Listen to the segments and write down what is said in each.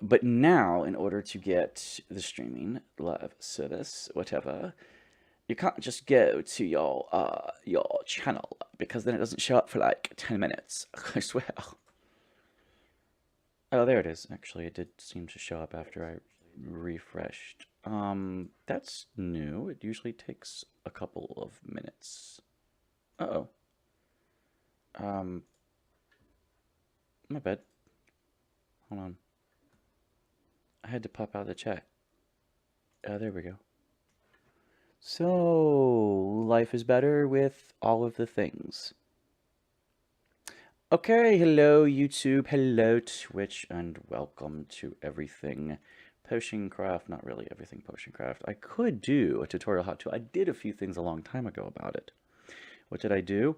But now, in order to get the streaming live service, whatever, you can't just go to your channel because then it doesn't show up for like 10 minutes. I swear. Oh, there it is. Actually, it did seem to show up after I refreshed. That's new. It usually takes a couple of minutes. Uh-oh. Um, my bad. Hold on. I had to pop out of the chat. There we go. So, life is better with all of the things. Okay, hello YouTube, hello Twitch, and welcome to everything Potion Craft. Not really everything Potion Craft. I could do a tutorial how to. I did a few things a long time ago about it. What did I do?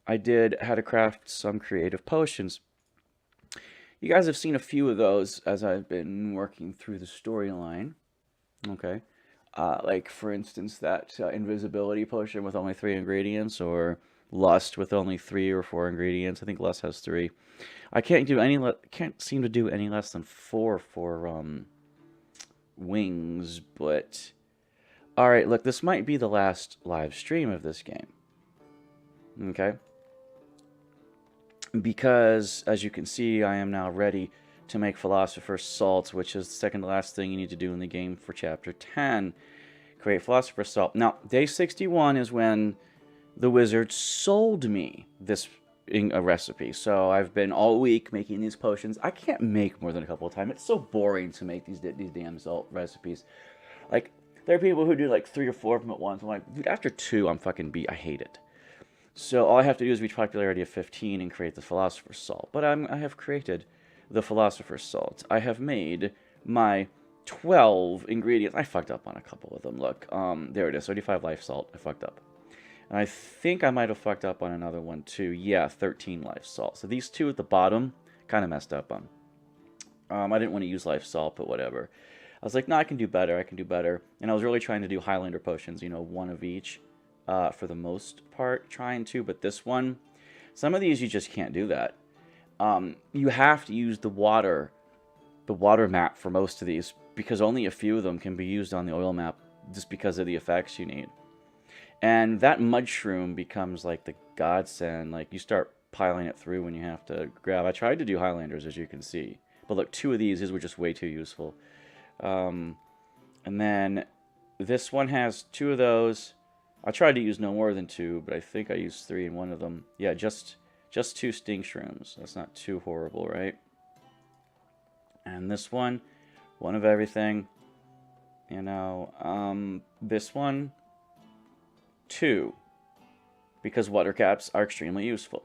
I did how to craft some creative potions. You guys have seen a few of those as I've been working through the storyline. Okay. Like, for instance, that invisibility potion with only 3 ingredients, or lust with only 3 or 4 ingredients. I think lust has 3. I can't seem to do any less than 4 for wings, but all right, look, this might be the last live stream of this game. Okay? Because as you can see, I am now ready to make Philosopher's Salt, which is the second to last thing you need to do in the game for Chapter 10. Create Philosopher's Salt. Now, day 61 is when the wizard sold me this a recipe. So I've been all week making these potions. I can't make more than a couple of times. It's so boring to make these damn salt recipes. Like, there are people who do like 3 or 4 of them at once. I'm like, dude, after 2, I'm fucking beat. I hate it. So all I have to do is reach popularity of 15 and create the Philosopher's Salt. But I have created the Philosopher's Salt. I have made my 12 ingredients. I fucked up on a couple of them. Look, there it is, 35 life salt. I fucked up. And I think I might have fucked up on another one too. Yeah, 13 life salt. So these 2 at the bottom, kind of messed up on. I didn't want to use life salt, but whatever. I was like, no, I can do better. I can do better. And I was really trying to do Highlander potions, you know, 1 of each. For the most part, trying to, but this one, some of these you just can't do that. You have to use the water map for most of these, because only a few of them can be used on the oil map, just because of the effects you need. And that mushroom becomes like the godsend. Like, you start piling it through when you have to grab. I tried to do Highlanders, as you can see, but look, 2 of these were just way too useful. And then this one has 2 of those. I tried to use no more than 2, but I think I used 3 in one of them. Yeah, just 2 stink shrooms. That's not too horrible, right? And this one of everything. You know, this one, 2. Because water caps are extremely useful.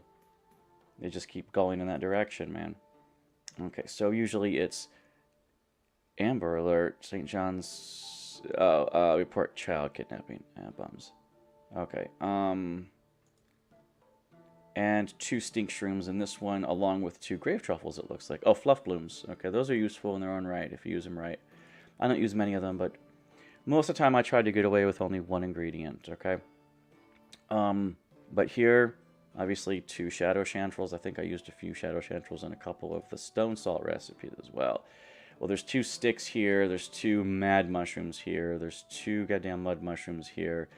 They just keep going in that direction, man. Okay, so usually it's Amber Alert, St. John's, report child kidnapping. Bums. Okay, and 2 stink shrooms in this one, along with 2 grave truffles, it looks like. Oh, fluff blooms. Okay, those are useful in their own right, if you use them right. I don't use many of them, but most of the time I try to get away with only 1 ingredient, okay? But here, obviously 2 shadow chanterelles. I think I used a few shadow chanterelles in a couple of the stone salt recipes as well. Well, there's 2 sticks here, there's 2 mad mushrooms here, there's 2 goddamn mud mushrooms here.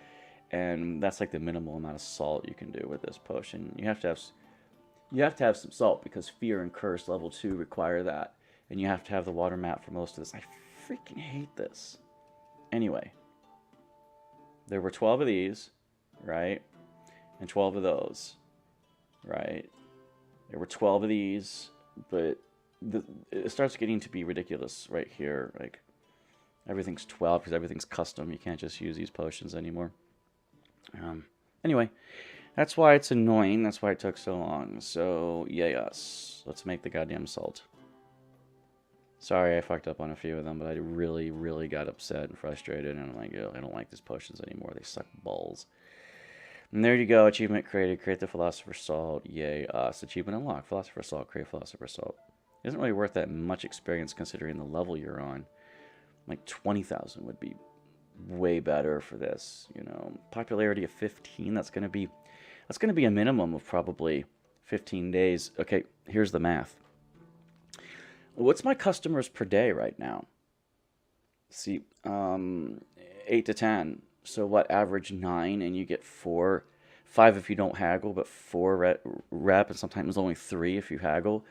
And that's like the minimal amount of salt you can do with this potion. You have to have some salt, because Fear and Curse level 2 require that. And you have to have the water map for most of this. I freaking hate this. Anyway, there were 12 of these, right? And 12 of those, right? There were 12 of these, but it starts getting to be ridiculous right here. Like, everything's 12 because everything's custom. You can't just use these potions anymore. Anyway, that's why it's annoying. That's why it took so long. So, yes. Let's make the goddamn salt. Sorry I fucked up on a few of them, but I really, really got upset and frustrated. And I'm like, I don't like these potions anymore. They suck balls. And there you go. Achievement created. Create the Philosopher's Salt. Yay us. Achievement unlocked. Philosopher's Salt. Create Philosopher's Salt. It isn't really worth that much experience considering the level you're on. Like 20,000 would be way better for this, you know. Popularity of 15, that's gonna be a minimum of probably 15 days. Okay, here's the math. What's my customers per day right now? See, 8 to 10. So what, average 9, and you get 4, 5 if you don't haggle, but 4 rep, and sometimes only 3 if you haggle.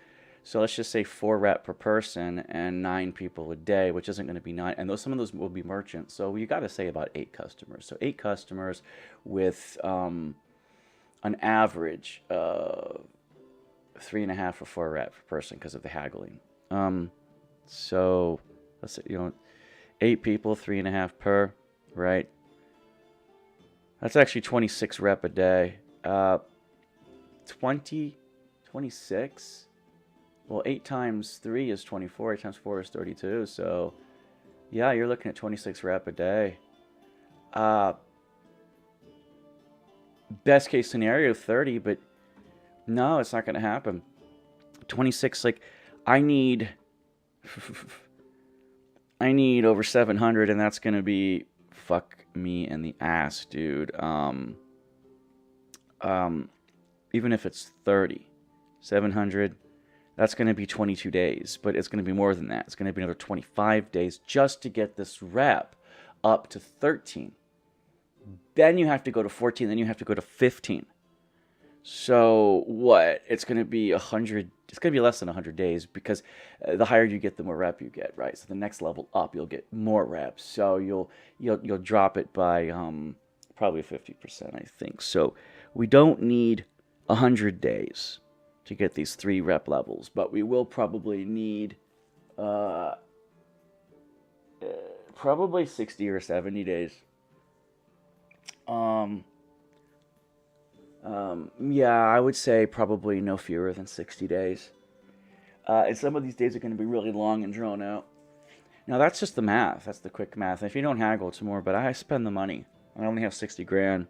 So let's just say 4 rep per person and 9 people a day, which isn't going to be 9. And some of those will be merchants. So you got to say about 8 customers. So 8 customers with an average of 3.5 or 4 rep per person because of the haggling. So let's say, 8 people, 3.5 per, right? That's actually 26 rep a day. 26. Well, 8 times 3 is 24. 8 times 4 is 32. So, yeah, you're looking at 26 rep a day. Best case scenario, 30, but no, it's not going to happen. 26, like, I need over 700, and that's going to be fuck me in the ass, dude. Even if it's 30, 700, that's going to be 22 days, but it's going to be more than that. It's going to be another 25 days just to get this rep up to 13. Then you have to go to 14, then you have to go to 15. So what? It's going to be 100. It's going to be less than 100 days because the higher you get, the more rep you get, right? So the next level up, you'll get more reps. So you'll drop it by probably 50%, I think. So we don't need 100 days to get these 3 rep levels, but we will probably need probably 60 or 70 days. Yeah, I would say probably no fewer than 60 days. And some of these days are going to be really long and drawn out. Now, that's just the math. That's the quick math. If you don't haggle, it's more, but I spend the money. I only have 60 grand,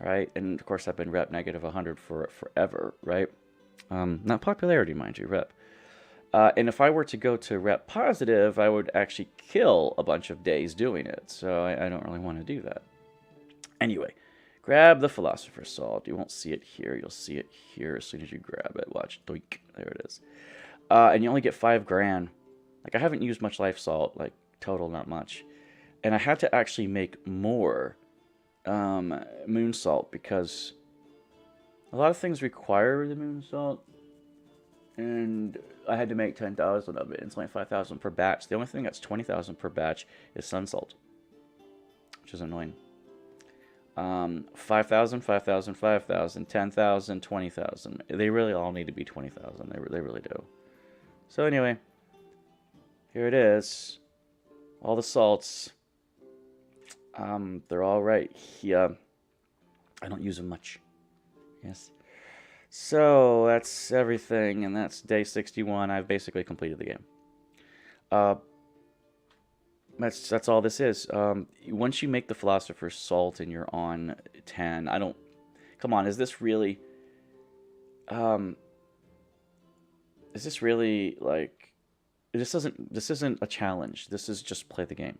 right? And, of course, I've been rep negative 100 for forever, right? Not popularity, mind you, rep. And if I were to go to rep positive, I would actually kill a bunch of days doing it. So I don't really want to do that. Anyway, grab the Philosopher's Salt. You won't see it here. You'll see it here as soon as you grab it. Watch. Doink. There it is. And you only get 5 grand. Like, I haven't used much life salt. Like, total, not much. And I had to actually make more moon salt because a lot of things require the moon salt. And I had to make 10,000 of it. It's only 5,000 per batch. The only thing that's 20,000 per batch is sun salt, which is annoying. 5,000, 5,000, 5,000, 10,000, 20,000. They really all need to be 20,000. They really do. So anyway, here it is. All the salts. They're all right here. I don't use them much. Yes. So that's everything, and that's day 61. I've basically completed the game. That's all this is. Once you make the Philosopher's Salt and you're on 10, I don't... Come on, is this really... is this really, like... This isn't a challenge. This is just play the game.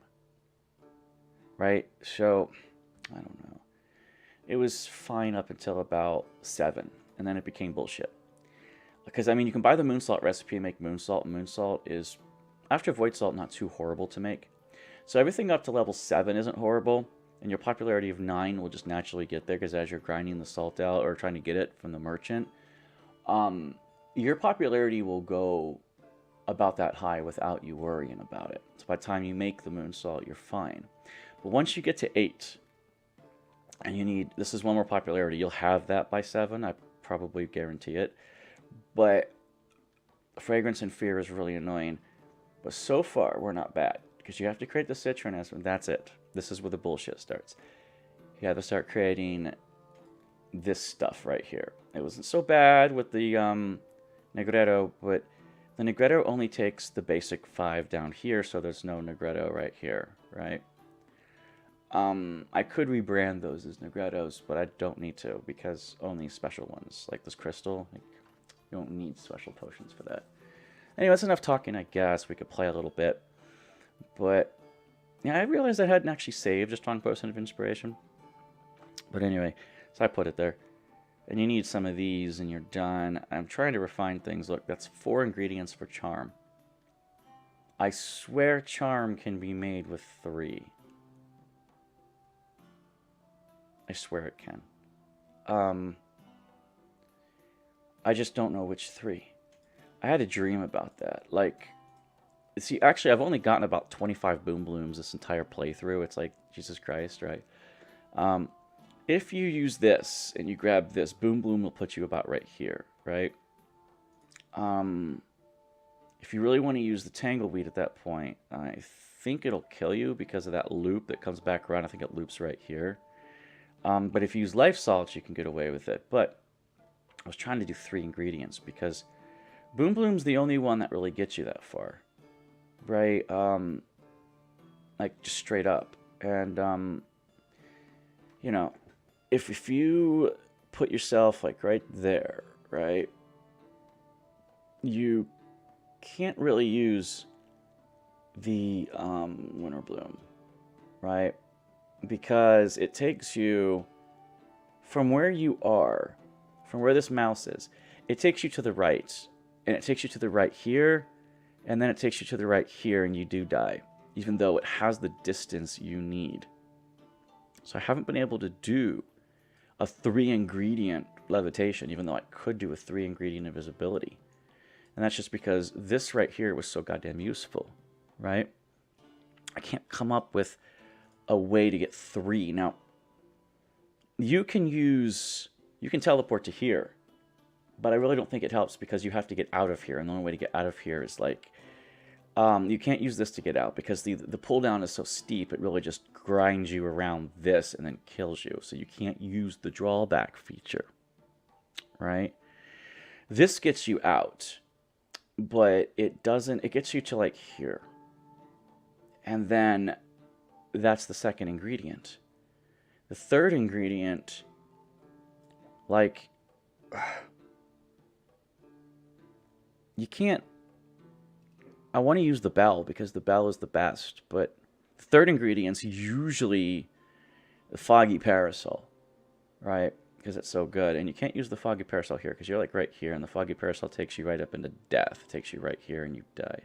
Right? So, I don't know. It was fine up until about 7, and then it became bullshit. Because, I mean, you can buy the moon salt recipe and make moon salt. Moon salt is, after void salt, not too horrible to make. So everything up to level 7 isn't horrible, and your popularity of 9 will just naturally get there, because as you're grinding the salt out, or trying to get it from the merchant, your popularity will go about that high without you worrying about it. So by the time you make the moon salt, you're fine. But once you get to 8, and you need, this is one more popularity, you'll have that by 7, I probably guarantee it. But fragrance and fear is really annoying. But so far, we're not bad. Because you have to create the citronous, and that's it. This is where the bullshit starts. You have to start creating this stuff right here. It wasn't so bad with the Negretto, but the Negretto only takes the basic 5 down here, so there's no Negretto right here, right? I could rebrand those as Negrettos, but I don't need to, because only special ones, like this crystal, like, you don't need special potions for that. Anyway, that's enough talking, I guess. We could play a little bit. But, yeah, I realized I hadn't actually saved a strong potion of inspiration. But anyway, so I put it there. And you need some of these and you're done. I'm trying to refine things. Look, that's 4 ingredients for charm. I swear charm can be made with 3. I swear it can. I just don't know which 3. I had a dream about that. Like, see, actually, I've only gotten about 25 Boom Blooms this entire playthrough. It's like, Jesus Christ, right? If you use this and you grab this, Boom Bloom will put you about right here, right? If you really want to use the Tangleweed at that point, I think it'll kill you because of that loop that comes back around. I think it loops right here. But if you use Life Salts, you can get away with it. But I was trying to do 3 ingredients because Boom Bloom's the only one that really gets you that far, right? Like, just straight up. And, you know, if you put yourself, like, right there, right, you can't really use the Winter Bloom, right? Because it takes you from where you are, from where this mouse is, it takes you to the right, and it takes you to the right here, and then it takes you to the right here, and you do die, even though it has the distance you need. So I haven't been able to do a 3-ingredient levitation, even though I could do a 3-ingredient invisibility. And that's just because this right here was so goddamn useful, right? I can't come up with a way to get 3. Now, you can teleport to here, but I really don't think it helps because you have to get out of here, and the only way to get out of here is like, you can't use this to get out because the pull down is so steep, it really just grinds you around this and then kills you. So you can't use the drawback feature, right? This gets you out, but it doesn't, it gets you to like here. And then that's the 2nd ingredient. The 3rd ingredient, like, you can't, I want to use the bell because the bell is the best, but the 3rd ingredient's usually the foggy parasol, right? Because it's so good. And you can't use the foggy parasol here because you're like right here, and the foggy parasol takes you right up into death. It takes you right here and you die.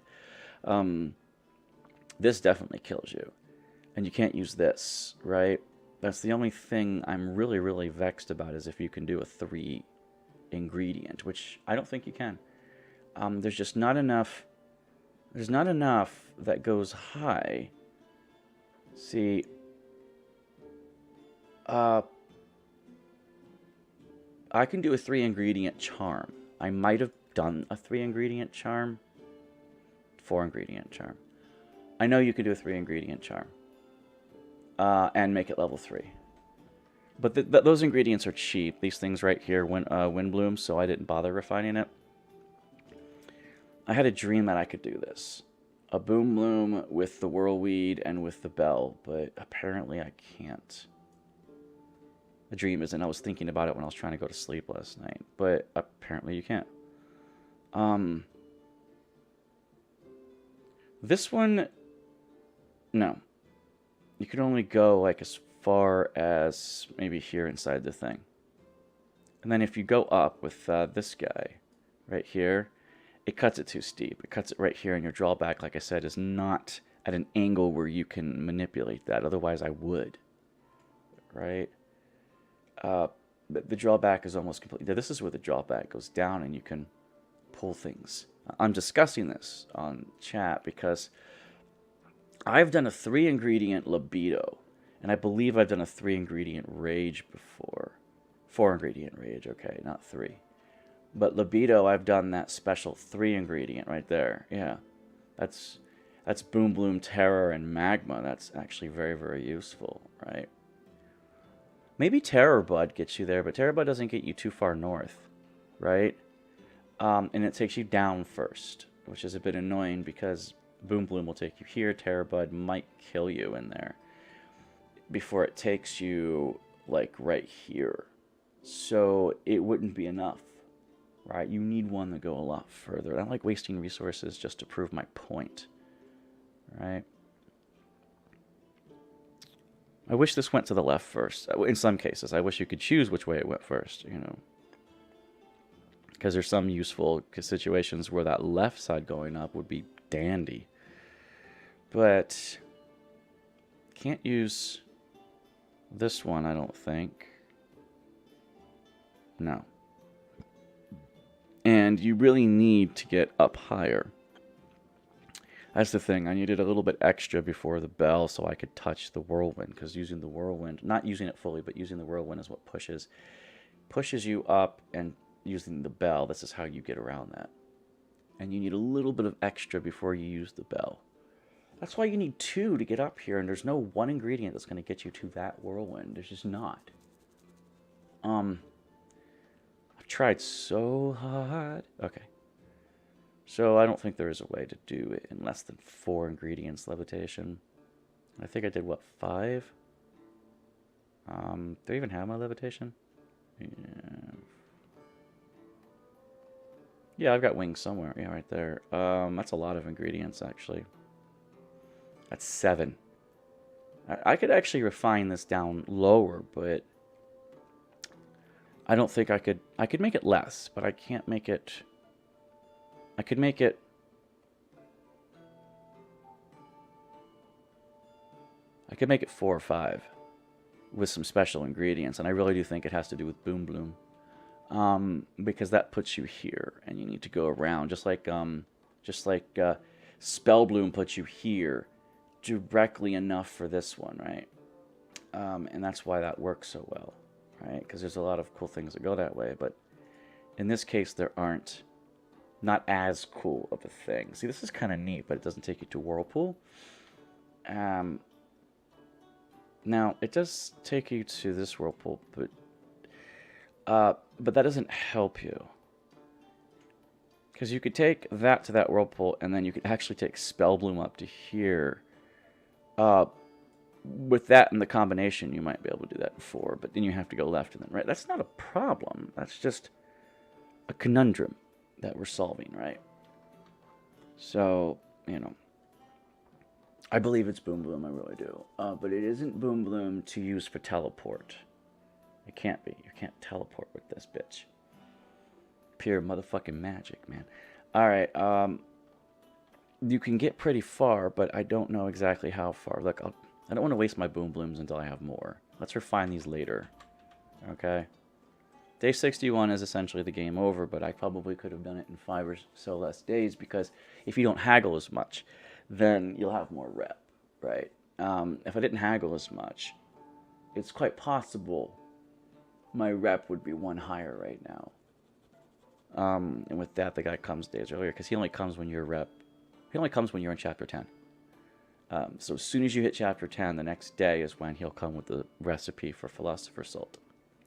This definitely kills you. And you can't use this, right? That's the only thing I'm really, really vexed about, is if you can do a 3-ingredient, which I don't think you can. There's just not enough. There's not enough that goes high. See, I can do a 3-ingredient charm. I might have done a 3-ingredient charm. 4-ingredient charm. I know you can do a 3-ingredient charm. And make it level 3. But those ingredients are cheap. These things right here, Wind Bloom, so I didn't bother refining it. I had a dream that I could do this. A Boom Bloom with the Whirlweed and with the Bell, but apparently I can't. The dream isn't. I was thinking about it when I was trying to go to sleep last night, but apparently you can't. This one, no. You can only go like as far as maybe here inside the thing. And then if you go up with this guy right here, it cuts it too steep. It cuts it right here, and your drawback, like I said, is not at an angle where you can manipulate that. Otherwise, I would. Right? But the drawback is almost completely... This is where the drawback goes down, and you can pull things. I'm discussing this on chat because I've done a 3-ingredient libido, and I believe I've done a 3-ingredient rage before. 4-ingredient rage, okay, not 3. But libido, I've done that special 3-ingredient right there. Yeah, that's Boom Bloom, Terror, and Magma. That's actually very, very useful, right? Maybe Terror Bud gets you there, but Terror Bud doesn't get you too far north, right? And it takes you down first, which is a bit annoying because Boom Bloom will take you here. Terror Bud might kill you in there before it takes you, like, right here. So it wouldn't be enough. Right, you need one to go a lot further. I don't like wasting resources just to prove my point. Right? I wish this went to the left first. In some cases, I wish you could choose which way it went first, you know. Because there's some useful situations where that left side going up would be dandy. But can't use this one, I don't think. No. And you really need to get up higher. That's the thing. I needed a little bit extra before the bell so I could touch the whirlwind. Because using the whirlwind, not using it fully, but using the whirlwind is what pushes you up, and using the bell, this is how you get around that. And you need a little bit of extra before you use the bell. That's why you need 2 to get up here, and there's no one ingredient that's going to get you to that whirlwind. There's just not. I've tried so hard. Okay. So I don't think there is a way to do it in less than 4 ingredients levitation. I think I did, what, 5? Do I even have my levitation? Yeah, I've got wings somewhere. Yeah, right there. That's a lot of ingredients, actually. That's 7. I could actually refine this down lower, but I don't think I could. I could make it less, but I can't make it. I could make it. I could make it 4 or 5 with some special ingredients, and I really do think it has to do with Boom Bloom, because that puts you here, and you need to go around, just like Spell Bloom puts you here, directly enough for this one, right? And that's why that works so well, right? Because there's a lot of cool things that go that way, but in this case, there aren't. Not as cool of a thing. See, this is kind of neat, but it doesn't take you to Whirlpool. Now, it does take you to this Whirlpool, but that doesn't help you. Because you could take that to that Whirlpool, and then you could actually take Spell Bloom up to here. With that and the combination, you might be able to do that in 4, but then you have to go left and then right. That's not a problem. That's just a conundrum that we're solving, right? So, you know, I believe it's Boom Bloom, I really do. But it isn't Boom Bloom to use for teleport. It can't be. You can't teleport with this bitch. Pure motherfucking magic, man. Alright, you can get pretty far, but I don't know exactly how far. Look, I don't want to waste my Boom Blooms until I have more. Let's refine these later. Okay? Day 61 is essentially the game over, but I probably could have done it in 5 or so less days, because if you don't haggle as much, then you'll have more rep, right? If I didn't haggle as much, it's quite possible my rep would be 1 higher right now. And with that, the guy comes days earlier, because he only comes when you're he only comes when you're in Chapter 10. So as soon as you hit Chapter 10, the next day is when he'll come with the recipe for Philosopher's Salt.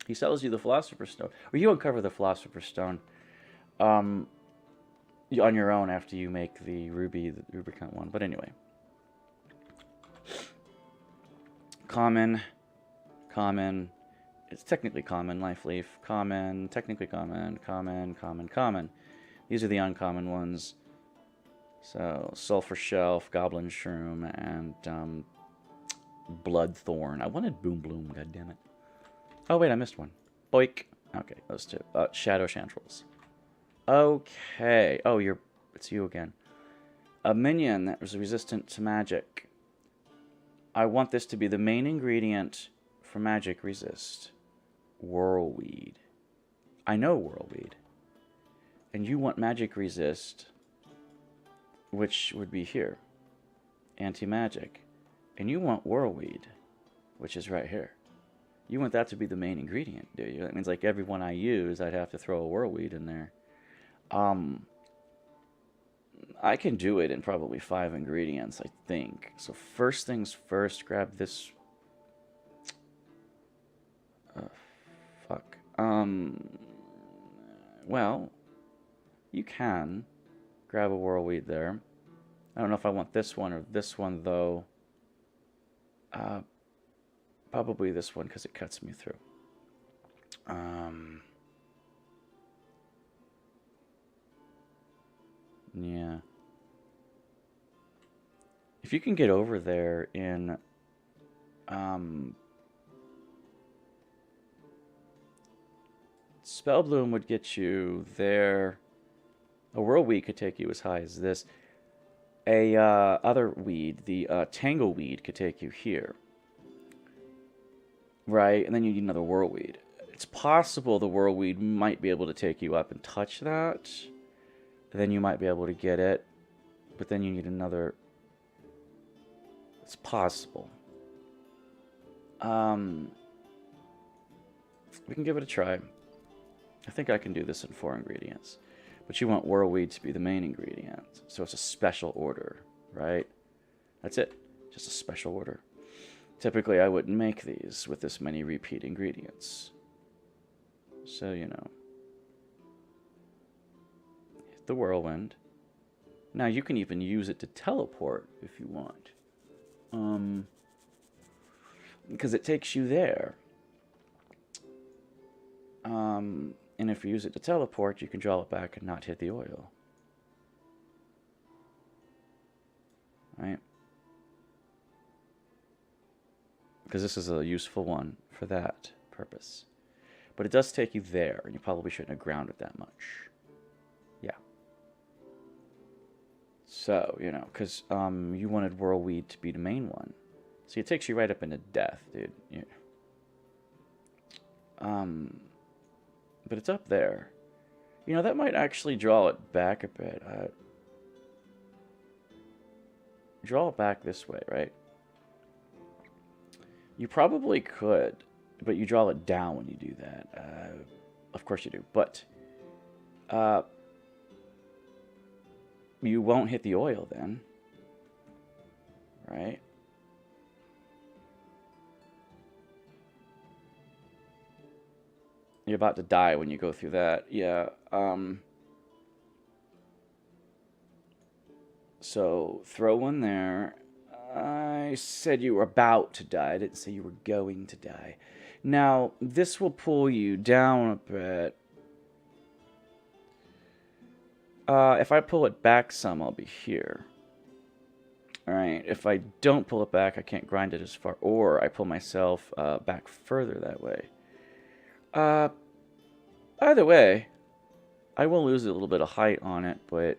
He sells you the Philosopher's Stone, or you uncover the Philosopher's Stone on your own after you make the Rubicant one. But anyway. Common. It's technically common, Life Leaf. Common, technically common. These are the uncommon ones. So, Sulfur Shelf, Goblin Shroom, and Bloodthorn. I wanted Boom Bloom, goddammit. Oh, wait, I missed one. Boink. Okay, those 2. Shadow Chantrels. Okay. Oh, it's you again. A minion that was resistant to magic. I want this to be the main ingredient for magic resist. Whirlweed. I know Whirlweed. And you want magic resist, which would be here. Anti-magic. And you want Whirlweed, which is right here. You want that to be the main ingredient, do you? That means like every one I use, I'd have to throw a Whirlweed in there. I can do it in probably 5 ingredients, I think. So first things first, grab this. Fuck. Well, you can grab a Whirlweed there. I don't know if I want this one or this one, though. Probably this one, because it cuts me through. Yeah. If you can get over there in... Spell Bloom would get you there. A Whirlweed could take you as high as this. A other weed, the tangleweed, could take you here, right? And then you need another whirlweed. It's possible the whirlweed might be able to take you up and touch that. Then you might be able to get it, but then you need another. It's possible. We can give it a try. I think I can do this in 4 ingredients. But you want whirlweed to be the main ingredient. So it's a special order, right? That's it. Just a special order. Typically, I wouldn't make these with this many repeat ingredients. So, you know. Hit the whirlwind. Now, you can even use it to teleport if you want. Because it takes you there. And if you use it to teleport, you can draw it back and not hit the oil. Right? Because this is a useful one for that purpose. But it does take you there, and you probably shouldn't have grounded that much. Yeah. So, you know, because you wanted whirlweed to be the main one. See, it takes you right up into death, dude. Yeah. But it's up there. You know, that might actually draw it back a bit. Draw it back this way, right? You probably could, but you draw it down when you do that. Of course you do. But you won't hit the oil then. Right? You're about to die when you go through that. Yeah. So throw one there. I said you were about to die. I didn't say you were going to die. Now, this will pull you down a bit. If I pull it back some, I'll be here. Alright, if I don't pull it back, I can't grind it as far. Or I pull myself back further that way. Either way, I will lose a little bit of height on it, but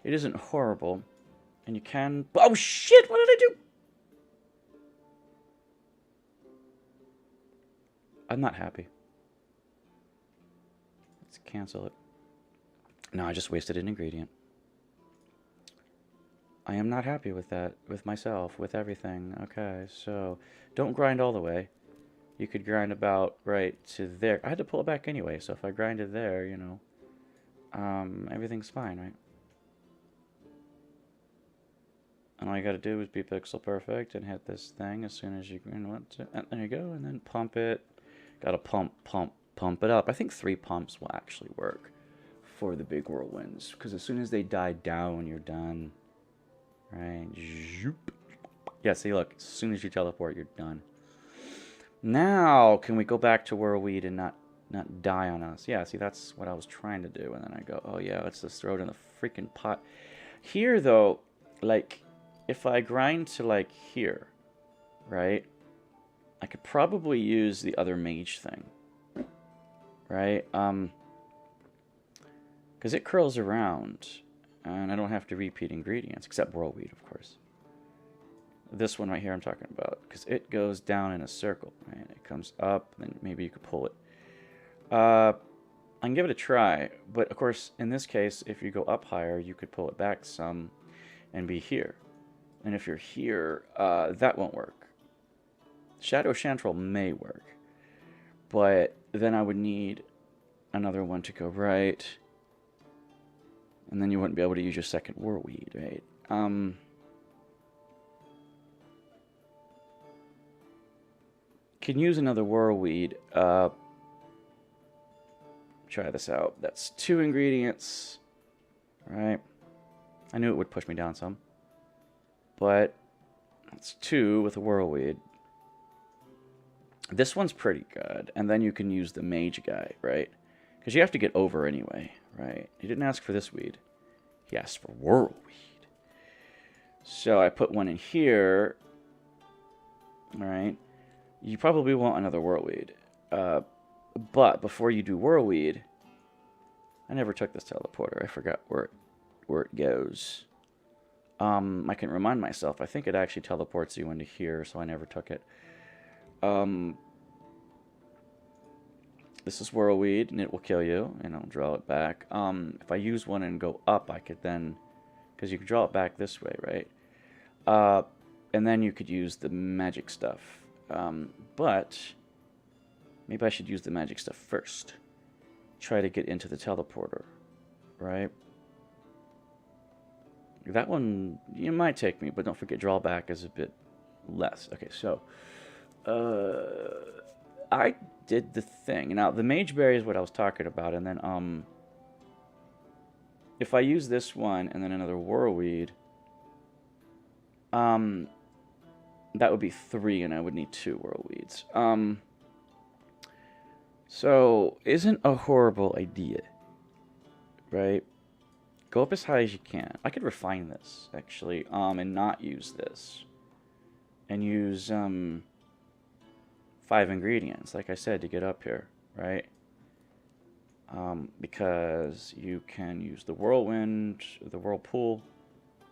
it isn't horrible. And you can... Oh, shit! What did I do? I'm not happy. Let's cancel it. No, I just wasted an ingredient. I am not happy with that, with myself, with everything. Okay, so don't grind all the way. You could grind about right to there. I had to pull it back anyway, so if I grind it there, you know, everything's fine, right? And all you gotta do is be pixel perfect and hit this thing as soon as you want to. And there you go, and then pump it. Gotta pump it up. I think 3 pumps will actually work for the big whirlwinds, because as soon as they die down, you're done. Right? Zoop. Yeah, see, look, as soon as you teleport, you're done. Now, can we go back to whirlweed and not die on us? Yeah, see, that's what I was trying to do. And then I go, oh yeah, let's just throw it in the freaking pot. Here, though, like, if I grind to, like, here, right, I could probably use the other mage thing, right? Because it curls around, and I don't have to repeat ingredients, except whirlweed, of course. This one right here I'm talking about, because it goes down in a circle, right? It comes up, then maybe you could pull it. I can give it a try, but of course, in this case, if you go up higher, you could pull it back some and be here. And if you're here, that won't work. Shadow Chantrel may work, but then I would need another one to go right, and then you wouldn't be able to use your second whirlweed, right? Can use another whirlweed. Try this out. That's 2 ingredients, right? I knew it would push me down some, but it's 2 with a whirlweed. This one's pretty good, and then you can use the mage guy, right? Because you have to get over anyway, right? He didn't ask for this weed. He asked for whirlweed. So I put one in here. All right. You probably want another whirlweed. But before you do whirlweed, I never took this teleporter. I forgot where it goes. I can remind myself. I think it actually teleports you into here, so I never took it. This is Whirlweed, and it will kill you, and I'll draw it back. If I use one and go up, I could then... Because you could draw it back this way, right? And then you could use the magic stuff. But maybe I should use the magic stuff first. Try to get into the teleporter, right? That one, you might take me, but don't forget drawback is a bit less. Okay, so I did the thing. Now, the Mage Berry is what I was talking about, and then if I use this one and then another Whirlweed, that would be 3, and I would need 2 Whirlweeds. So, isn't a horrible idea, right? Go up as high as you can. I could refine this, actually, and not use this. And use, 5 ingredients, like I said, to get up here, right? Because you can use the whirlwind, the whirlpool,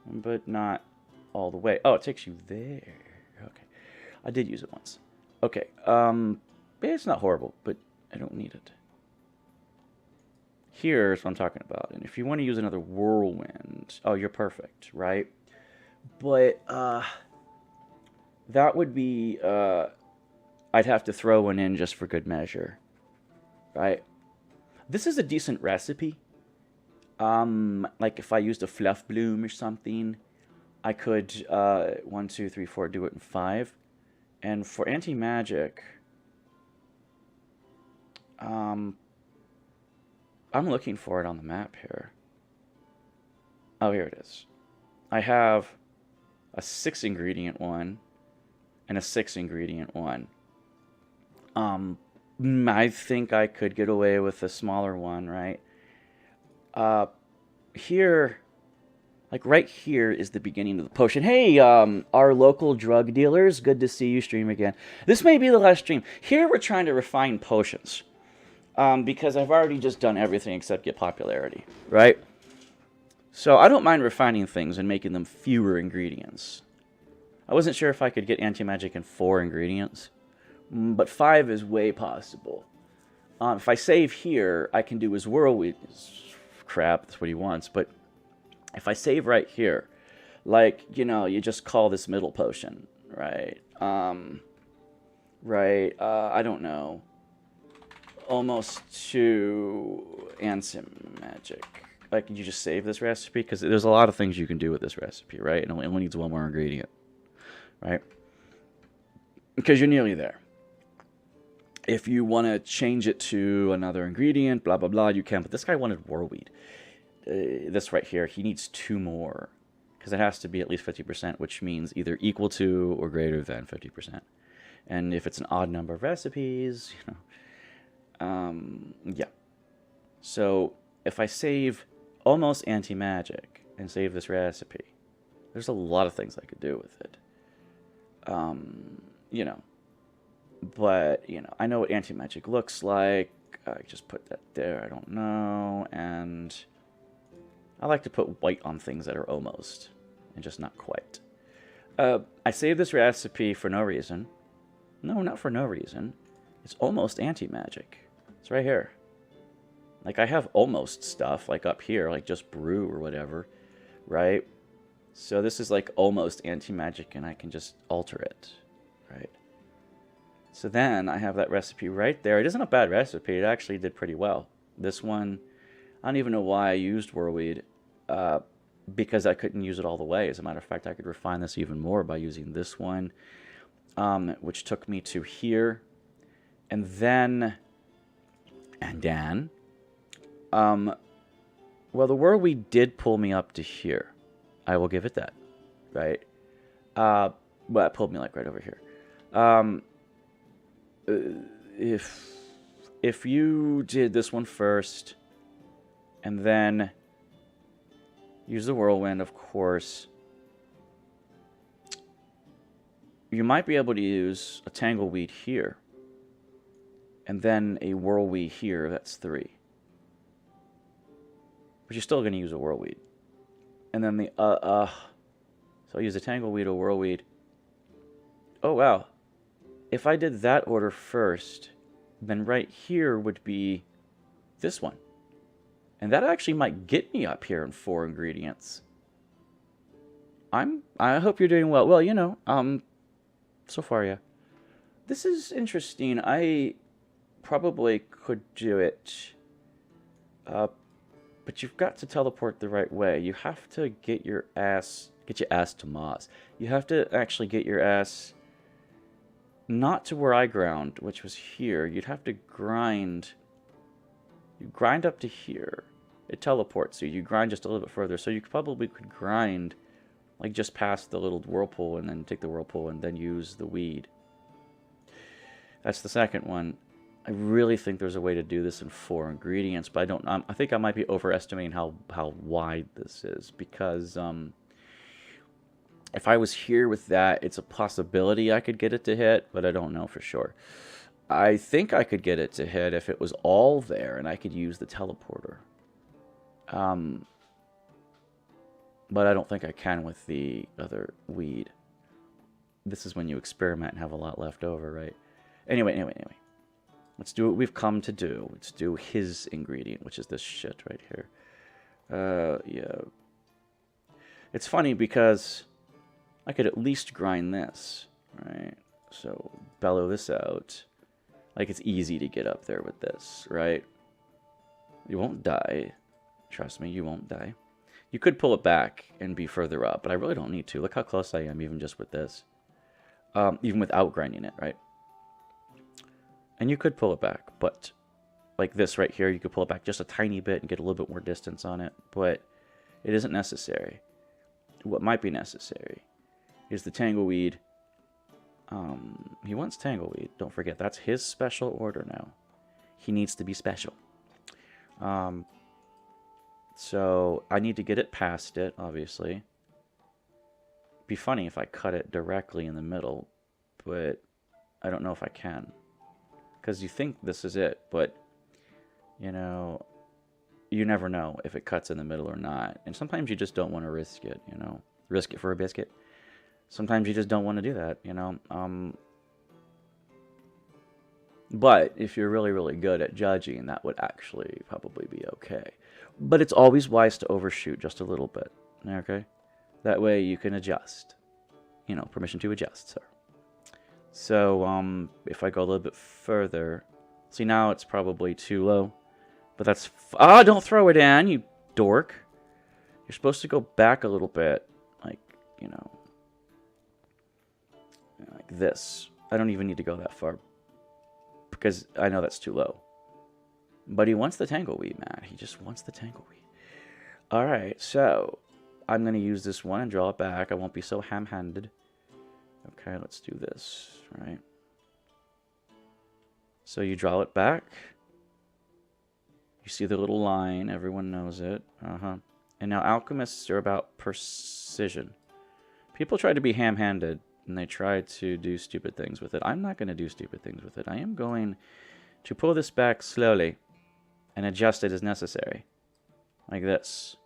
but not all the way. Oh, it takes you there. Okay. I did use it once. Okay. It's not horrible, but I don't need it. Here's what I'm talking about. And if you want to use another whirlwind, oh, you're perfect, right? But that would be, I'd have to throw one in just for good measure, right? This is a decent recipe. Like if I used a fluff bloom or something, I could 1, 2, 3, 4 do it in 5. And for anti-magic, I'm looking for it on the map here. Oh, here it is. I have a 6 ingredient one and a 6 ingredient one. I think I could get away with a smaller one, right? Here, like right here is the beginning of the potion. Hey, our local drug dealers, good to see you stream again. This may be the last stream. Here we're trying to refine potions. Because I've already just done everything except get popularity, right? So I don't mind refining things and making them fewer ingredients. I wasn't sure if I could get anti-magic in 4 ingredients, but 5 is way possible. If I save here, I can do his whirlwind. Crap, that's what he wants. But if I save right here, like, you know, you just call this middle potion, right? I don't know. Almost to anti-magic. Like, you just save this recipe? Because there's a lot of things you can do with this recipe, right? It only needs 1 more ingredient, right? Because you're nearly there. If you want to change it to another ingredient, blah, blah, blah, you can. But this guy wanted Whirlweed. This right here, he needs 2 more. Because it has to be at least 50%, which means either equal to or greater than 50%. And if it's an odd number of recipes, you know, yeah. So if I save almost anti-magic and save this recipe, there's a lot of things I could do with it. You know, but, you know, I know what anti-magic looks like. I just put that there. I don't know. And I like to put white on things that are almost and just not quite. I saved this recipe for no reason. No, not for no reason. It's almost anti-magic. It's right here. Like, I have almost stuff, like up here, like just brew or whatever, right? So this is like almost anti-magic, and I can just alter it, right? So then I have that recipe right there. It isn't a bad recipe. It actually did pretty well. This one, I don't even know why I used Whirlweed, because I couldn't use it all the way. As a matter of fact, I could refine this even more by using this one, which took me to here. And then, well, the Whirlweed did pull me up to here. I will give it that, right? Well, it pulled me like right over here. If you did this one first, and then use the whirlwind, of course, you might be able to use a tangleweed here, and then a whirlweed here. That's 3. But you're still going to use a whirlweed. And then the, So I'll use a Tangleweed or Whirlweed. Oh, wow. If I did that order first, then right here would be this one. And that actually might get me up here in 4 ingredients. I hope you're doing well. Well, you know, so far, yeah. This is interesting. I probably could do it. But you've got to teleport the right way. You have to get your ass to Maz. You have to actually get your ass not to where I ground, which was here. You'd have to grind. You grind up to here. It teleports you. You grind just a little bit further. So you probably could grind like just past the little whirlpool and then take the whirlpool and then use the weed. That's the second one. I really think there's a way to do this in 4 ingredients, but I don't. I think I might be overestimating how wide this is, because if I was here with that, it's a possibility I could get it to hit, but I don't know for sure. I think I could get it to hit if it was all there and I could use the teleporter. But I don't think I can with the other weed. This is when you experiment and have a lot left over, right? Anyway. Let's do what we've come to do. Let's do his ingredient, which is this shit right here. Yeah. It's funny because I could at least grind this, right? So bellow this out. Like, it's easy to get up there with this, right? You won't die. Trust me, you won't die. You could pull it back and be further up, but I really don't need to. Look how close I am, even just with this. Even without grinding it, right? And you could pull it back, but like this right here, you could pull it back just a tiny bit and get a little bit more distance on it, but it isn't necessary. What might be necessary is the Tangleweed. He wants Tangleweed. Don't forget, that's his special order now. He needs to be special. So I need to get it past it, obviously. Be funny if I cut it directly in the middle, but I don't know if I can. Because you think this is it, but, you know, you never know if it cuts in the middle or not. And sometimes you just don't want to risk it, you know. Risk it for a biscuit. Sometimes you just don't want to do that, you know. But if you're really, really good at judging, that would actually probably be okay. But it's always wise to overshoot just a little bit, okay? That way you can adjust. You know, permission to adjust, sir. So, if I go a little bit further... See, now it's probably too low. But that's... don't throw it in, you dork. You're supposed to go back a little bit. Like, you know... like this. I don't even need to go that far. Because I know that's too low. But he wants the Tangleweed, man. He just wants the Tangleweed. Alright, so... I'm going to use this one and draw it back. I won't be so ham-handed. Okay, let's do this, right? So you draw it back. You see the little line. Everyone knows it. And now alchemists are about precision. People try to be ham-handed, and they try to do stupid things with it. I'm not going to do stupid things with it. I am going to pull this back slowly and adjust it as necessary. Like this.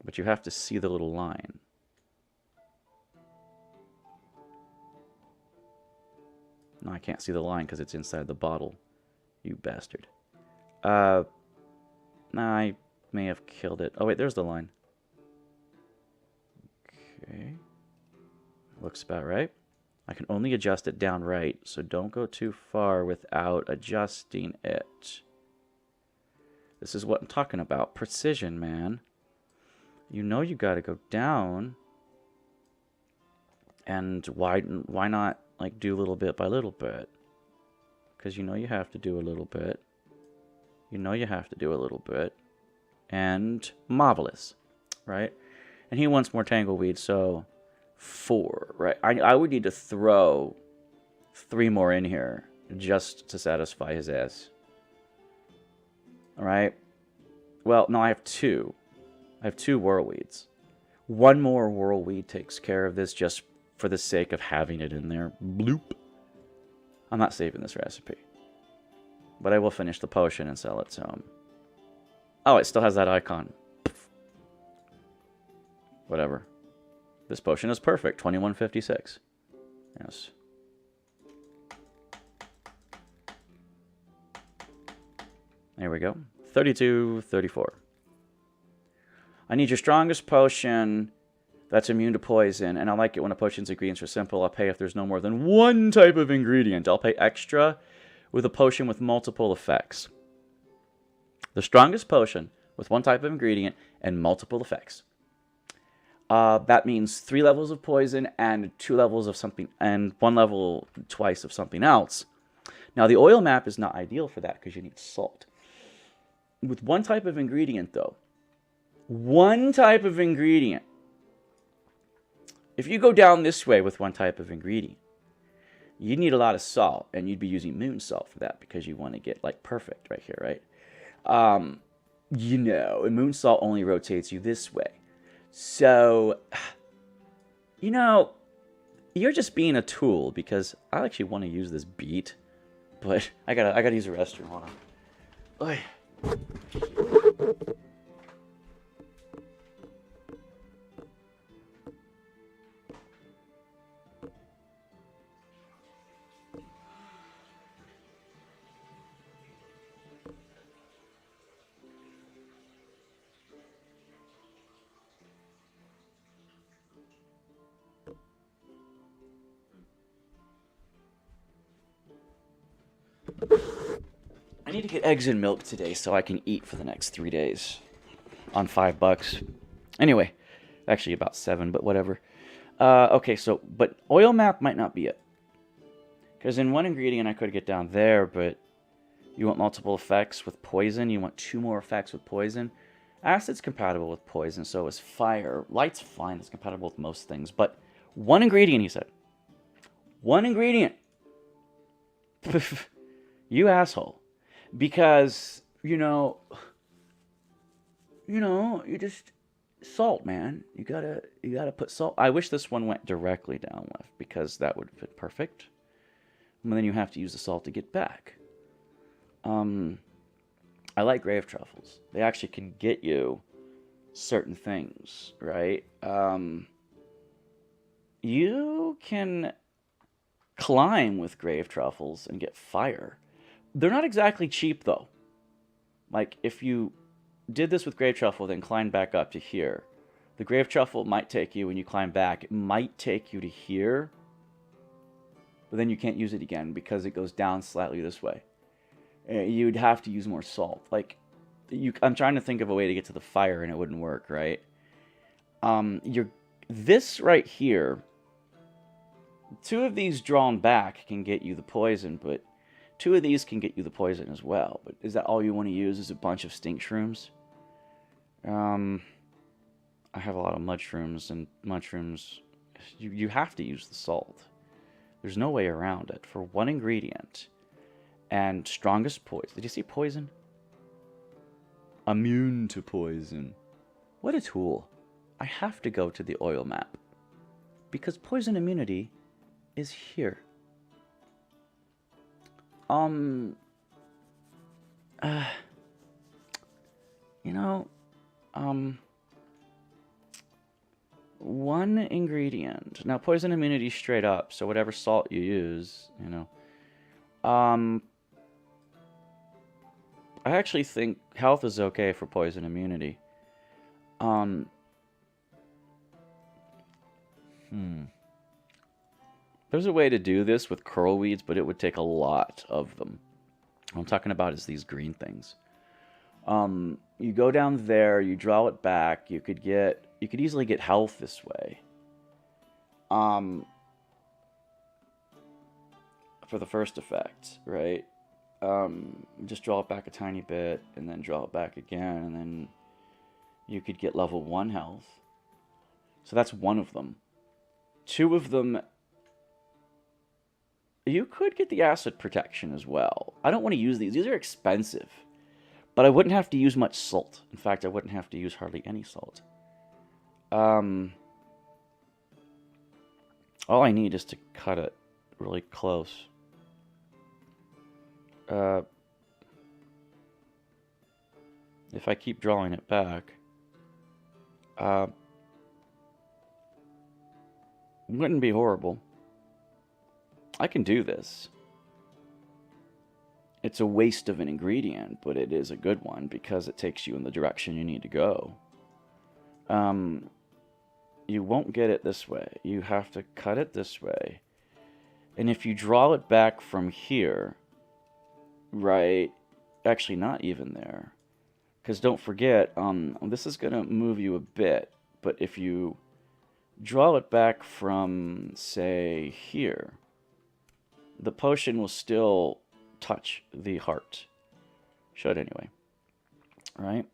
But you have to see the little line. No, I can't see the line because it's inside the bottle. You bastard. Nah, I may have killed it. Oh, wait, there's the line. Okay. Looks about right. I can only adjust it down right, so don't go too far without adjusting it. This is what I'm talking about. Precision, man. You know you gotta go down. And why not, like, do little bit by little bit? Because you know you have to do a little bit. You know you have to do a little bit. And marvelous, right? And he wants more Tangleweed, so 4, right? I would need to throw 3 more in here just to satisfy his ass. Alright? Well, no, I have 2. I have 2 Whirlweeds. 1 more Whirlweed takes care of this just for the sake of having it in there. Bloop. I'm not saving this recipe. But I will finish the potion and sell it to him. Oh, it still has that icon. Whatever. This potion is perfect. 2156. Yes. There we go. 3234. I need your strongest potion that's immune to poison, and I like it when a potion's ingredients are simple. I'll pay if there's no more than one type of ingredient. I'll pay extra with a potion with multiple effects. The strongest potion with one type of ingredient and multiple effects. That means 3 levels of poison and 2 levels of something, and 1 level twice of something else. Now, the oil map is not ideal for that because you need salt. With one type of ingredient, though, one type of ingredient, if you go down this way with one type of ingredient, you need a lot of salt, and you'd be using moon salt for that because you want to get, like, perfect right here, right? You know, and moon salt only rotates you this way. So, you know, you're just being a tool because I actually want to use this beat, but I gotta use the restroom. Hold on. Oy. I need to get eggs and milk today so I can eat for the next 3 days on $5. Anyway, actually about 7, but whatever. Okay, so, but oil map might not be it. Because in one ingredient I could get down there, but you want multiple effects with poison. You want 2 more effects with poison. Acid's compatible with poison, so is fire. Light's fine, it's compatible with most things. But one ingredient, he said. One ingredient. You asshole. Because, you just salt, man. You gotta put salt. I wish this one went directly down left because that would fit perfect. And then you have to use the salt to get back. I like grave truffles. They actually can get you certain things, right? You can climb with grave truffles and get fire. They're not exactly cheap, though. Like, if you did this with grave truffle, then climbed back up to here, the grave truffle might take you, when you climb back, it might take you to here, but then you can't use it again because it goes down slightly this way. You'd have to use more salt. Like, I'm trying to think of a way to get to the fire, and it wouldn't work, right? This right here, 2 of these drawn back can get you the poison, but 2 of these can get you the poison as well. But is that all you want to use is a bunch of stink shrooms? I have a lot of mushrooms, and mushrooms, you have to use the salt. There's no way around it. For one ingredient, and strongest poison. Did you see poison? Immune to poison. What a tool. I have to go to the oil map. Because poison immunity is here. One ingredient. Now, poison immunity is straight up, so whatever salt you use, I actually think health is okay for poison immunity. There's a way to do this with curl weeds, but it would take a lot of them. What I'm talking about is these green things. You go down there, you draw it back, you could easily get health this way. For the first effect, right? Just draw it back a tiny bit, and then draw it back again, and then you could get level 1 health. So that's one of them. 2 of them, you could get the acid protection as well. I don't want to use these. These are expensive. But I wouldn't have to use much salt. In fact, I wouldn't have to use hardly any salt. All I need is to cut it really close. If I keep drawing it back, Wouldn't be horrible. I can do this. It's a waste of an ingredient, but it is a good one because it takes you in the direction you need to go. You won't get it this way. You have to cut it this way. And if you draw it back from here, right, actually not even there, because don't forget, this is going to move you a bit, but if you draw it back from, say, here, the potion will still touch the heart. Should anyway, right?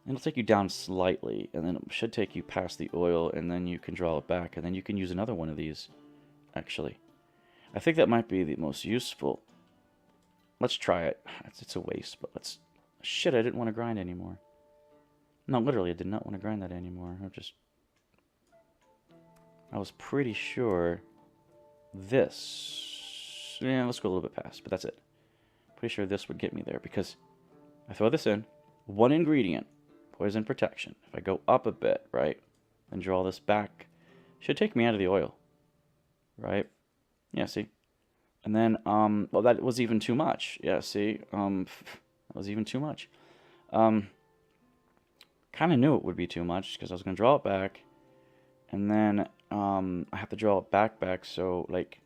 It'll take you down slightly, and then it should take you past the oil, and then you can draw it back, and then you can use another one of these, actually. I think that might be the most useful. Let's try it. It's a waste, but let's... Shit, I didn't want to grind anymore. No, literally, I did not want to grind that anymore. I was pretty sure this... Yeah, let's go a little bit past, but that's it. Pretty sure this would get me there, because I throw this in, one ingredient, poison protection. If I go up a bit, right, and draw this back, should take me out of the oil, right? Yeah, see? And then, well, that was even too much. Yeah, see? That was even too much. Kind of knew it would be too much, because I was going to draw it back, and then, I have to draw it back, so, like,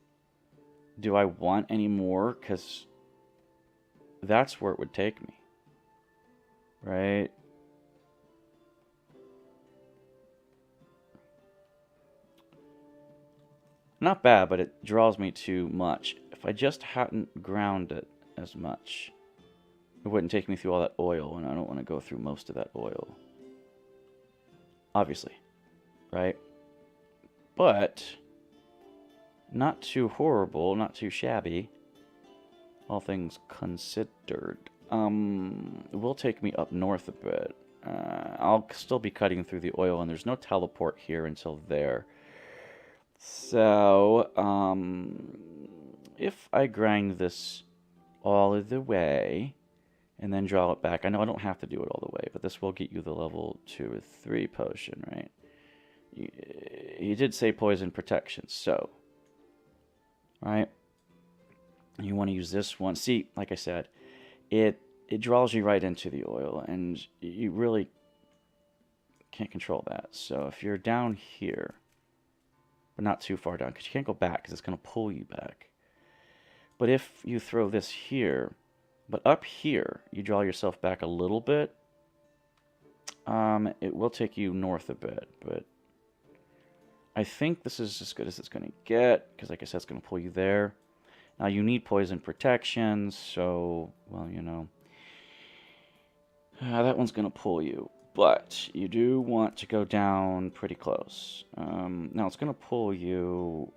do I want any more? Because that's where it would take me, right? Not bad, but it draws me too much. If I just hadn't ground it as much, it wouldn't take me through all that oil, and I don't want to go through most of that oil. Obviously, right? But not too horrible, not too shabby, all things considered. It will take me up north a bit. I'll still be cutting through the oil, and there's no teleport here until there. So, if I grind this all of the way, and then draw it back, I know I don't have to do it all the way, but this will get you the level 2 or 3 potion, right? You did say poison protection, so, right? You want to use this one. See, like I said, it draws you right into the oil, and you really can't control that. So if you're down here, but not too far down, because you can't go back, because it's going to pull you back. But if you throw this here, but up here, you draw yourself back a little bit, it will take you north a bit, but I think this is as good as it's going to get, because like I said, it's going to pull you there. Now, you need poison protection, so, well, you know, that one's going to pull you. But you do want to go down pretty close. Now, it's going to pull you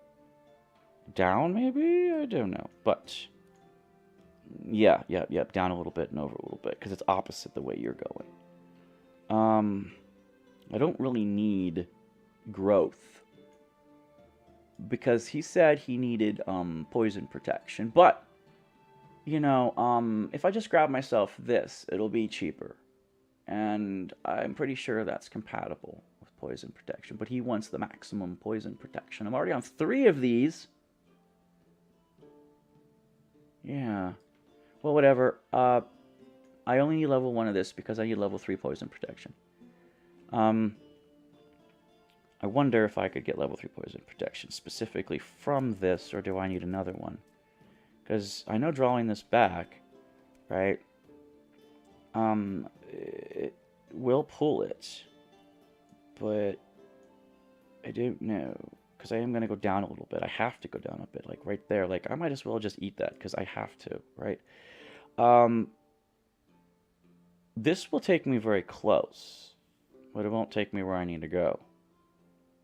down, maybe? I don't know. But, yeah, down a little bit and over a little bit, because it's opposite the way you're going. I don't really need growth, because he said he needed poison protection. But, you know, if I just grab myself this, it'll be cheaper. And I'm pretty sure that's compatible with poison protection. But he wants the maximum poison protection. I'm already on 3 of these. Yeah. Well, whatever. I only need level 1 of this because I need level 3 poison protection. I wonder if I could get level 3 poison protection specifically from this, or do I need another one? Because I know drawing this back, right? It will pull it, but I don't know, because I am going to go down a little bit. I have to go down a bit, like right there. Like, I might as well just eat that, because I have to, right? This will take me very close, but it won't take me where I need to go,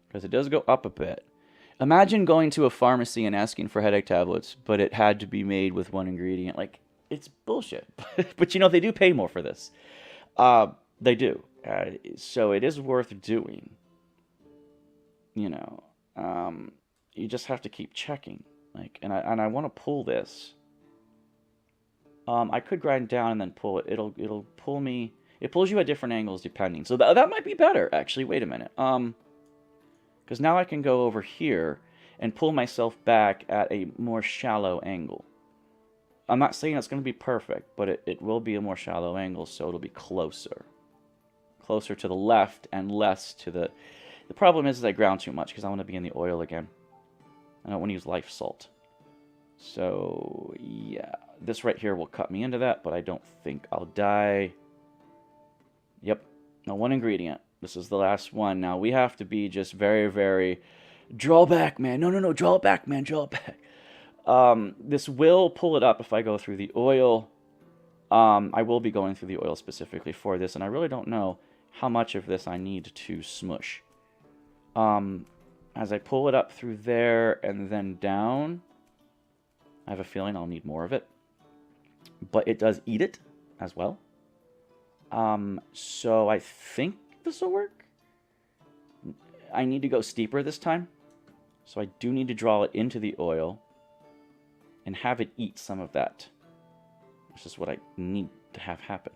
because it does go up a bit. Imagine going to a pharmacy and asking for headache tablets, but it had to be made with 1 ingredient. Like, it's bullshit. But, you know, they do pay more for this. They do. So it is worth doing. You know, you just have to keep checking. Like, and I want to pull this. I could grind down and then pull it. It'll pull me. It pulls you at different angles depending. So that might be better, actually. Wait a minute. Because now I can go over here and pull myself back at a more shallow angle. I'm not saying it's going to be perfect, but it will be a more shallow angle, so it'll be closer. Closer to the left and less to the... The problem is I ground too much because I want to be in the oil again. I don't want to use life salt. So, yeah. This right here will cut me into that, but I don't think I'll die. Yep. Now, one ingredient. This is the last one. Now, we have to be just very, very... Draw back, man. No. Draw it back, man. Draw it back. This will pull it up if I go through the oil. I will be going through the oil specifically for this, and I really don't know how much of this I need to smush. As I pull it up through there and then down, I have a feeling I'll need more of it. But it does eat it as well. So I think this will work. I need to go steeper this time. So I do need to draw it into the oil and have it eat some of that. Which is what I need to have happen.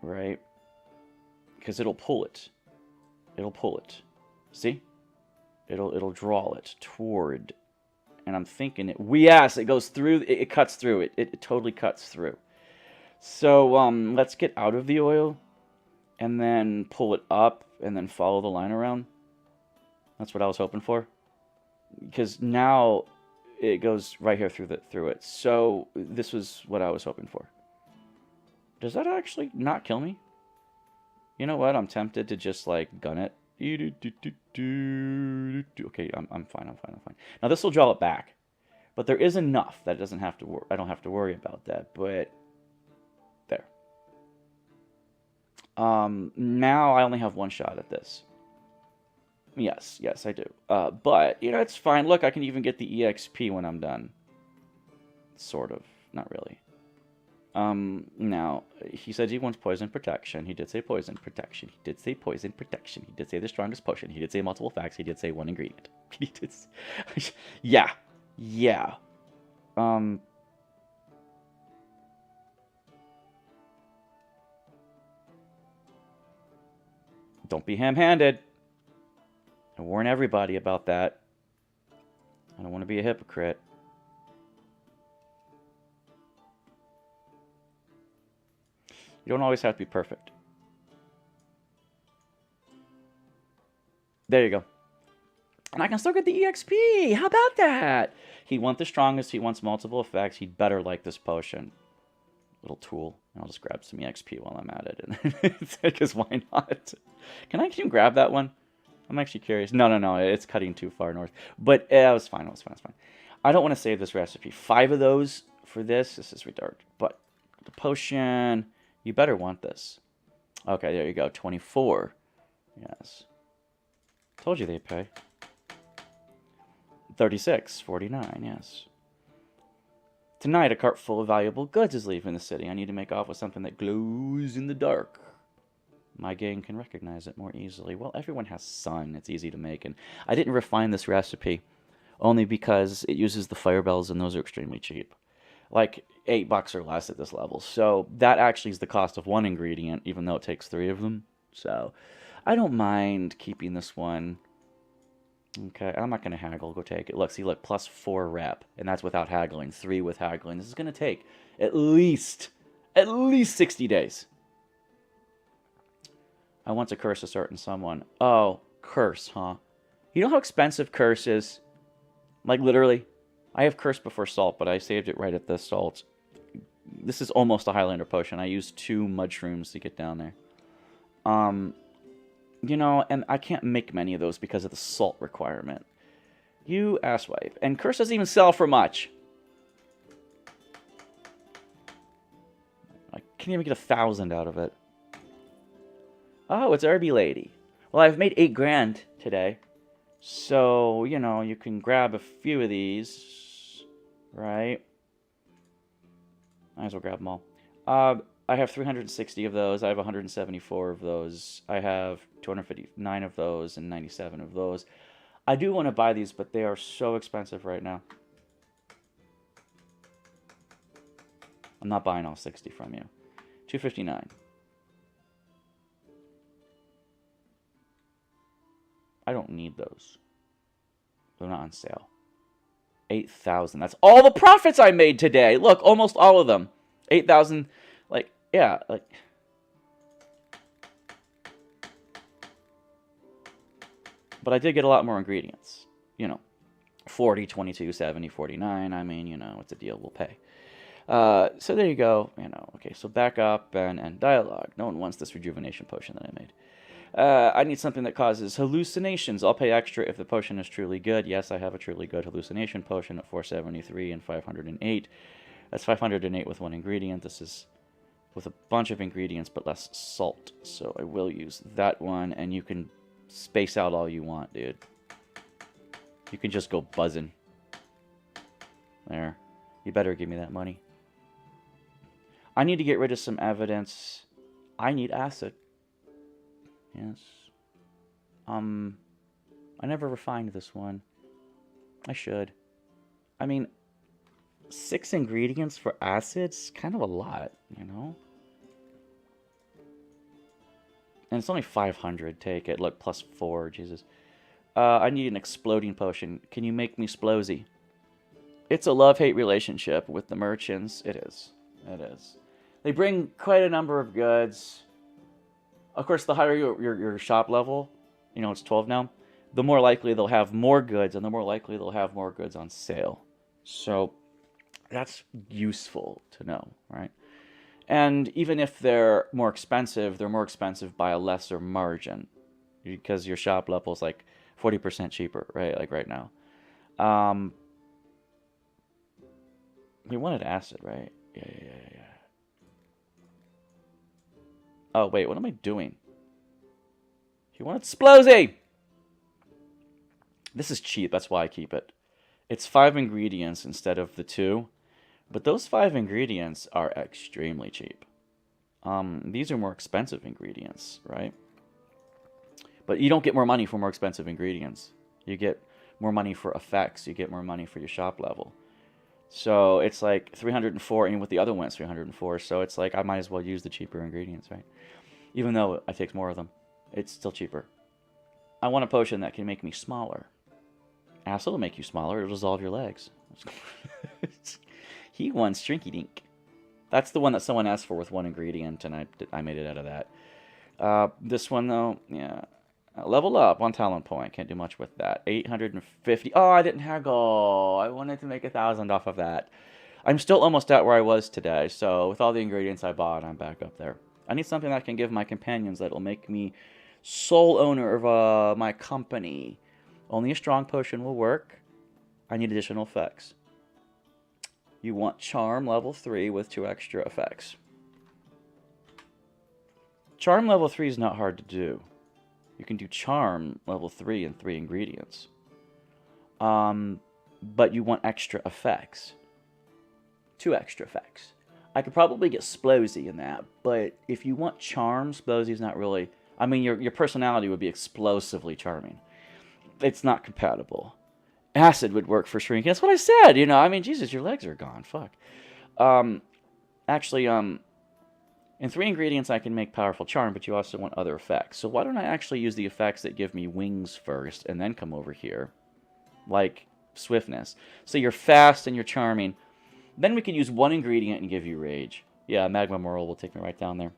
Right? Because it'll pull it. It'll pull it. See? It'll draw it toward. And I'm thinking it. Yes, it goes through. It cuts through. It totally cuts through. So let's get out of the oil and then pull it up and then follow the line around. That's what I was hoping for. Because now it goes right here through it. So this was what I was hoping for. Does that actually not kill me? You know what? I'm tempted to just like gun it. Okay, I'm fine. Now this will draw it back, but there is enough that it doesn't have to. I don't have to worry about that. But there. Now I only have one shot at this. Yes, I do. But you know it's fine. Look, I can even get the EXP when I'm done. Sort of, not really. Now, he said he wants poison protection. He did say poison protection. He did say poison protection. He did say the strongest potion. He did say multiple facts. He did say one ingredient. He did yeah. Don't be ham-handed. I warn everybody about that. I don't want to be a hypocrite. You don't always have to be perfect. There you go. And I can still get the EXP. How about that? He wants the strongest. He wants multiple effects. He'd better like this potion. Little tool. And I'll just grab some EXP while I'm at it. Because why not? Can I even grab that one? I'm actually curious. No. It's cutting too far north. But it was fine. It was fine. I don't want to save this recipe. 5 of those for this. This is retarded. But the potion... You better want this. Okay, there you go. 24. Yes. Told you they'd pay. 36. 49, yes. Tonight, a cart full of valuable goods is leaving the city. I need to make off with something that glows in the dark. My gang can recognize it more easily. Well, everyone has sun. It's easy to make. And I didn't refine this recipe only because it uses the fire bells, and those are extremely cheap. Like $8 or less at this level. So that actually is the cost of one ingredient, even though it takes 3 of them. So I don't mind keeping this one. Okay, I'm not going to haggle. Go take it. Look, see, look, plus 4 rep. And that's without haggling. 3 with haggling. This is going to take at least 60 days. I want to curse a certain someone. Oh, curse, huh? You know how expensive curse is? Like, literally. I have curse before salt, but I saved it right at the salt. This is almost a Highlander potion. I used 2 mushrooms to get down there. You know, and I can't make many of those because of the salt requirement. You asswipe. And curse doesn't even sell for much. I can't even get 1,000 out of it. Oh, it's Irby Lady. Well, I've made 8 grand today. So, you know, you can grab a few of these. Right? Might as well grab them all. I have 360 of those. I have 174 of those. I have 259 of those and 97 of those. I do want to buy these, but they are so expensive right now. I'm not buying all 60 from you. 259. I don't need those. They're not on sale. 8,000. That's all the profits I made today. Look, almost all of them. 8,000. Like, yeah, like. But I did get a lot more ingredients. You know, 40, 22, 70, 49. I mean, you know, it's a deal. We'll pay. So there you go. You know, okay, so back up and dialogue. No one wants this rejuvenation potion that I made. I need something that causes hallucinations. I'll pay extra if the potion is truly good. Yes, I have a truly good hallucination potion at 473 and 508. That's 508 with one ingredient. This is with a bunch of ingredients but less salt. So I will use that one, and you can space out all you want, dude. You can just go buzzing. There. You better give me that money. I need to get rid of some evidence. I need acid. Yes. I never refined this one. I should. I mean, 6 ingredients for acids? Kind of a lot, you know? And it's only 500. Take it. Look, plus 4. Jesus. I need an exploding potion. Can you make me splosy? It's a love-hate relationship with the merchants. It is. It is. They bring quite a number of goods. Of course, the higher your shop level, you know, it's 12 now, the more likely they'll have more goods, and the more likely they'll have more goods on sale. So that's useful to know, right? And even if they're more expensive by a lesser margin, because your shop level is like 40% cheaper, right? Like right now. We wanted acid, right? Yeah. Oh, wait, what am I doing? He wanted Splosy! This is cheap, that's why I keep it. It's 5 ingredients instead of the 2. But those 5 ingredients are extremely cheap. These are more expensive ingredients, right? But you don't get more money for more expensive ingredients. You get more money for effects. You get more money for your shop level. So it's like 304, and with the other one it's 304. So it's like I might as well use the cheaper ingredients, right? Even though I take more of them, it's still cheaper. I want a potion that can make me smaller. Acid will make you smaller. It'll dissolve your legs. He wants Shrinky Dink. That's the one that someone asked for with 1 ingredient, and I made it out of that. This one, though, yeah. Level up, 1 talent point. Can't do much with that. 850. Oh, I didn't haggle. I wanted to make 1,000 off of that. I'm still almost at where I was today, so with all the ingredients I bought, I'm back up there. I need something that can give my companions that will make me sole owner of my company. Only a strong potion will work. I need additional effects. You want Charm level 3 with 2 extra effects. Charm level 3 is not hard to do. You can do Charm level 3 and 3 ingredients. But you want extra effects. 2 extra effects. I could probably get Splosy in that, but if you want Charm, Splosy's not really... I mean, your personality would be explosively charming. It's not compatible. Acid would work for shrinking. That's what I said, you know. I mean, Jesus, your legs are gone. Fuck. Actually, in 3 ingredients, I can make powerful charm, but you also want other effects. So why don't I actually use the effects that give me wings first, and then come over here, like swiftness. So you're fast and you're charming. Then we can use 1 ingredient and give you rage. Yeah, Magma Moral will take me right down there.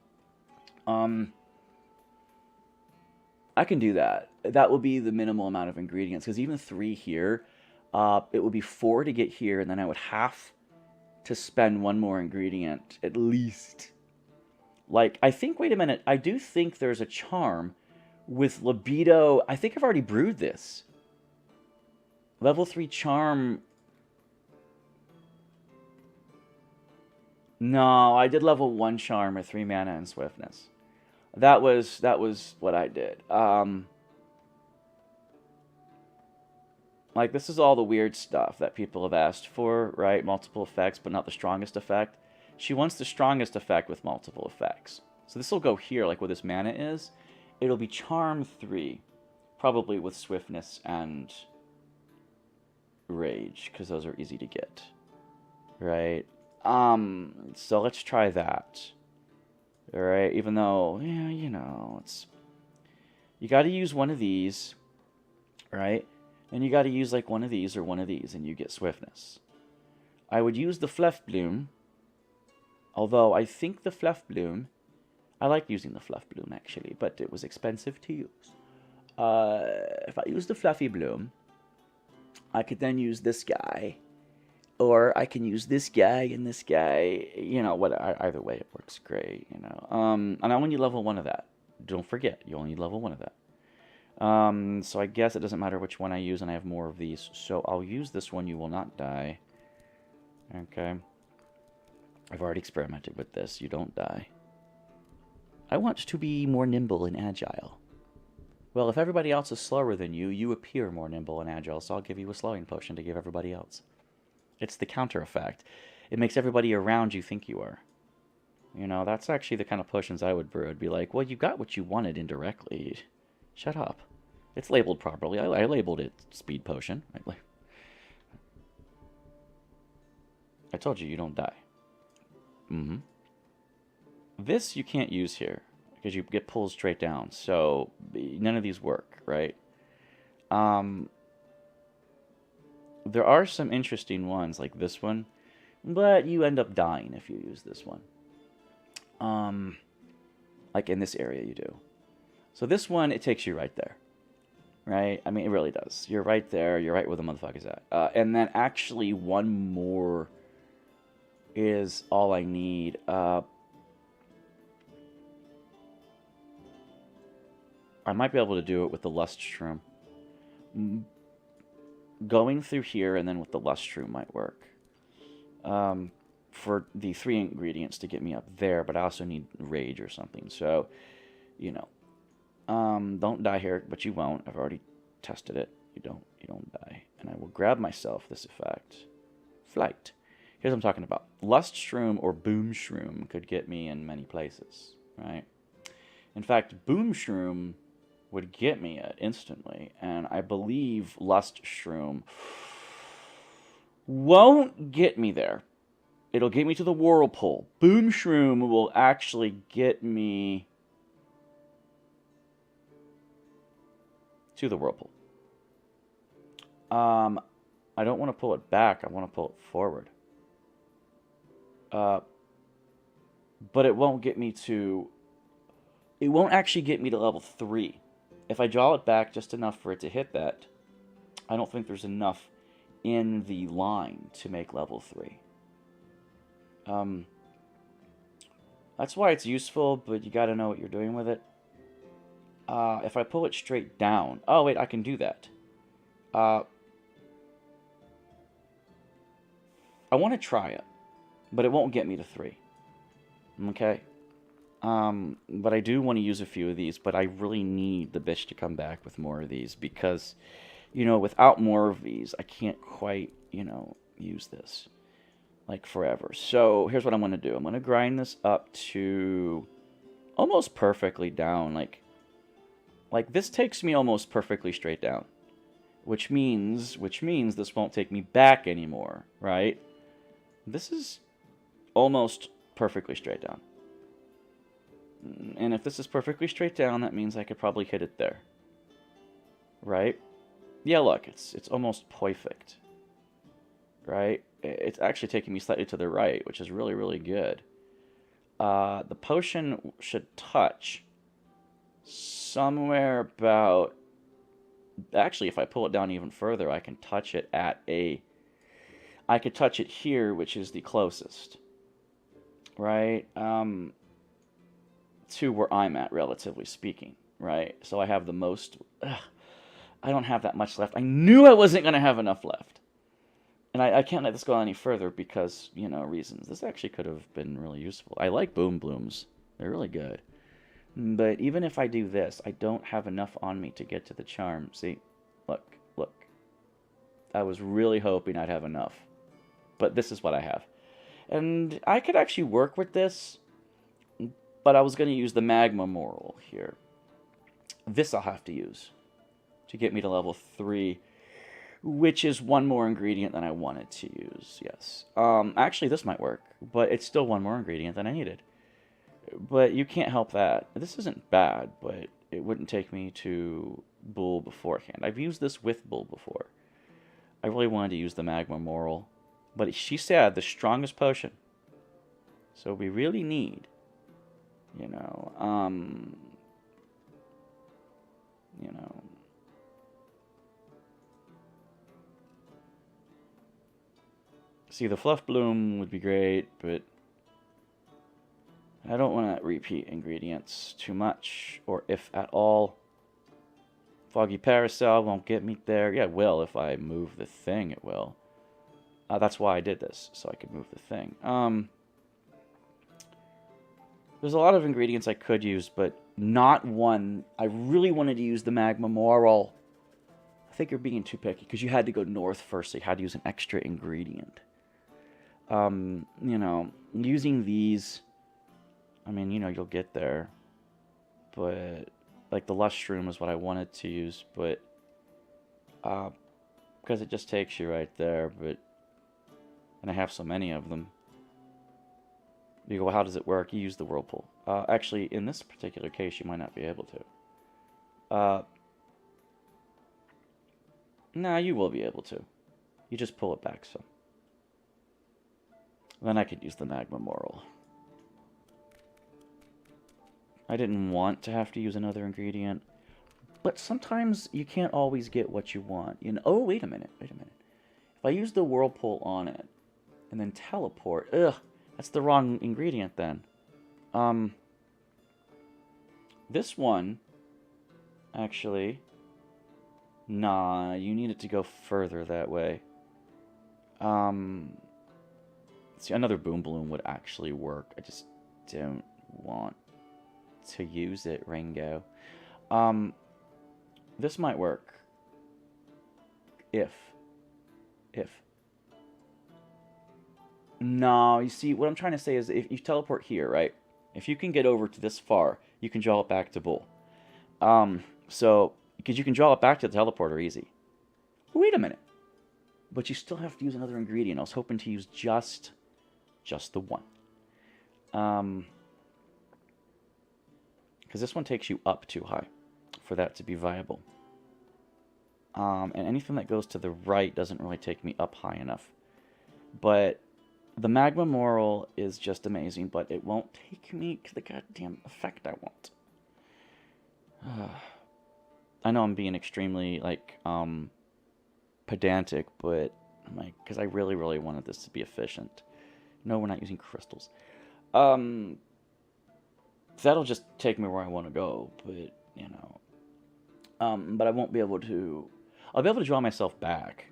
I can do that. That will be the minimal amount of ingredients, because even 3 here, it would be 4 to get here, and then I would have to spend 1 more ingredient, at least. Like, I think, wait a minute, I do think there's a charm with libido. I think I've already brewed this. Level 3 charm. No, I did level 1 charm with 3 mana and swiftness. That was what I did. Like, this is all the weird stuff that people have asked for, right? Multiple effects, but not the strongest effect. She wants the strongest effect with multiple effects. So this will go here, like where this mana is. It'll be Charm 3, probably with Swiftness and Rage, because those are easy to get, right? So let's try that. All right, even though, yeah, you know, it's... You got to use one of these. right? And you got to use like one of these or one of these, and you get swiftness. I would use the Fluff Bloom, although I think the Fluff Bloom, I like using the Fluff Bloom actually, but it was expensive to use. If I use the Fluffy Bloom, I could then use this guy, or I can use this guy and this guy. You know, what? Either way, it works great. You know, and I only need level 1 of that. Don't forget, you only need level 1 of that. So I guess it doesn't matter which one I use, and I have more of these. So I'll use this one. You will not die. Okay. I've already experimented with this. You don't die. I want to be more nimble and agile. Well, if everybody else is slower than you, you appear more nimble and agile, so I'll give you a slowing potion to give everybody else. It's the counter effect. It makes everybody around you think you are. You know, that's actually the kind of potions I would brew. I'd be like, well, you got what you wanted indirectly. Shut up. It's labeled properly. I labeled it speed potion. I told you, you don't die. This you can't use here because you get pulled straight down. So none of these work, right? There are some interesting ones like this one, but you end up dying if you use this one. Like in this area you do. So this one, it takes you right there. Right? I mean, it really does. You're right there. You're right where the motherfucker's at. And then actually one more is all I need. I might be able to do it with the Lust Shroom. Going through here and then with the Lust Shroom might work. For the 3 ingredients to get me up there, but I also need Rage or something. So, you know. Don't die here, but you won't. I've already tested it. You don't die. And I will grab myself this effect. Flight. Here's what I'm talking about. Lust Shroom or Boom Shroom could get me in many places, right? In fact, Boom Shroom would get me it instantly, and I believe Lust Shroom won't get me there. It'll get me to the Whirlpool. Boom Shroom will actually get me to the Whirlpool. I don't want to pull it back. I want to pull it forward. But it won't get me to... It won't actually get me to level 3. If I draw it back just enough for it to hit that, I don't think there's enough in the line to make level 3. That's why it's useful, but you gotta know what you're doing with it. If I pull it straight down... Oh, wait, I can do that. I want to try it, but it won't get me to 3. Okay? But I do want to use a few of these, but I really need the bitch to come back with more of these because, you know, without more of these, I can't quite, you know, use this, like, forever. So here's what I'm going to do. I'm going to grind this up to almost perfectly down, like this takes me almost perfectly straight down, which means this won't take me back anymore, right? This is almost perfectly straight down. And if this is perfectly straight down, that means I could probably hit it there. Right? Yeah, look, it's almost perfect. Right? It's actually taking me slightly to the right, which is really, really good. The potion should touch somewhere about... Actually, if I pull it down even further, I can touch it at a... I could touch it here, which is the closest. Right? To where I'm at, relatively speaking. Right? So I have the most... I don't have that much left. I knew I wasn't going to have enough left. And I can't let this go any further because, you know, reasons. This actually could have been really useful. I like Boom Blooms. They're really good. But even if I do this, I don't have enough on me to get to the charm. See? Look. I was really hoping I'd have enough. But this is what I have. And I could actually work with this, but I was going to use the Magma Moral here. This I'll have to use to get me to level 3, which is one more ingredient than I wanted to use, yes. Actually, this might work, but it's still one more ingredient than I needed. But you can't help that. This isn't bad, but it wouldn't take me to Bull beforehand. I've used this with Bull before. I really wanted to use the Magma Moral, but she said the strongest potion. So we really need, you know, you know. See, the Fluff Bloom would be great, but I don't want to repeat ingredients too much, or if at all. Foggy Parasol won't get me there. Yeah, it will. If I move the thing, it will. That's why I did this, so I could move the thing. There's a lot of ingredients I could use, but not one. I really wanted to use the Magma Moral. I think you're being too picky, because you had to go north first, so you had to use an extra ingredient. You know, using these, I mean, you know, you'll get there. But, like, the Lustrum is what I wanted to use, but, because it just takes you right there, but, and I have so many of them. You go, well, how does it work? You use the Whirlpool. Actually, in this particular case, you might not be able to. Nah, you will be able to. You just pull it back some. Then I could use the Magma Moral. I didn't want to have to use another ingredient, but sometimes you can't always get what you want. You know? Oh, wait a minute. If I use the Whirlpool on it and then teleport, that's the wrong ingredient then. This one, actually, nah, you need it to go further that way. See, another Boom Balloon would actually work. I just don't want to use it, Ringo. This might work. If. No, you see, what I'm trying to say is if you teleport here, right? If you can get over to this far, you can draw it back to Bull. So, because you can draw it back to the teleporter easy. Wait a minute. But you still have to use another ingredient. I was hoping to use just the one. Because this one takes you up too high for that to be viable. And anything that goes to the right doesn't really take me up high enough. But the Magma Moral is just amazing, but it won't take me to the goddamn effect I want. I know I'm being extremely, like, pedantic, but, like, because I really, really wanted this to be efficient. No, we're not using crystals. That'll just take me where I want to go, but, you know. But I won't be able to... I'll be able to draw myself back.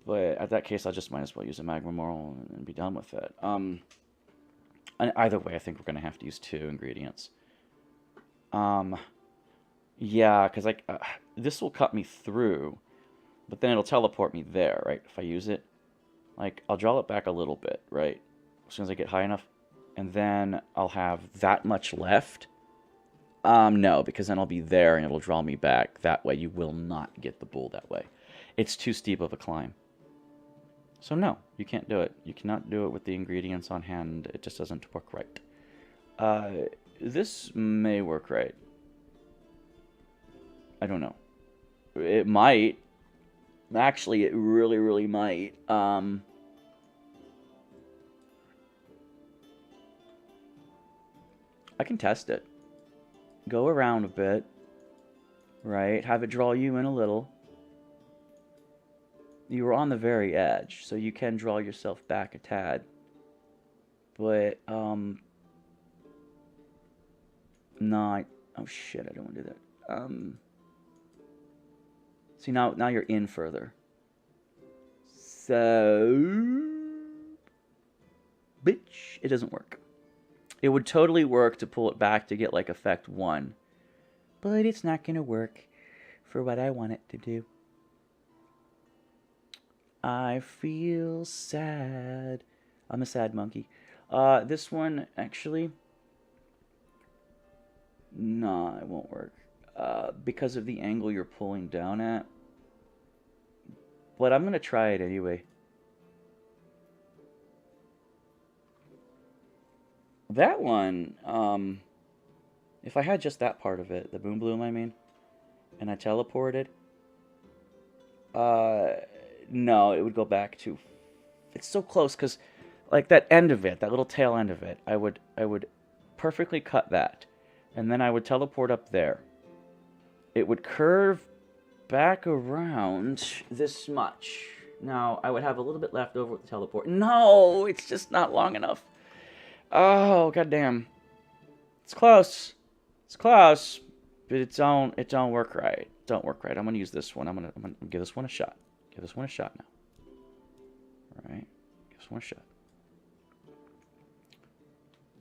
But at that case, I just might as well use a Magma Moral and be done with it. And either way, I think we're going to have to use 2 ingredients. Yeah, because this will cut me through, but then it'll teleport me there, right? If I use it. Like, I'll draw it back a little bit, right? As soon as I get high enough. And then I'll have that much left. No, because then I'll be there and it'll draw me back. That way you will not get the Bull that way. It's too steep of a climb. So no, you can't do it. You cannot do it with the ingredients on hand. It just doesn't work right. This may work right. I don't know. It might. Actually, it really, really might. I can test it. Go around a bit. Right? Have it draw you in a little. You were on the very edge, so you can draw yourself back a tad. But, no, oh shit, I don't want to do that. See, now you're in further. So, bitch, it doesn't work. It would totally work to pull it back to get, like, effect 1. But it's not going to work for what I want it to do. I feel sad. I'm a sad monkey. This one, actually... Nah, it won't work. Because of the angle you're pulling down at. But I'm going to try it anyway. That one, if I had just that part of it, the Boom Bloom, I mean, and I teleported, no, it would go back to. It's so close because, like that end of it, that little tail end of it, I would perfectly cut that, and then I would teleport up there. It would curve back around this much. Now I would have a little bit left over with the teleport. No, it's just not long enough. Oh goddamn! It's close. It's close, but it don't work right. Don't work right. I'm gonna use this one. I'm gonna give this one a shot. Give this one a shot now. All right, give this one a shot.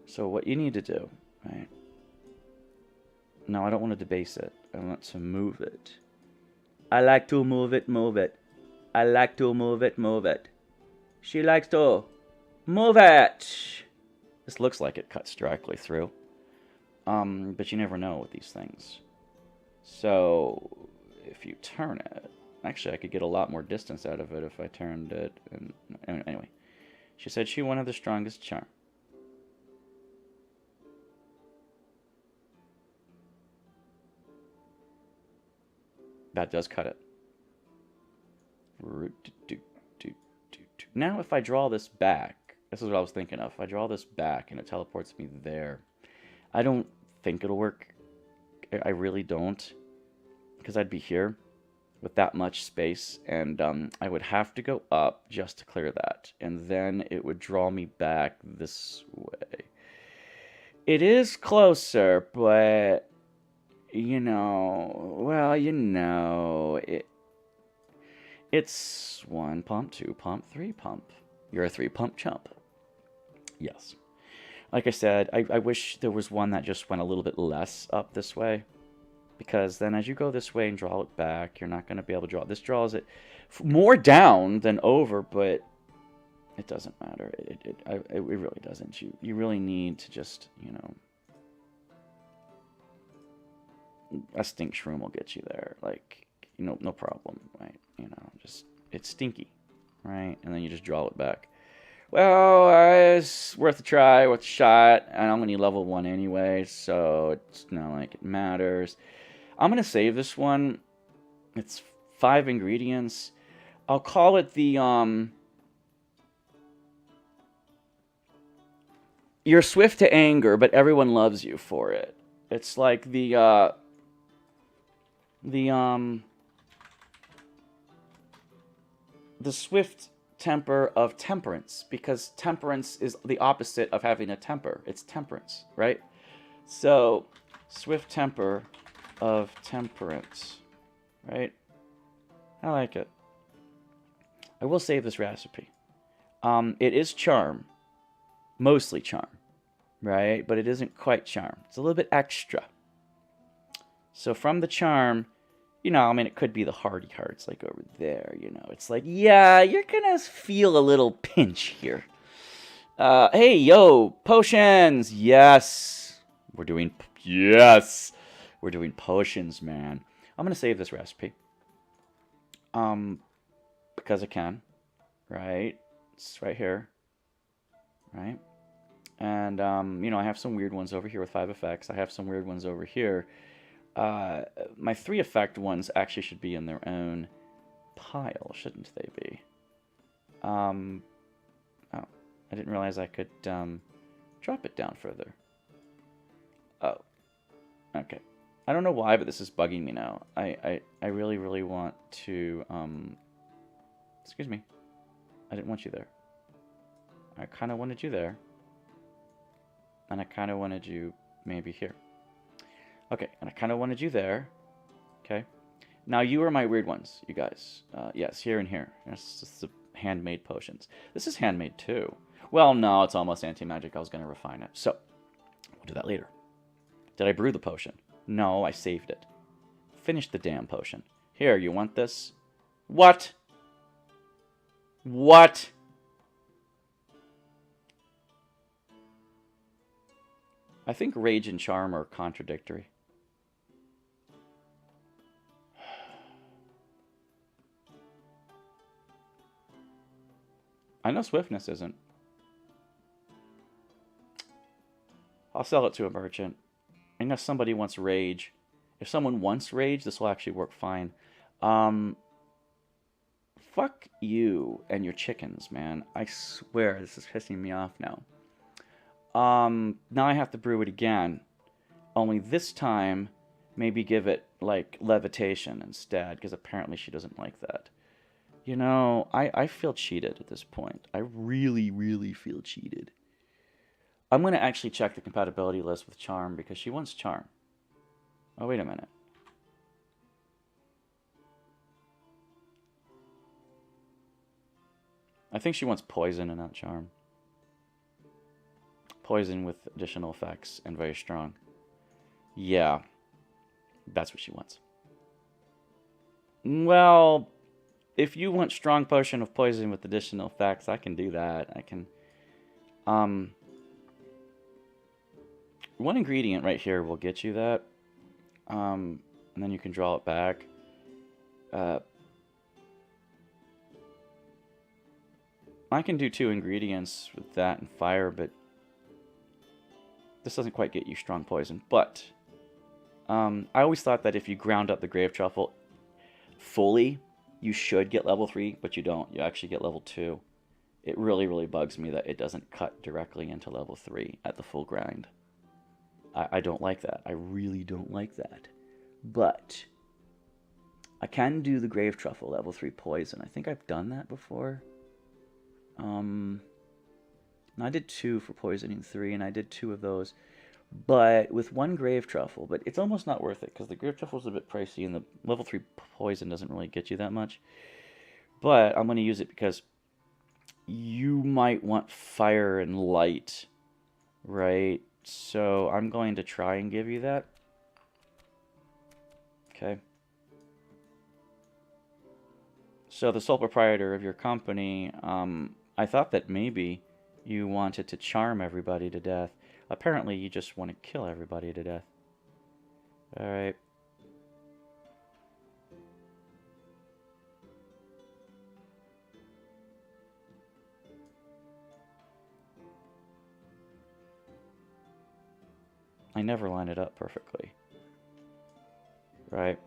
So what you need to do, right? No, I don't want to debase it. I want to move it. I like to move it, move it. I like to move it, move it. She likes to move it. This looks like it cuts directly through. But you never know with these things. So, if you turn it... Actually, I could get a lot more distance out of it if I turned it. And anyway, she said she wanted the strongest charm. That does cut it. Now if I draw this back, this is what I was thinking of. If I draw this back and it teleports me there, I don't think it'll work. I really don't. Because I'd be here with that much space, and I would have to go up just to clear that. And then it would draw me back this way. It is closer, but... You know, well, you know, it's 1 pump, 2 pump, 3 pump. You're a 3 pump chump. Yes. Like I said, I wish there was one that just went a little bit less up this way. Because then as you go this way and draw it back, you're not going to be able to draw it. This draws it more down than over, but it doesn't matter. It really doesn't. You really need to just, you know... A stink shroom will get you there, like, you know, no problem, right? You know, just, it's stinky, right? And then you just draw it back. Well, it's worth a try, worth a shot. I'm gonna need level 1 anyway, so it's not like it matters. I'm gonna save this one. It's 5 ingredients. I'll call it the, you're swift to anger, but everyone loves you for it. It's like the swift temper of temperance, because temperance is the opposite of having a temper. It's temperance, right? So, swift temper of temperance, right? I like it. I will save this recipe. It is charm, mostly charm, right? But it isn't quite charm. It's a little bit extra. So from the charm, you know, I mean, it could be the hardy hearts, like over there, you know. It's like, yeah, you're gonna feel a little pinch here. Hey, yo, potions! Yes! We're doing potions, man. I'm gonna save this recipe. Because I can, right? It's right here, right? And, you know, I have some weird ones over here with 5 effects. I have some weird ones over here. My 3 effect ones actually should be in their own pile, shouldn't they be? Oh, I didn't realize I could, drop it down further. Oh, okay. I don't know why, but this is bugging me now. I really, really want to, excuse me. I didn't want you there. I kind of wanted you there. And I kind of wanted you maybe here. Okay, and I kind of wanted you there. Okay. Now you are my weird ones, you guys. Yes, here and here. This is the handmade potions. This is handmade too. Well, no, it's almost anti-magic. I was going to refine it. So, we'll do that later. Did I brew the potion? No, I saved it. Finish the damn potion. Here, you want this? What? What? I think rage and charm are contradictory. I know swiftness isn't. I'll sell it to a merchant. I know somebody wants rage. If someone wants rage, this will actually work fine. Um, Fuck you and your chickens, man. I swear, this is pissing me off now. Now I have to brew it again. Only this time, maybe give it, like, levitation instead, because apparently she doesn't like that. You know, I feel cheated at this point. I really, really feel cheated. I'm going to actually check the compatibility list with Charm, because she wants Charm. Oh, wait a minute. I think she wants Poison and not Charm. Poison with additional effects and very strong. Yeah, that's what she wants. Well, if you want strong potion of poison with additional effects, I can do that. I can, one ingredient right here will get you that. And then you can draw it back. I can do 2 ingredients with that and fire, but this doesn't quite get you strong poison. But I always thought that if you ground up the grave truffle fully, you should get level 3, but you don't. You actually get level 2. It really, really bugs me that it doesn't cut directly into level 3 at the full grind. I don't like that. I really don't like that. But I can do the grave truffle level 3 poison. I think I've done that before. I did 2 for poisoning 3, and I did 2 of those. But with 1 grave truffle, but it's almost not worth it, because the grave truffle is a bit pricey, and the level 3 poison doesn't really get you that much. But I'm going to use it because you might want fire and light, right? So I'm going to try and give you that. Okay. So the sole proprietor of your company, I thought that maybe you wanted to charm everybody to death. Apparently you just want to kill everybody to death. Alright. I never line it up perfectly. Right.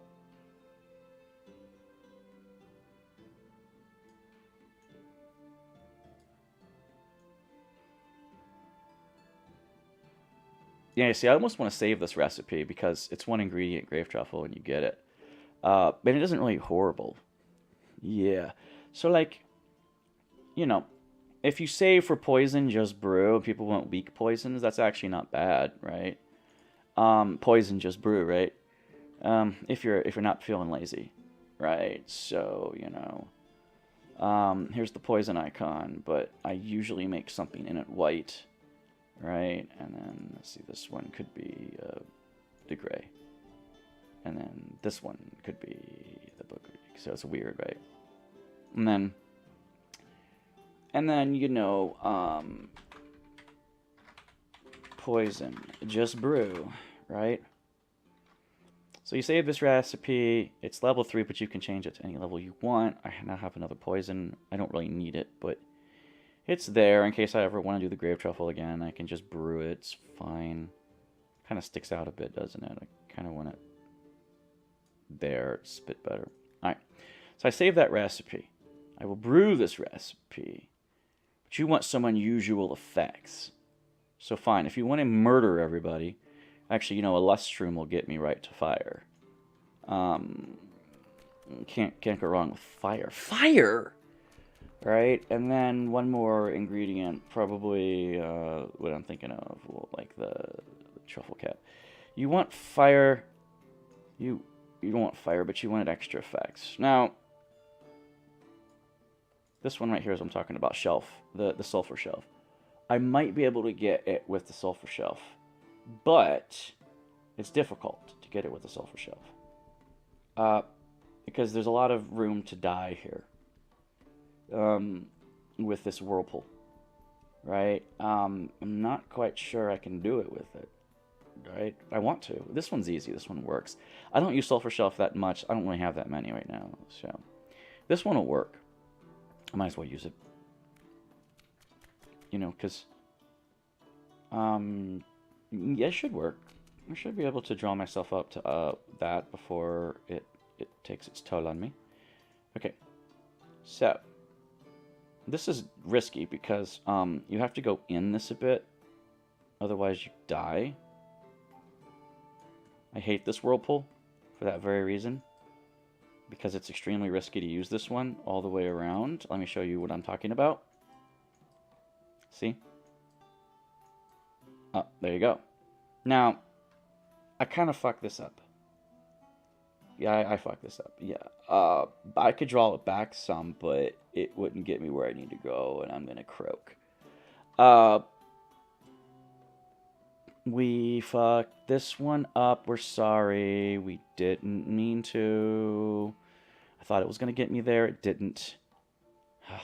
Yeah, see, I almost want to save this recipe because it's 1 ingredient grave truffle and you get it. But it isn't really horrible. Yeah. So, like, you know, if you save for poison, just brew, and people want weak poisons, that's actually not bad, right? Poison, just brew, right? If you're not feeling lazy, right? So, you know, here's the poison icon, but I usually make something in it white, right? And then, let's see, this one could be the gray. And then this one could be the book. So it's weird, right? And then you know, poison, just brew, right? So you save this recipe. It's level 3, but you can change it to any level you want. I now have another poison. I don't really need it, but it's there in case I ever want to do the grave truffle again. I can just brew it. It's fine. Kind of sticks out a bit, doesn't it? I kind of want it there. It's a bit better. All right. So I save that recipe. I will brew this recipe. But you want some unusual effects. So fine. If you want to murder everybody, actually, you know, a lustrum will get me right to fire. Can't go wrong with fire. Fire! Right? And then 1 more ingredient, probably what I'm thinking of, like the truffle cap. You want fire. You don't want fire, but you wanted extra effects. Now, this one right here is what I'm talking about, shelf, the sulfur shelf. I might be able to get it with the sulfur shelf, but it's difficult to get it with the sulfur shelf. Because there's a lot of room to die here. With this whirlpool, right? I'm not quite sure I can do it with it, right? I want to. This one's easy. This one works. I don't use sulfur shelf that much. I don't really have that many right now, so this one will work. I might as well use it. You know, because yeah, it should work. I should be able to draw myself up to that before it takes its toll on me. Okay, so this is risky because you have to go in this a bit, otherwise you die. I hate this whirlpool for that very reason, because it's extremely risky to use this one all the way around. Let me show you what I'm talking about. See? Oh, there you go. Now, I kind of fucked this up. Yeah, I fucked this up. Yeah. I could draw it back some, but it wouldn't get me where I need to go, and I'm going to croak. We fucked this one up. We're sorry. We didn't mean to. I thought it was going to get me there. It didn't.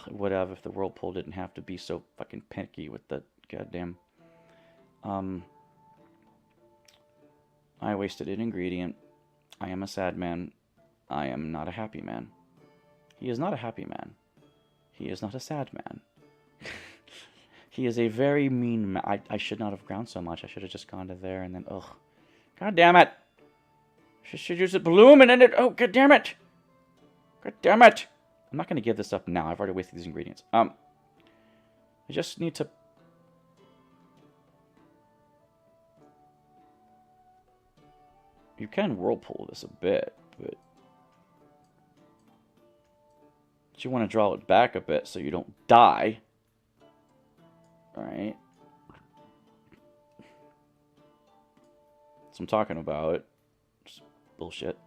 Whatever, if the whirlpool didn't have to be so fucking picky with the goddamn... I wasted an ingredient. I am a sad man. I am not a happy man. He is not a happy man. He is not a sad man. He is a very mean man. I should not have ground so much. I should have just gone to there and then, ugh. God damn it. Should use a bloom and then it, oh, god damn it. God damn it. I'm not going to give this up now. I've already wasted these ingredients. I just need to... You can whirlpool this a bit, but you want to draw it back a bit so you don't die. Alright. That's what I'm talking about. Just bullshit.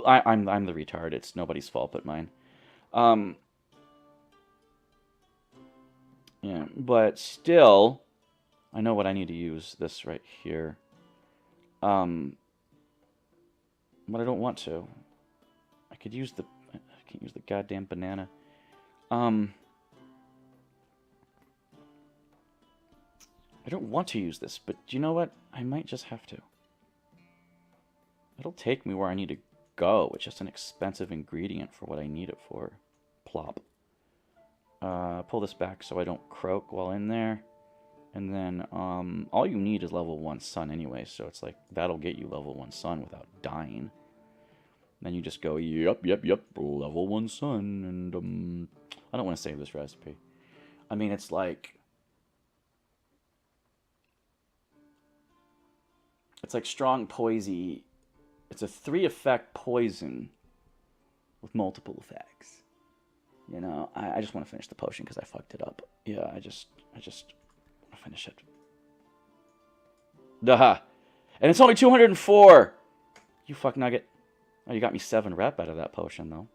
I'm the retard. It's nobody's fault but mine. Yeah, but still, I know what I need to use. This right here. But I don't want to. I could use the... I can't use the goddamn banana. I don't want to use this, but you know what? I might just have to. It'll take me where I need to go. It's just an expensive ingredient for what I need it for. Plop. Pull this back so I don't croak while in there. And then, all you need is level 1 sun anyway, so it's like, that'll get you level 1 sun without dying. Then you just go, yep, level 1 sun, and, I don't want to save this recipe. I mean, it's like strong poison. It's a 3-effect poison with multiple effects. You know, I just want to finish the potion because I fucked it up. Yeah, I just finish it. Duh. And it's only 204! You fuck nugget. Oh, you got me 7 rep out of that potion, though.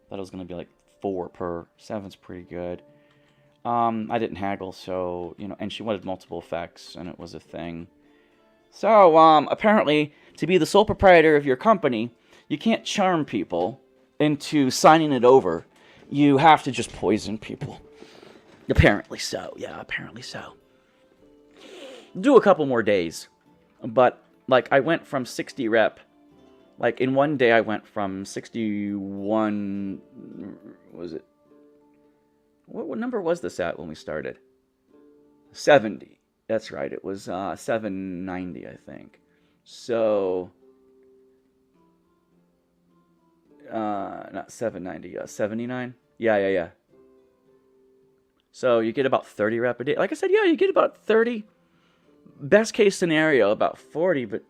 Thought it was going to be like 4 per. 7's pretty good. I didn't haggle, so, you know, and she wanted multiple effects, and it was a thing. So, apparently, to be the sole proprietor of your company, you can't charm people into signing it over. You have to just poison people. Apparently so. Yeah, apparently so. Do a couple more days. But, like, I went from 60 rep. Like, in one day I went from 61... Was it? What number was this at when we started? 70. That's right. It was 790, I think. So... not 790. 79? Yeah. So you get about 30 rep a day. Like I said, yeah, you get about 30. Best case scenario, about 40, but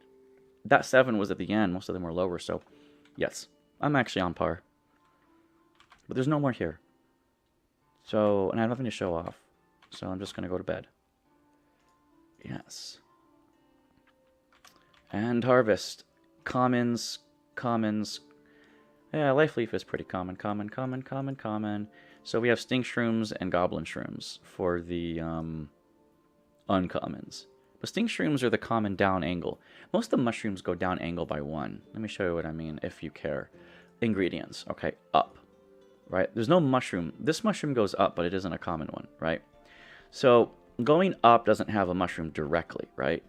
that 7 was at the end. Most of them were lower, so yes. I'm actually on par. But there's no more here. So, and I have nothing to show off. So I'm just going to go to bed. Yes. And harvest. Commons. Yeah, Life Leaf is pretty common. Common. So we have stink shrooms and goblin shrooms for the uncommons. But stink shrooms are the common down angle. Most of the mushrooms go down angle by 1. Let me show you what I mean, if you care. Ingredients. Okay, up. Right? There's no mushroom. This mushroom goes up, but it isn't a common one, right? So going up doesn't have a mushroom directly, right?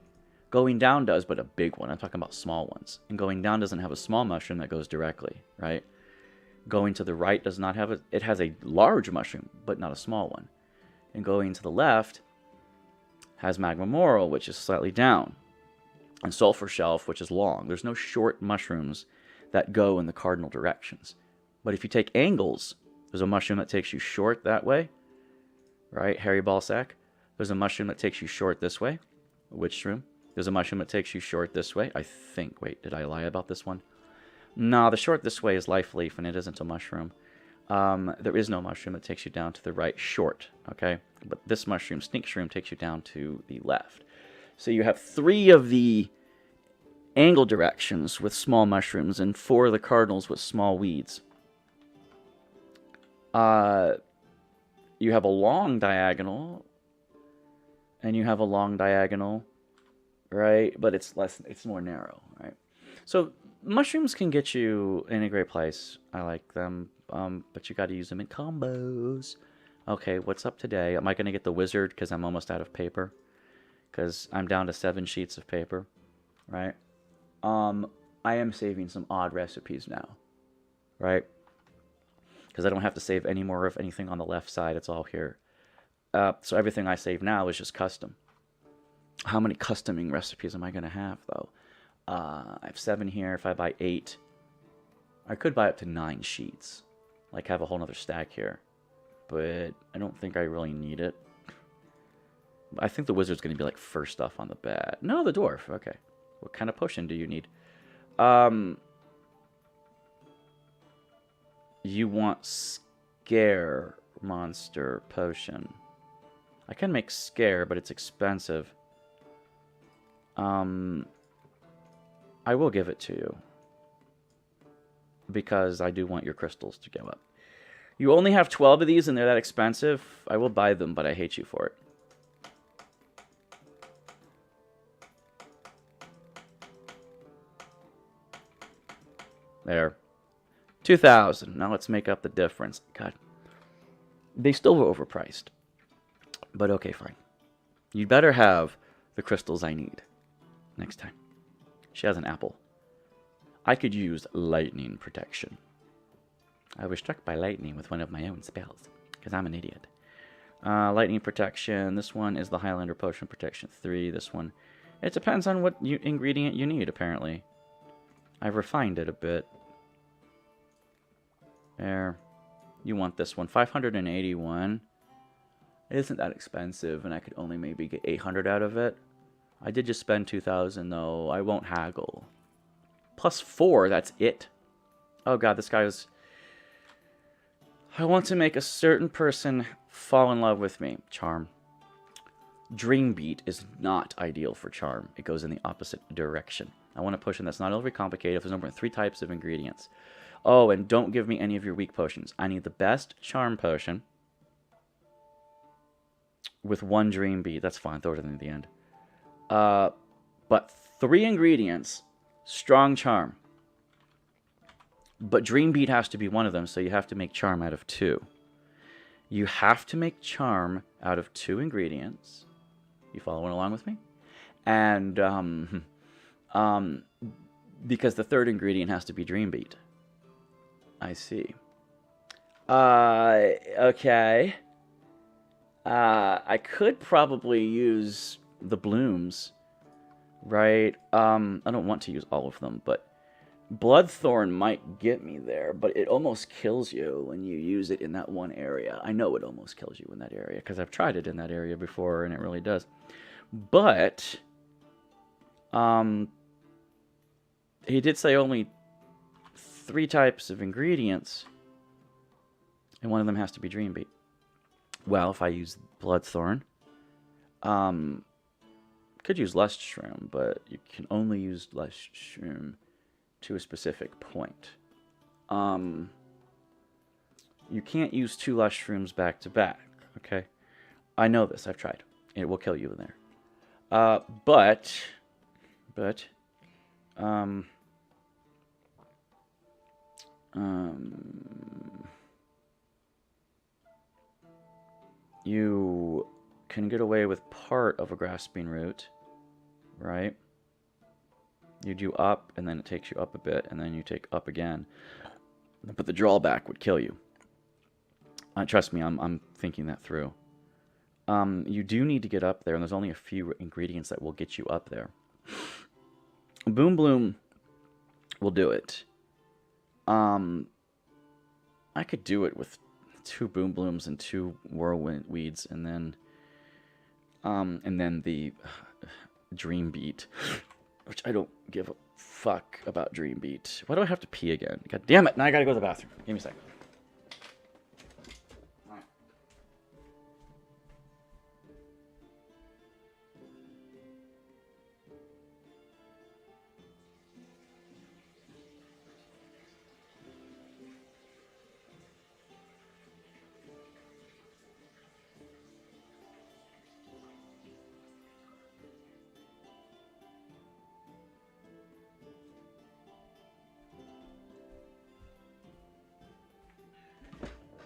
Going down does, but a big one. I'm talking about small ones. And going down doesn't have a small mushroom that goes directly, right? Going to the right does not have it has a large mushroom, but not a small one. And going to the left has magma moral, which is slightly down. and sulfur shelf, which is long. There's no short mushrooms that go in the cardinal directions. But if you take angles, there's a mushroom that takes you short that way, right? Hairy ballsack. There's a mushroom that takes you short this way. Witch shroom. There's a mushroom that takes you short this way. I think. Wait, did I lie about this one? No, the short this way is life leaf, and it isn't a mushroom. There is no mushroom that takes you down to the right short, okay? But this mushroom, stink shroom, takes you down to the left. So you have 3 of the angle directions with small mushrooms and 4 of the cardinals with small weeds. You have a long diagonal, and you have a long diagonal, right? But it's more narrow, right? So mushrooms can get you in a great place. I like them, but you got to use them in combos. Okay, what's up today? Am I going to get the wizard because I'm almost out of paper? Because I'm down to 7 sheets of paper, right? I am saving some odd recipes now, right? Because I don't have to save any more of anything on the left side. It's all here. So everything I save now is just custom. How many customing recipes am I going to have, though? I have 7 here. If I buy 8, I could buy up to 9 sheets. Like, have a whole nother stack here. But I don't think I really need it. I think the wizard's going to be, like, first off on the bat. No, the dwarf. Okay. What kind of potion do you need? You want scare monster potion. I can make scare, but it's expensive. I will give it to you. Because I do want your crystals to go up. You only have 12 of these and they're that expensive. I will buy them, but I hate you for it. There. 2,000. Now let's make up the difference. God. They still were overpriced. But okay, fine. You'd better have the crystals I need next time. She has an apple. I could use lightning protection. I was struck by lightning with one of my own spells, because I'm an idiot. Lightning protection. This one is the Highlander Potion Protection 3. This one, it depends on what ingredient you need, apparently. I've refined it a bit. There. You want this one. 581. It isn't that expensive, and I could only maybe get 800 out of it. I did just spend 2,000, though. I won't haggle. Plus 4, that's it. Oh god, this guy is... I want to make a certain person fall in love with me. Charm. Dreambeat is not ideal for charm. It goes in the opposite direction. I want a potion that's not overly complicated. If there's no more than 3 types of ingredients. Oh, and don't give me any of your weak potions. I need the best charm potion with 1 Dreambeat. That's fine. Throw it in at the end. But 3 ingredients. Strong charm. But Dreambeat has to be one of them, so you have to make charm out of 2. You have to make charm out of 2 ingredients. You following along with me? And because the 3rd ingredient has to be Dreambeat. I see. Okay. I could probably use the blooms, right? I don't want to use all of them, but Bloodthorn might get me there, but it almost kills you when you use it in that one area. I know it almost kills you in that area, because I've tried it in that area before, and it really does. But, he did say only 3 types of ingredients, and one of them has to be Dreambeat. Well, if I use Bloodthorn, could use Lust Shroom, but you can only use Lust Shroom to a specific point. You can't use 2 Lush Shrooms back to back, okay? I know this, I've tried. It will kill you in there. You can get away with part of a grasping root, right? You do up, and then it takes you up a bit, and then you take up again. But the drawback would kill you. Trust me, I'm thinking that through. You do need to get up there, and there's only a few ingredients that will get you up there. Boom Bloom will do it. Um, I could do it with 2 Boom Blooms and 2 Whirlwind Weeds, and then the Dream Beat, which I don't give a fuck about Dream Beat. Why do I have to pee again? God damn it! Now I gotta go to the bathroom. Give me a second.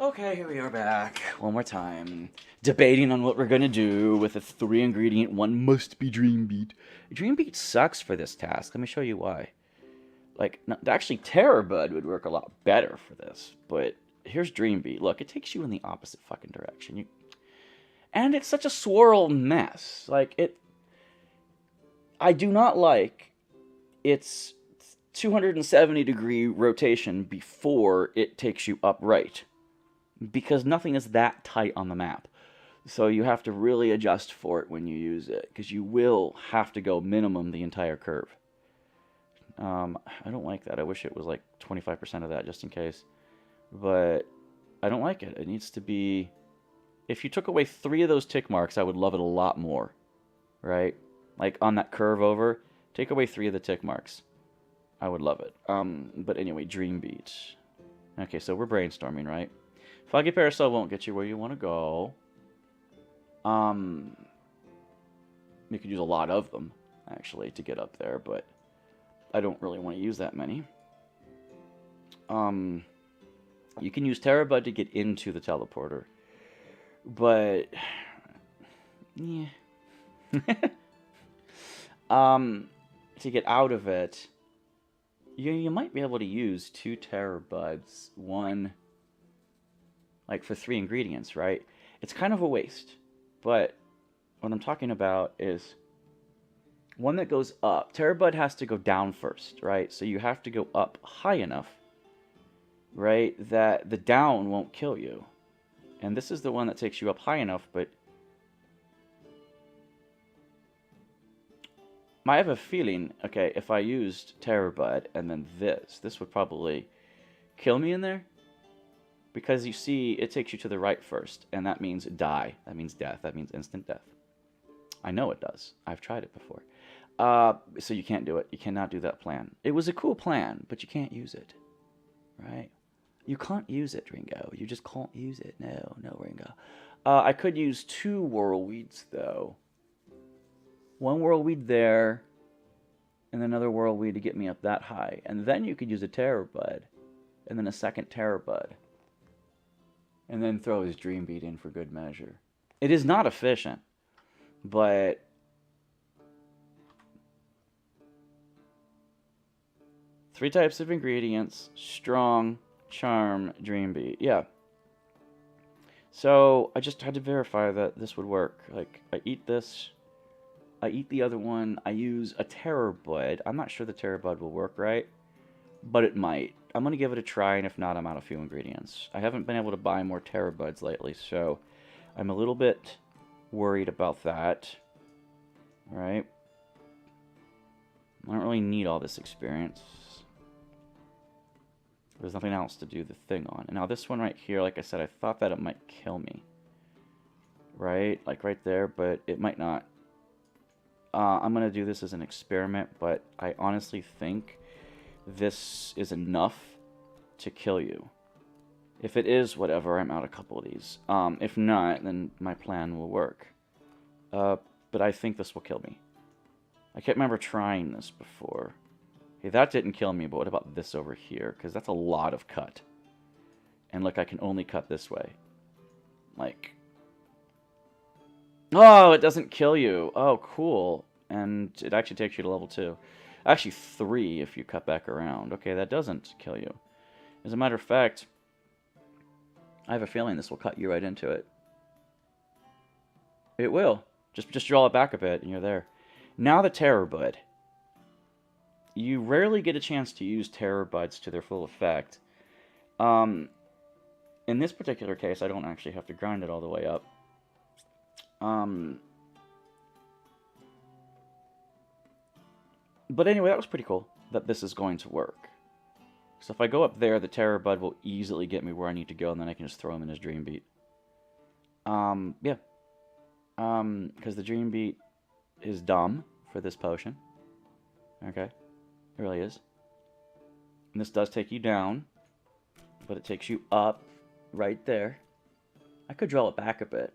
Okay, here we are back. One more time. Debating on what we're gonna do with a 3 ingredient, one must be Dream Beat. Dream Beat sucks for this task. Let me show you why. Like, no, actually, Terror Bud would work a lot better for this. But here's Dream Beat. Look, it takes you in the opposite fucking direction. And it's such a swirl mess. Like, I do not like its 270-degree rotation before it takes you upright, because nothing is that tight on the map. So you have to really adjust for it when you use it, because you will have to go minimum the entire curve. I don't like that. I wish it was like 25% of that just in case. But I don't like it. It needs to be... If you took away 3 of those tick marks, I would love it a lot more. Right? Like on that curve over, take away 3 of the tick marks. I would love it. But anyway, Dream Beat. Okay, so we're brainstorming, right? Foggy Parasol won't get you where you want to go. You could use a lot of them, actually, to get up there, but I don't really want to use that many. You can use Terror Bud to get into the teleporter, but yeah. To get out of it, you might be able to use 2 Terror Buds, one like for 3 ingredients, right? It's kind of a waste, but what I'm talking about is one that goes up. Terror Bud has to go down first, right? So you have to go up high enough, right, that the down won't kill you. And this is the one that takes you up high enough, but I have a feeling, okay, if I used Terror Bud and then this would probably kill me in there. Because you see, it takes you to the right first, and that means die. That means death. That means instant death. I know it does. I've tried it before. So you can't do it. You cannot do that plan. It was a cool plan, but you can't use it. Right? You can't use it, Ringo. You just can't use it. No, Ringo. I could use 2 Whirlweeds, though. 1 Whirlweed there, and another Whirlweed to get me up that high. And then you could use a Terror Bud, and then a second Terror Bud. And then throw his Dream Beat in for good measure. It is not efficient, but three types of ingredients: strong, charm, Dream Beat. Yeah. So I just had to verify that this would work. Like, I eat this, I eat the other one, I use a Terror Bud. I'm not sure the Terror Bud will work right, but it might. I'm going to give it a try, and if not, I'm out of few ingredients. I haven't been able to buy more Terror Buds lately, so I'm a little bit worried about that. Right? I don't really need all this experience. There's nothing else to do the thing on. And now this one right here, like I said, I thought that it might kill me. Right? Like right there, but it might not. I'm going to do this as an experiment, but I honestly think this is enough to kill you. If it is, whatever, I'm out a couple of these. If not, then my plan will work. But I think this will kill me. I can't remember trying this before. Okay, that didn't kill me, but what about this over here? Because that's a lot of cut. And look, I can only cut this way. Like... Oh, it doesn't kill you. Oh, cool. And it actually takes you to level 2. Actually, 3 if you cut back around. Okay, that doesn't kill you. As a matter of fact, I have a feeling this will cut you right into it. It will. Just draw it back a bit, and you're there. Now the Terror Bud. you rarely get a chance to use Terror Buds to their full effect. In this particular case, I don't actually have to grind it all the way up. But anyway, that was pretty cool that this is going to work. So if I go up there, the Terror Bud will easily get me where I need to go, and then I can just throw him in his Dream Beat. Yeah. Because the Dream Beat is dumb for this potion. Okay. It really is. And this does take you down, but it takes you up right there. I could draw it back a bit,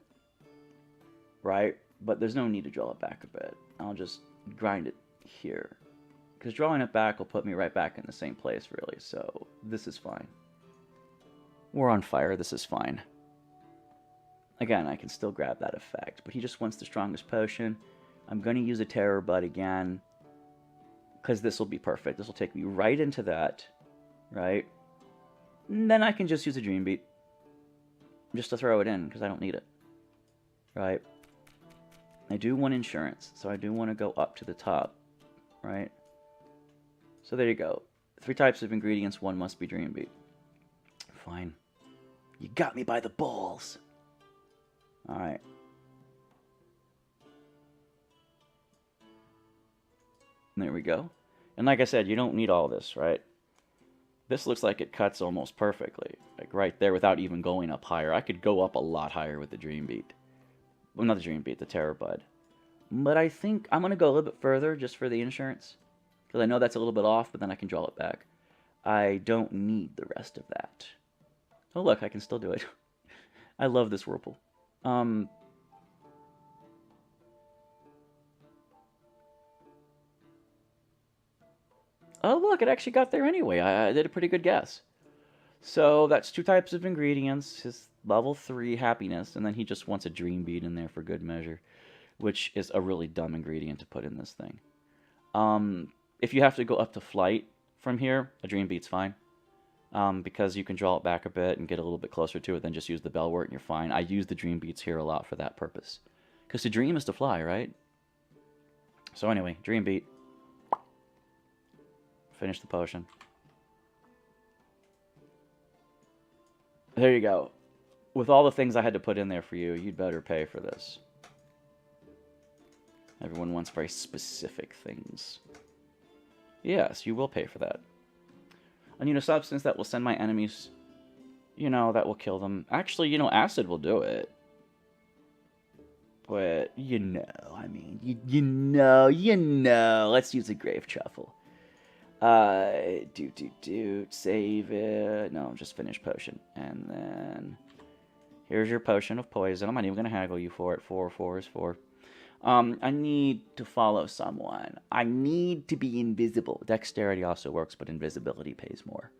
right? But there's no need to draw it back a bit. I'll just grind it here. Because drawing it back will put me right back in the same place, really. So this is fine. We're on fire. This is fine. Again, I can still grab that effect, but he just wants the strongest potion. I'm going to use a Terror Bud again, because this will be perfect. This will take me right into that, right? And then I can just use a Dream Beat, just to throw it in, because I don't need it, right? I do want insurance, so I do want to go up to the top, right? So there you go. 3 types of ingredients, 1 must be Dream Beat. Fine. You got me by the balls. Alright. There we go. And like I said, you don't need all this, right? This looks like it cuts almost perfectly. Like right there without even going up higher. I could go up a lot higher with the Dream Beat. Well, not the Dream Beat, the Terror Bud. But I think I'm going to go a little bit further just for the insurance. Because I know that's a little bit off, but then I can draw it back. I don't need the rest of that. Oh look, I can still do it. I love this Whirlpool. Oh look, it actually got there anyway. I did a pretty good guess. So that's 2 types of ingredients. His level 3 happiness, and then he just wants a Dream Beat in there for good measure, which is a really dumb ingredient to put in this thing. If you have to go up to flight from here, a Dream Beat's fine. Because you can draw it back a bit and get a little bit closer to it, then just use the Bellwort and you're fine. I use the Dream Beats here a lot for that purpose. Because to dream is to fly, right? So anyway, Dream Beat. Finish the potion. There you go. With all the things I had to put in there for you, you'd better pay for this. Everyone wants very specific things. Yes, you will pay for that. I need a substance that will send my enemies, that will kill them. Actually, acid will do it. But, I mean, let's use a grave truffle. Save it. No, just finish potion. And then, here's your potion of poison. I'm not even going to haggle you for it. 4 is 4. I need to follow someone. I need to be invisible. Dexterity also works, but invisibility pays more.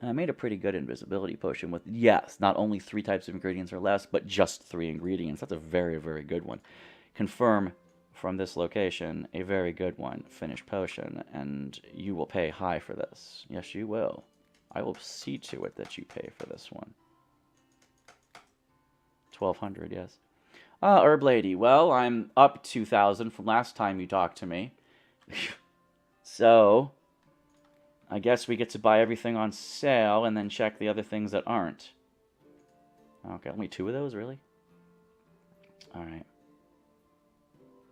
I made a pretty good invisibility potion with, yes, not only 3 types of ingredients or less, but just 3 ingredients. That's a very, very good one. Confirm from this location, a very good one. Finish potion, and you will pay high for this. Yes, you will. I will see to it that you pay for this one. 1,200, yes. Herb Lady. Well, I'm up 2,000 from last time you talked to me. So, I guess we get to buy everything on sale and then check the other things that aren't. Okay, only 2 of those, really? Alright.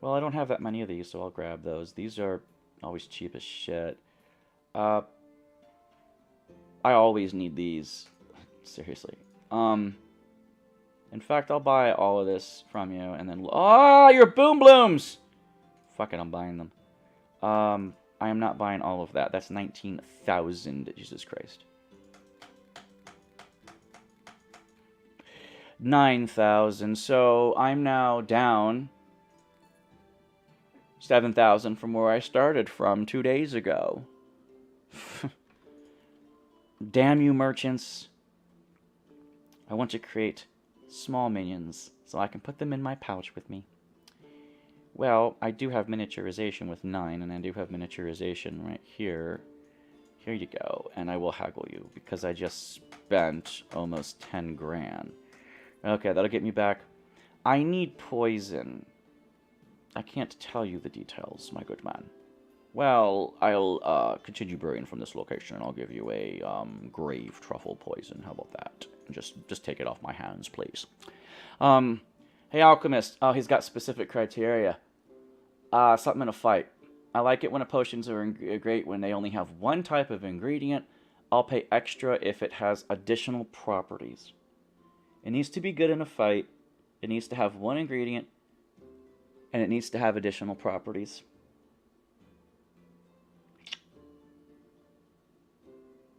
Well, I don't have that many of these, so I'll grab those. These are always cheap as shit. I always need these. Seriously. In fact, I'll buy all of this from you, and then... Oh, your Boom Blooms! Fuck it, I'm buying them. I am not buying all of that. That's 19,000, Jesus Christ. 9,000, so I'm now down 7,000 from where I started from 2 days ago. Damn you, merchants. I want to create small minions, so I can put them in my pouch with me. Well, I do have miniaturization with 9, and I do have miniaturization right here. Here you go, and I will haggle you, because I just spent almost 10 grand. Okay, that'll get me back. I need poison. I can't tell you the details, my good man. Well, I'll continue brewing from this location, and I'll give you a grave truffle poison. How about that? Just take it off my hands, please. Um, hey, alchemist. Oh, he's got specific criteria. Something in a fight. I like it when potions are great when they only have one type of ingredient. I'll pay extra if it has additional properties. It needs to be good in a fight. It needs to have one ingredient, and it needs to have additional properties.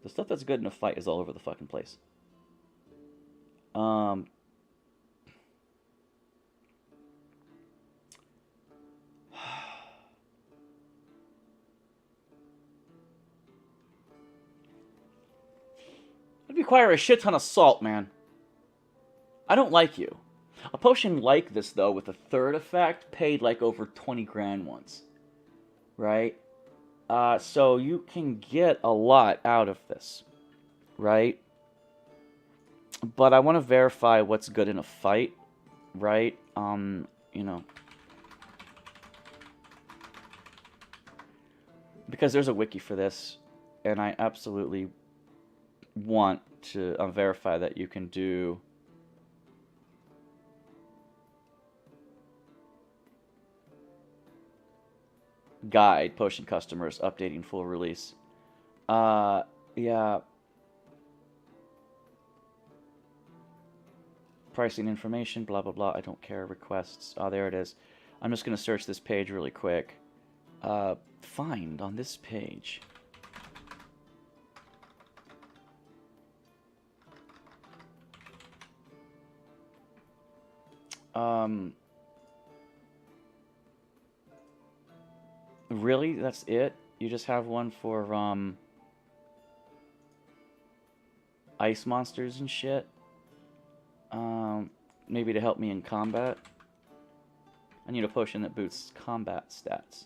The stuff that's good in a fight is all over the fucking place. It'd require a shit ton of salt, man. I don't like you. A potion like this, though, with a third effect, paid like over 20 grand once. Right? So you can get a lot out of this. Right? But I want to verify what's good in a fight. Right? You know. Because there's a wiki for this. And I absolutely want to verify that you can do... Guide potion customers updating full release. Yeah. Pricing information, blah blah blah. I don't care. Requests. Oh, there it is. I'm just gonna search this page really quick. Find on this page. Really? That's it? You just have one for, ice monsters and shit? Maybe to help me in combat? I need a potion that boosts combat stats.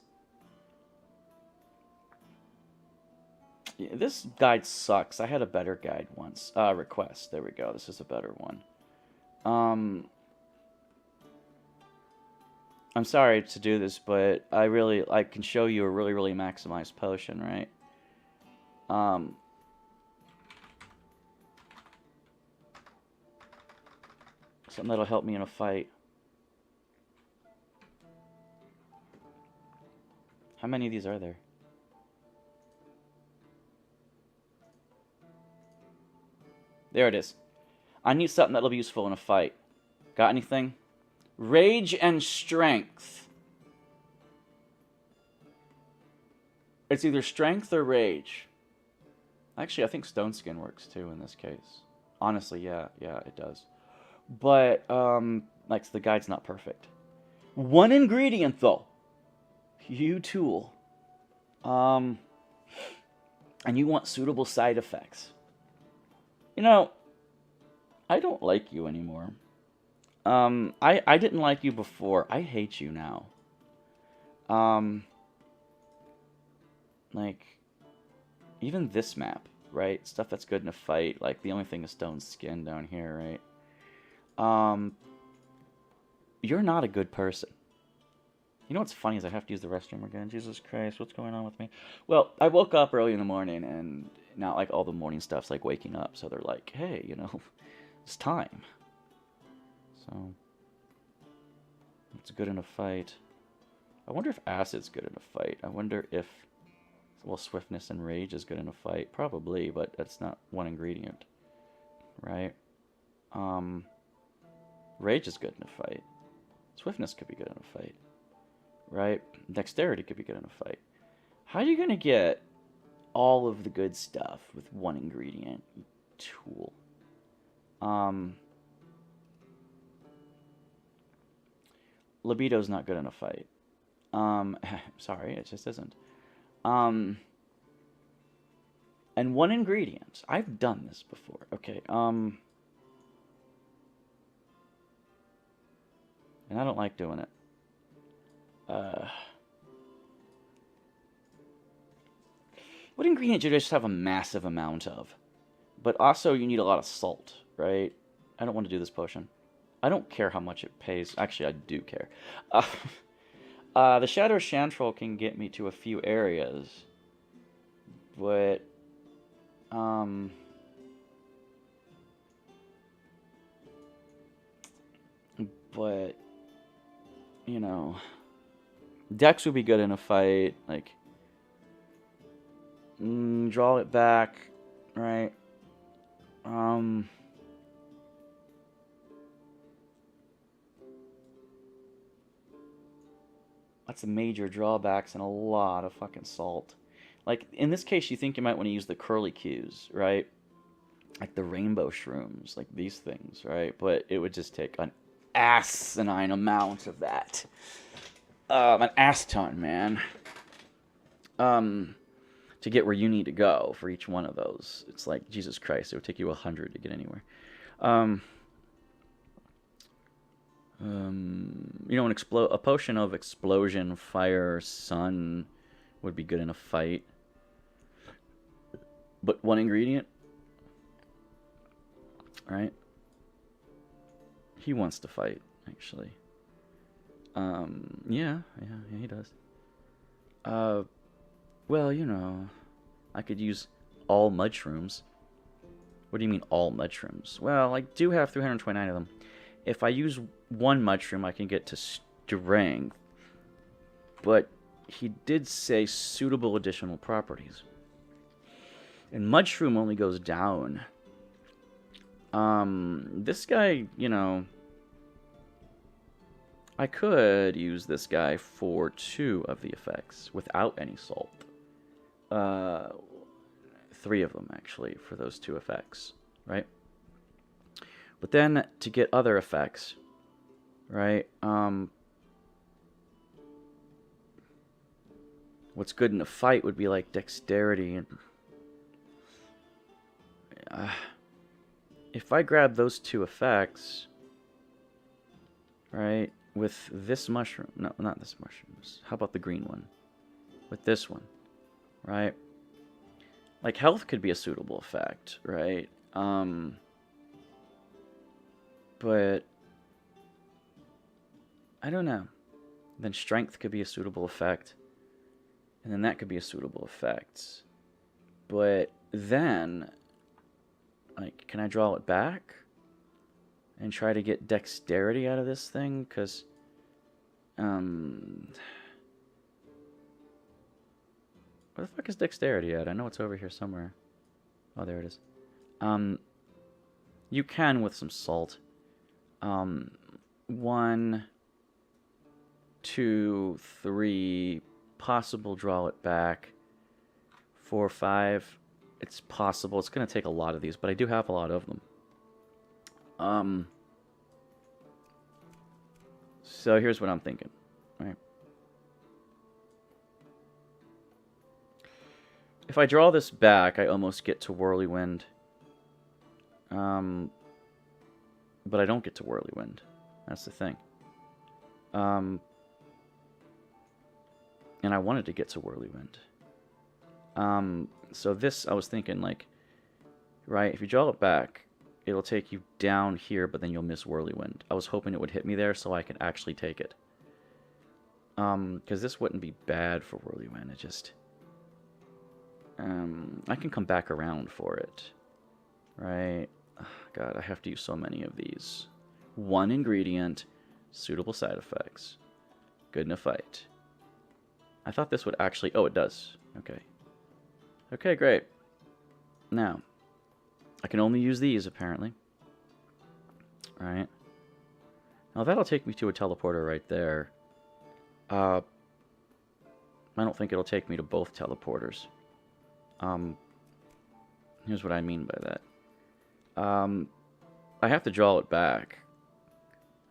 Yeah, this guide sucks. I had a better guide once. Request. There we go. This is a better one. I'm sorry to do this, but I can show you a really maximized potion, right? Something that'll help me in a fight. How many of these are there? There it is. I need something that'll be useful in a fight. Got anything? Rage and strength. It's either strength or rage. Actually, I think stone skin works too in this case. Honestly, yeah, it does. But, like, the guide's not perfect. One ingredient, though. You tool. And you want suitable side effects. You know, I don't like you anymore. I didn't like you before. I hate you now. Like, even this map, right? Stuff that's good in a fight. Like, the only thing is stone skin down here, right? You're not a good person. You know what's funny is I have to use the restroom again. Jesus Christ, what's going on with me? Well, I woke up early in the morning, and not like all the morning stuff's like waking up. So they're like, hey, you know, it's time. So, it's good in a fight. I wonder if acid's good in a fight. I wonder if, well, swiftness and rage is good in a fight. Probably, but that's not one ingredient, right? Rage is good in a fight. Swiftness could be good in a fight, right? Dexterity could be good in a fight. How are you going to get all of the good stuff with one ingredient? Tool. Libido's not good in a fight. Sorry, it just isn't. And one ingredient. I've done this before. Okay, and I don't like doing it. What ingredient do you just have a massive amount of? But also, you need a lot of salt, right? I don't want to do this potion. I don't care how much it pays. Actually, I do care. The Shadow Chantrel can get me to a few areas, but um, but you know, Dex would be good in a fight. Like, draw it back, right? Um, that's a major drawbacks and a lot of fucking salt. Like, in this case, you think you might want to use the curly cues, right? Like the rainbow shrooms, like these things, right? But it would just take an asinine amount of that. An ass ton, man. Um, to get where you need to go for each one of those. It's like, Jesus Christ, it would take you 100 to get anywhere. Um, a potion of explosion, fire, sun would be good in a fight. But one ingredient, right? He wants to fight, actually. Yeah, he does. Well, I could use all mushrooms. What do you mean all mushrooms? Well, I do have 329 of them. If I use one mushroom, I can get to strength. But he did say suitable additional properties. And mushroom only goes down. This guy, I could use this guy for 2 of the effects without any salt. 3 of them, actually, for those 2 effects, right? But then, to get other effects, right, what's good in a fight would be, like, dexterity. And if I grab those 2 effects, right, with this mushroom, no, not this mushroom, how about the green one? With this one, right? Like, health could be a suitable effect, right? But I don't know. Then strength could be a suitable effect. And then that could be a suitable effect. But then, like, can I draw it back? And try to get dexterity out of this thing? Because, where the fuck is dexterity at? I know it's over here somewhere. Oh, there it is. You can with some salt. 1, 2, 3, possible draw it back. 4, 5, it's possible. It's going to take a lot of these, but I do have a lot of them. So here's what I'm thinking, right? If I draw this back, I almost get to Whirlwind. But I don't get to Whirlwind. That's the thing. And I wanted to get to Whirlwind. So this, I was thinking, like, right, if you draw it back, it'll take you down here, but then you'll miss Whirlwind. I was hoping it would hit me there so I could actually take it. Because this wouldn't be bad for Whirlwind. It just... I can come back around for it. Right? Oh, God, I have to use so many of these. 1 ingredient, suitable side effects. Good in a fight. I thought this would actually... Oh, it does. Okay. Okay, great. Now, I can only use these, apparently. Alright. Now, that'll take me to a teleporter right there. I don't think it'll take me to both teleporters. Here's what I mean by that. I have to draw it back.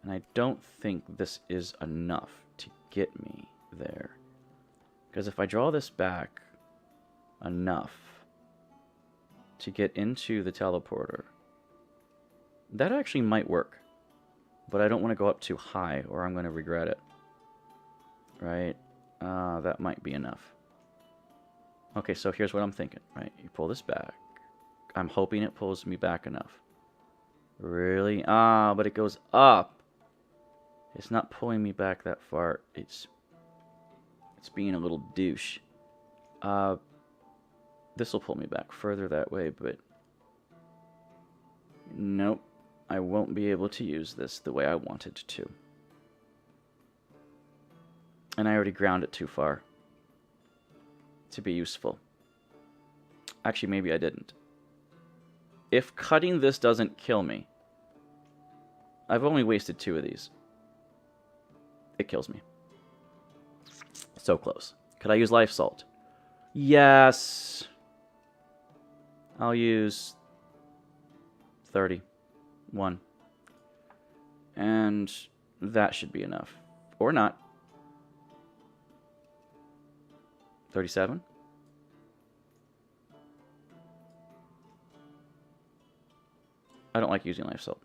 And I don't think this is enough to get me there. Because if I draw this back enough to get into the teleporter, that actually might work. But I don't want to go up too high or I'm going to regret it. Right? That might be enough. Okay, so here's what I'm thinking, right? You pull this back. I'm hoping it pulls me back enough. Really? But it goes up. It's not pulling me back that far. It's It's being a little douche. This will pull me back further that way, but... Nope. I won't be able to use this the way I wanted to. And I already ground it too far to be useful. Actually, maybe I didn't. If cutting this doesn't kill me, I've only wasted 2 of these. It kills me. So close. Could I use life salt? Yes. I'll use 31. And that should be enough. Or not. 37? I don't like using life salt.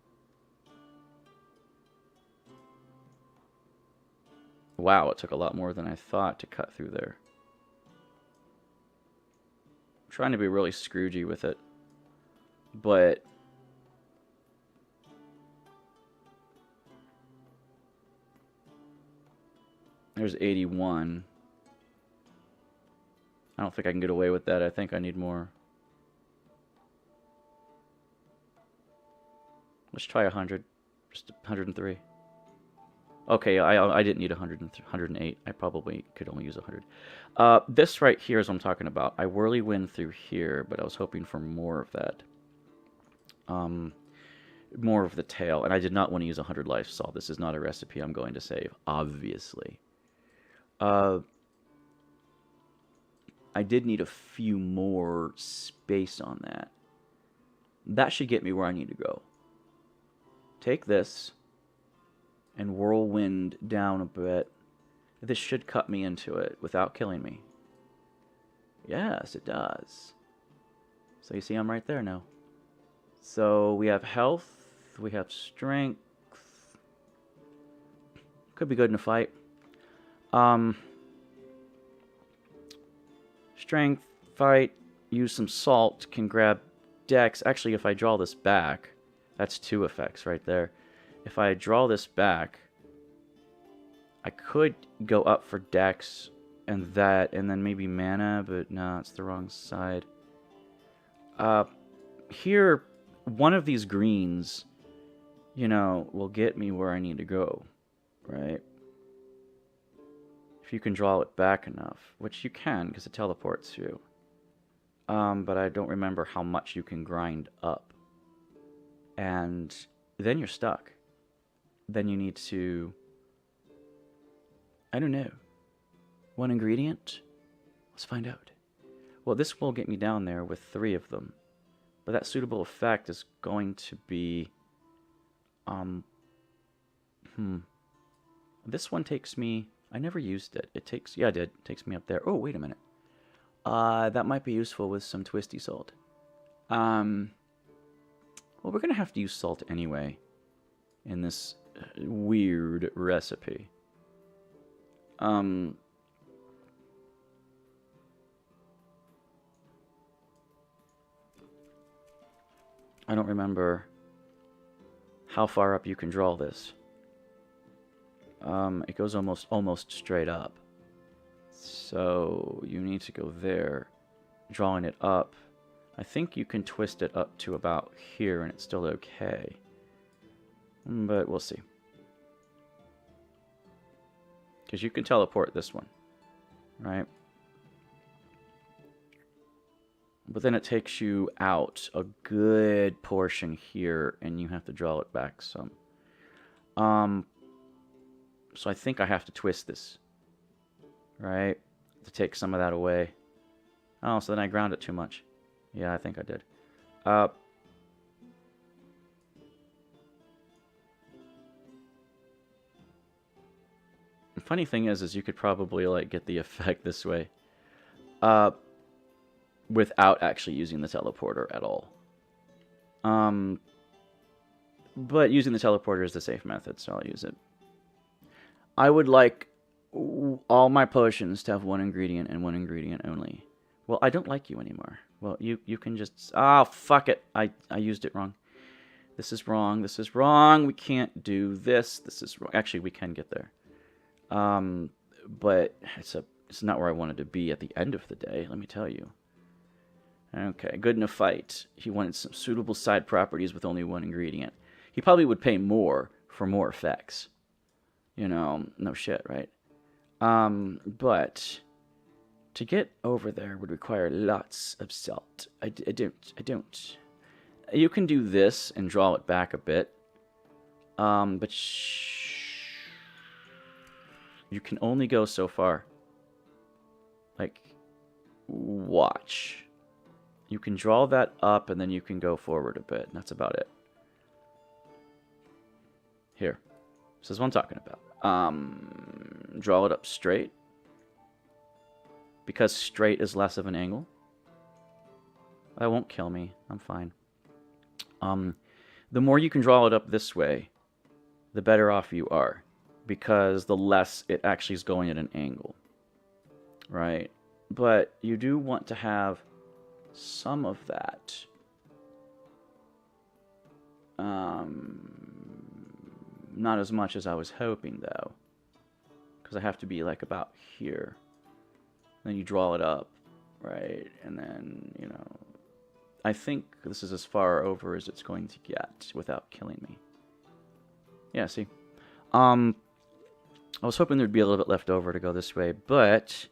Wow, it took a lot more than I thought to cut through there. I'm trying to be really Scroogey with it. But... there's 81. I don't think I can get away with that. I think I need more. Let's try 100. Just 103. Okay, I didn't need 108. I probably could only use 100. This right here is what I'm talking about. I whirlwind through here, but I was hoping for more of that. More of the tail. And I did not want to use 100 life salt. This is not a recipe I'm going to save, obviously. I did need a few more space on that. That should get me where I need to go. Take this and whirlwind down a bit. This should cut me into it without killing me. Yes, it does. So you see I'm right there now. So we have health, we have strength. Could be good in a fight. Strength, fight, use some salt, can grab dex. Actually, if I draw this back, that's 2 effects right there. If I draw this back, I could go up for dex and that, and then maybe mana, but no, it's the wrong side. Here, one of these greens, you know, will get me where I need to go, right? If you can draw it back enough, which you can, because it teleports you. But I don't remember how much you can grind up. And then you're stuck. Then you need to... I don't know. 1 ingredient? Let's find out. Well, this will get me down there with 3 of them. But that suitable effect is going to be... This one takes me... I never used it. It takes... Yeah, I did. It takes me up there. Oh, wait a minute. That might be useful with some twisty salt. Well, we're going to have to use salt anyway in this weird recipe. I don't remember how far up you can draw this. It goes almost straight up. So you need to go there, drawing it up. I think you can twist it up to about here and it's still okay. But we'll see. Because you can teleport this one, right? But then it takes you out a good portion here and you have to draw it back some. So I think I have to twist this, right? To take some of that away. Oh, so then I ground it too much. Yeah, I think I did. The funny thing is you could probably like get the effect this way, without actually using the teleporter at all. But using the teleporter is the safe method, so I'll use it. I would like all my potions to have 1 ingredient and 1 ingredient only. Well, I don't like you anymore. Well, you can just... Ah, oh, fuck it. I used it wrong. This is wrong. This is wrong. We can't do this. This is wrong. Actually, we can get there. But it's a It's not where I wanted to be at the end of the day, let me tell you. Okay, good in a fight. He wanted some suitable side properties with only one ingredient. He probably would pay more for more effects. You know, no shit, right? But to get over there would require lots of salt. I don't. You can do this and draw it back a bit. But you can only go so far. Like, watch. You can draw that up and then you can go forward a bit. And that's about it. Here. This is what I'm talking about. Draw it up straight. Because straight is less of an angle. That won't kill me. I'm fine. The more you can draw it up this way, the better off you are. Because the less it actually is going at an angle. Right? But you do want to have some of that. Not as much as I was hoping, though. Because I have to be, like, about here. Then you draw it up, right? And then, you know... I think this is as far over as it's going to get without killing me. Yeah, see? I was hoping there'd be a little bit left over to go this way, but...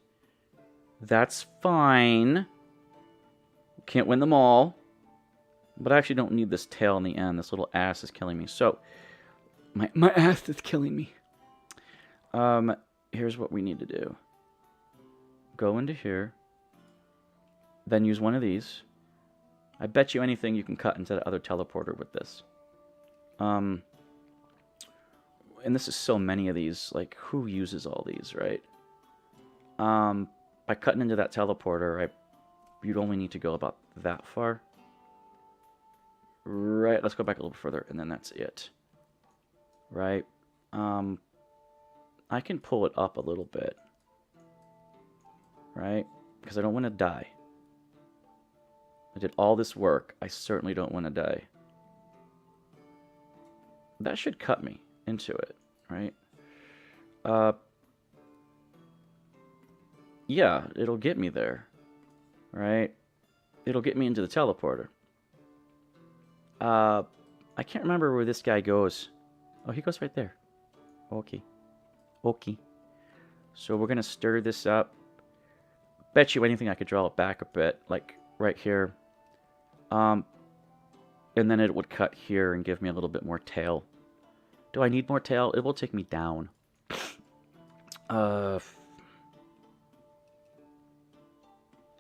That's fine. Can't win them all. But I actually don't need this tail in the end. This little ass is killing me. So... My ass is killing me. Here's what we need to do. Go into here. Then use one of these. I bet you anything you can cut into the other teleporter with this. And this is so many of these. Like, who uses all these, right? By cutting into that teleporter, you'd only need to go about that far. Right, let's go back a little further, and then that's it. Right? I can pull it up a little bit. Right? Because I don't want to die. I did all this work. I certainly don't want to die. That should cut me into it, right? Yeah, it'll get me there, right? It'll get me into the teleporter. I can't remember where this guy goes. Oh, he goes right there. Okay. Okay. So we're going to stir this up. Bet you anything I could draw it back a bit, like right here. And then it would cut here and give me a little bit more tail. Do I need more tail? It will take me down. I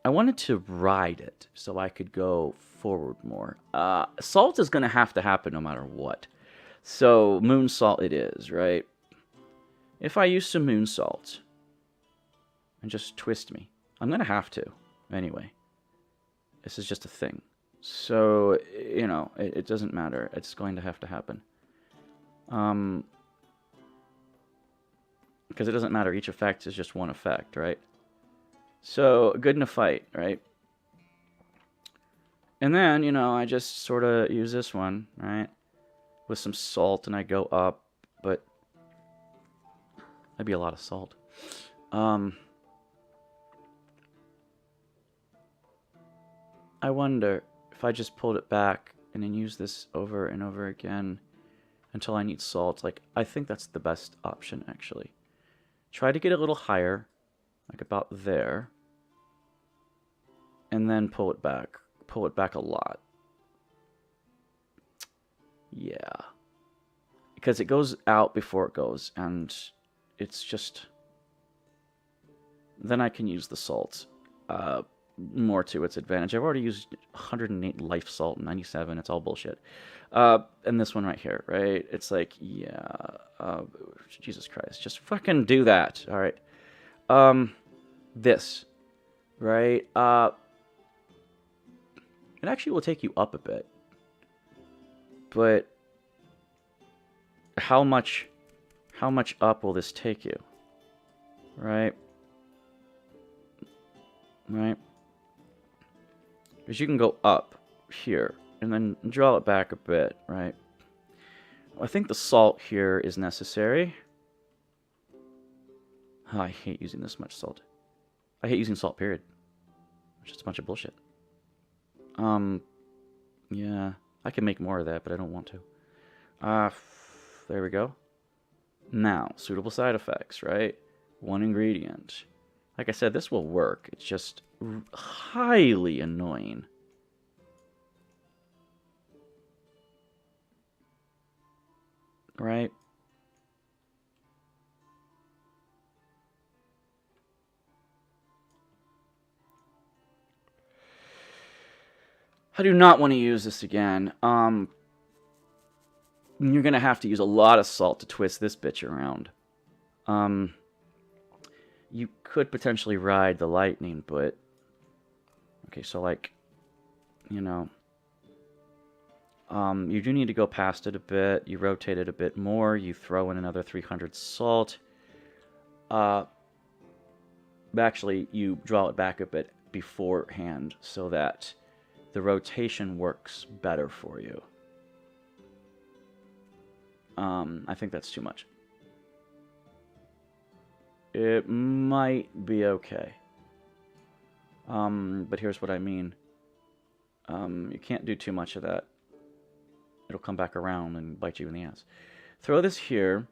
wanted to ride it so I could go forward more. Salt is going to have to happen no matter what. So, moon salt it is, right? If I use some moon salt and just twist me, I'm going to have to, anyway. This is just a thing. So, you know, it doesn't matter. It's going to have to happen. Because it doesn't matter. Each effect is just one effect, right? So, good in a fight, right? And then, you know, I just sort of use this one, right? With some salt, and I go up, but that'd be a lot of salt. I wonder if I just pulled it back and then use this over and over again until I need salt. Like, I think that's the best option, actually. Try to get a little higher, like about there, and then pull it back. Pull it back a lot. Yeah. Because it goes out before it goes, and it's just... Then I can use the salt more to its advantage. I've already used 108 life salt and 97. It's all bullshit. And this one right here, right? It's like, yeah... Jesus Christ. Just fucking do that. All right. This. Right? It actually will take you up a bit. But how much up will this take you? Right? Right? Because you can go up here and then draw it back a bit, right? Well, I think the salt here is necessary. Oh, I hate using this much salt. I hate using salt, period. It's just a bunch of bullshit. Yeah. I can make more of that, but I don't want to. There we go. Now, suitable side effects, right? One ingredient. Like I said, this will work. It's just highly annoying. Right? I do not want to use this again. You're going to have to use a lot of salt to twist this bitch around. You could potentially ride the lightning, but... Okay, so like... You know... you do need to go past it a bit. You rotate it a bit more. You throw in another 300 salt. Actually, you draw it back a bit beforehand so that the rotation works better for you. I think that's too much. It might be okay. But here's what I mean. You can't do too much of that. It'll come back around and bite you in the ass. Throw this here.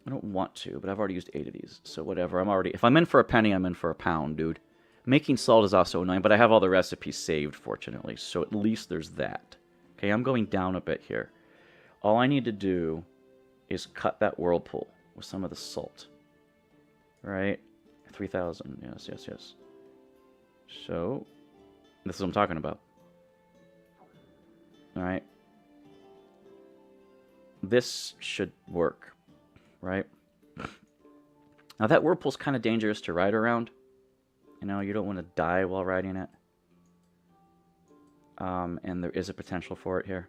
I don't want to, but I've already used 8 of these, so whatever. If I'm in for a penny, I'm in for a pound, dude. Making salt is also annoying, but I have all the recipes saved, fortunately, so at least there's that. Okay, I'm going down a bit here. All I need to do is cut that whirlpool with some of the salt. Right? 3,000. Yes, yes, yes. So, this is what I'm talking about. Alright. This should work. Right? Now, that whirlpool's kind of dangerous to ride around. You know, you don't want to die while riding it. And there is a potential for it here.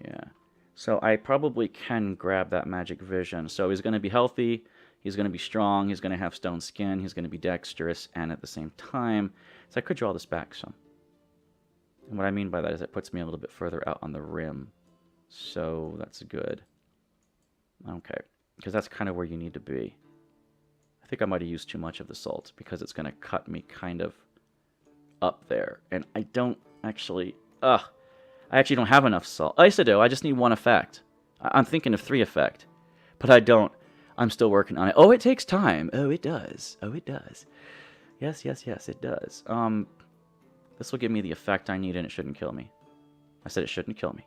Yeah. So I probably can grab that magic vision. So he's going to be healthy. He's going to be strong. He's going to have stone skin. He's going to be dexterous. And at the same time... So I could draw this back some. And what I mean by that is it puts me a little bit further out on the rim. So that's good. Okay. Because that's kind of where you need to be. I think I might have used too much of the salt because it's going to cut me kind of up there. And I don't actually... I actually don't have enough salt. Yes, I do. I just need 1 effect. I'm thinking of 3 effect. But I don't. I'm still working on it. Oh, it takes time. Oh, it does. Oh, it does. Yes, yes, yes, it does. This will give me the effect I need and it shouldn't kill me. I said it shouldn't kill me.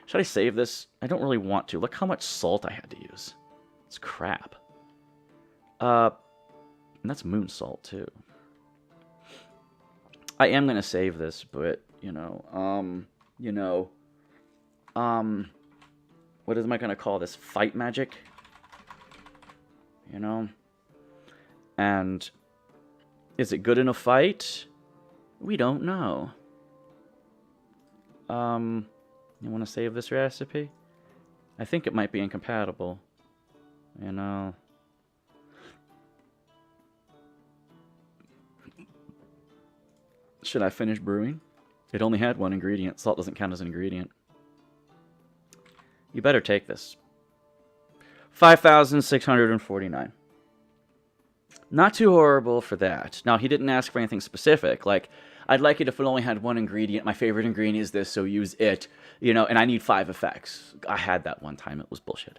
Should I save this? I don't really want to. Look how much salt I had to use. It's crap. And that's moon salt, too. I am going to save this, but, what am I going to call this? Fight magic? You know? And is it good in a fight? We don't know. You want to save this recipe? I think it might be incompatible. You know. Should I finish brewing? It only had 1 ingredient. Salt doesn't count as an ingredient. You better take this. 5,649. Not too horrible for that. Now, he didn't ask for anything specific. Like, I'd like it if it only had 1 ingredient. My favorite ingredient is this, so use it. You know, and I need 5 effects. I had that one time. It was bullshit.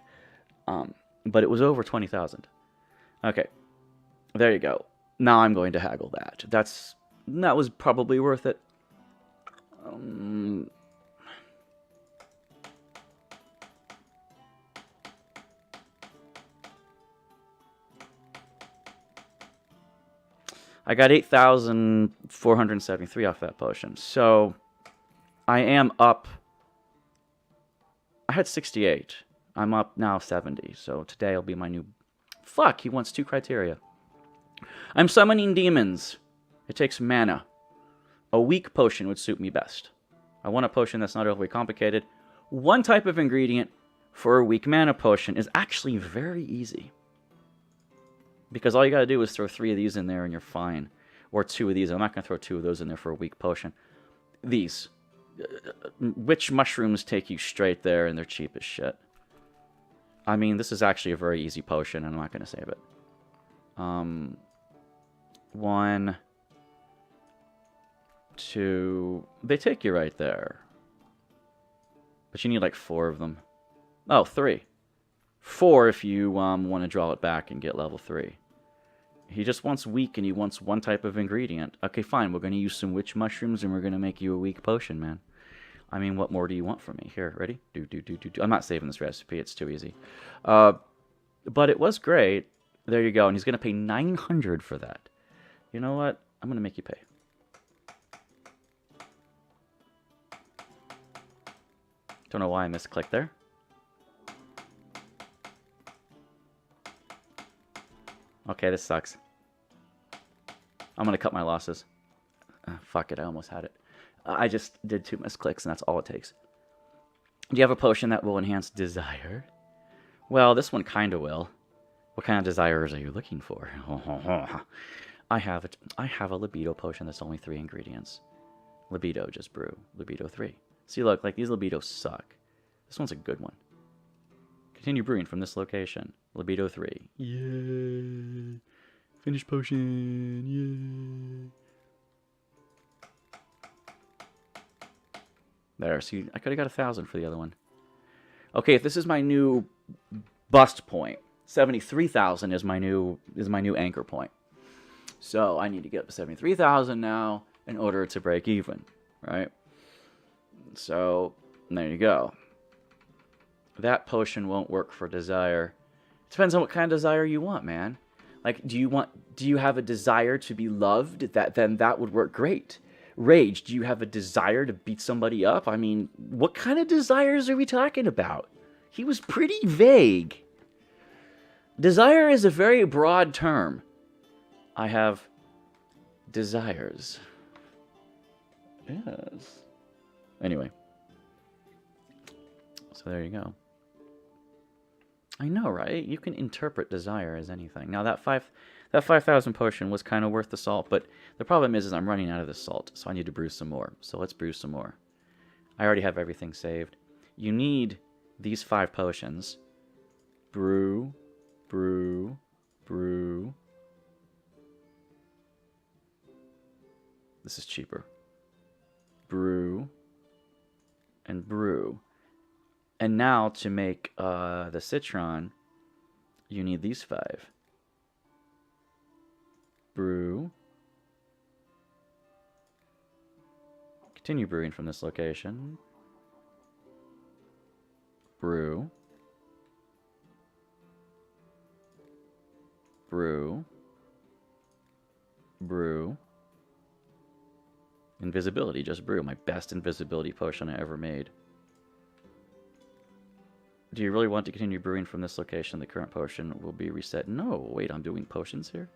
But it was over 20,000. Okay. There you go. Now I'm going to haggle that. That was probably worth it. I got 8,473 off that potion. So, I am up. I had 68. I'm up now 70. So, today will be my new... Fuck, he wants 2 criteria. I'm summoning demons. It takes mana. A weak potion would suit me best. I want a potion that's not overly complicated. 1 type of ingredient for a weak mana potion is actually very easy. Because all you gotta do is throw 3 of these in there and you're fine. Or 2 of these. I'm not gonna throw 2 of those in there for a weak potion. These. Witch mushrooms take you straight there and they're cheap as shit. I mean, this is actually a very easy potion and I'm not gonna save it. 1, 2. They take you right there. But you need like 4 of them. Oh, 3. 4 if you want to draw it back and get level 3. He just wants weak and he wants one type of ingredient. Okay, fine. We're going to use some witch mushrooms and we're going to make you a weak potion, man. I mean, what more do you want from me? Here, ready? Do. I'm not saving this recipe. It's too easy. But it was great. There you go. And he's going to pay 900 for that. You know what? I'm going to make you pay. Don't know why I misclicked there. Okay, this sucks. I'm going to cut my losses. Fuck it, I almost had it. I just did 2 misclicks, and that's all it takes. Do you have a potion that will enhance desire? Well, this one kind of will. What kind of desires are you looking for? I have a libido potion that's only 3 ingredients. Libido, just brew. Libido 3. See, look, like these libidos suck. This one's a good one. Continue brewing from this location. Libido 3. Yay! Finish potion. Yay! There, see, I could have got 1,000 for the other one. Okay, if this is my new bust point, 73,000 is my new anchor point. So I need to get up to 73,000 now in order to break even, right? So there you go. That potion won't work for desire. Depends on what kind of desire you want, man. Like, do you have a desire to be loved? Then that would work great. Rage, do you have a desire to beat somebody up? I mean, what kind of desires are we talking about? He was pretty vague. Desire is a very broad term. I have desires. Yes. Anyway. So there you go. I know, right? You can interpret desire as anything. Now that 5,000 potion was kind of worth the salt, but the problem is I'm running out of the salt, so I need to brew some more. So let's brew some more. I already have everything saved. You need these 5 potions. Brew, brew, brew. This is cheaper. Brew and brew. And now to make the citron, you need these 5. Brew. Continue brewing from this location. Brew. Brew. Brew. Invisibility, just brew. My best invisibility potion I ever made. Do you really want to continue brewing from this location? The current potion will be reset. No, wait, I'm doing potions here?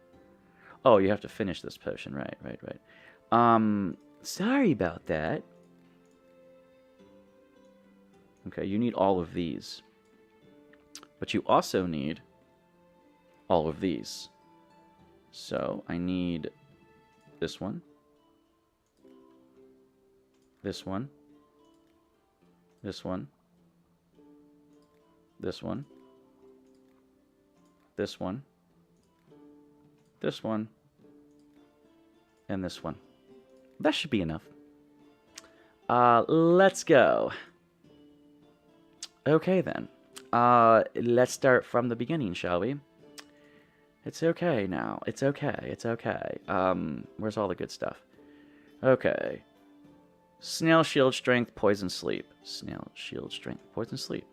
Oh, you have to finish this potion. Right. Sorry about that. Okay, you need all of these. But you also need all of these. So, I need this one. This one. This one. This one. This one. This one. And this one. That should be enough. Let's go. Okay, then. Let's start from the beginning, shall we? It's okay now. It's okay. It's okay. Where's all the good stuff? Okay. Snail, shield, strength, poison, sleep. Snail, shield, strength, poison, sleep.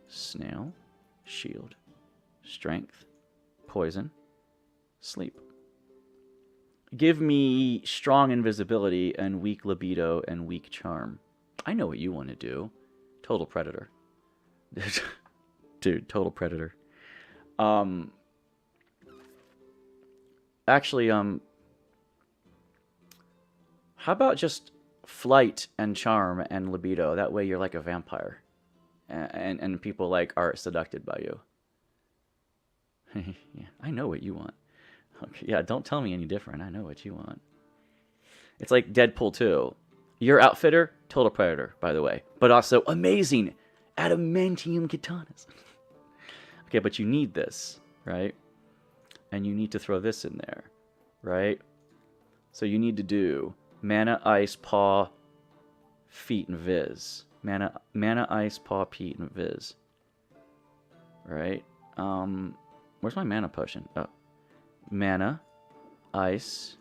Snail, shield, strength, poison, sleep. Give me strong invisibility and weak libido and weak charm. I know what you want to do. Total predator. Dude, total predator. Actually, how about just flight and charm and libido? That way you're like a vampire. And people like are seduced by you. Yeah, I know what you want. Okay, yeah, don't tell me any different. I know what you want. It's like Deadpool 2. Your outfitter, total predator, by the way. But also amazing adamantium katanas. Okay, but you need this, right? and you need to throw this in there, right? So you need to do mana, ice, paw, feet, and viz. Mana, ice, paw, feet, and viz. Right? Where's my mana potion? Oh. Mana, ice,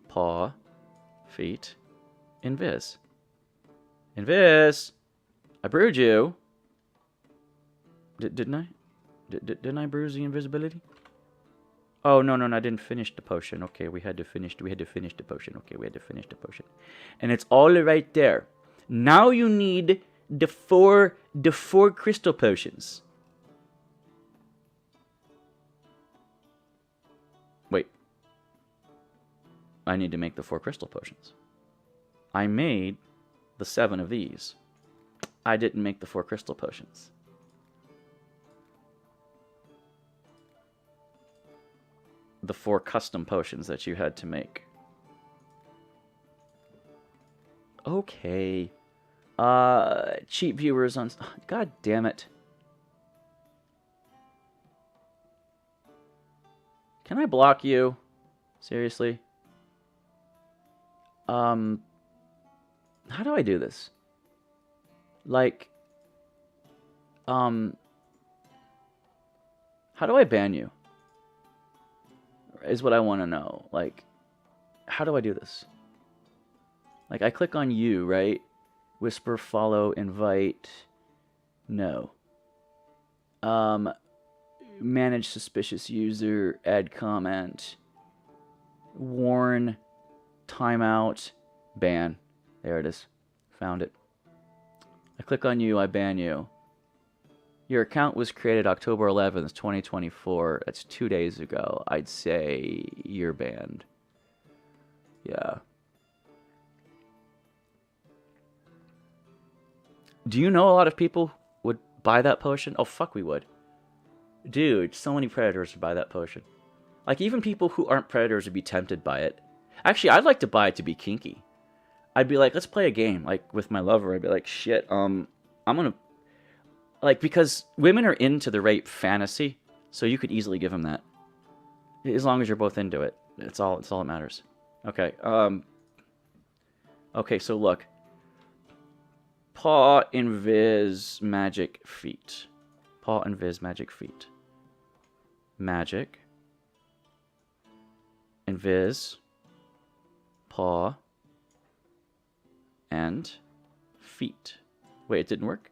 paw, feet, invis. Invis! I brewed you. Didn't I? Didn't I bruise the invisibility? Oh, no, I didn't finish the potion. Okay, we had to finish the potion. Okay, we had to finish the potion. And it's all right there. Now you need the four crystal potions. Wait. I need to make the 4 crystal potions. I made the 7 of these. I didn't make the 4 crystal potions. The 4 custom potions that you had to make. Okay. Cheap viewers on... God damn it. Can I block you? Seriously? How do I do this? Like... How do I ban you? Is what I want to know. Like, how do I do this? Like, I click on you, right? Whisper, follow, invite. No. Manage suspicious user, add comment, warn, timeout, ban. There it is. Found it. I click on you, I ban you. Your account was created October 11th, 2024. That's 2 days ago. I'd say you're banned. Yeah. Do you know a lot of people would buy that potion? Oh, fuck, we would. Dude, so many predators would buy that potion. Like, even people who aren't predators would be tempted by it. Actually, I'd like to buy it to be kinky. I'd be like, let's play a game. Like, with my lover, I'd be like, shit, I'm gonna... Like, because women are into the rape fantasy, so you could easily give them that. As long as you're both into it. It's all that matters. Okay, okay, so look. Paw, invis, magic, feet. Paw, invis, magic, feet. Magic. Invis. Paw. And feet. Wait, it didn't work?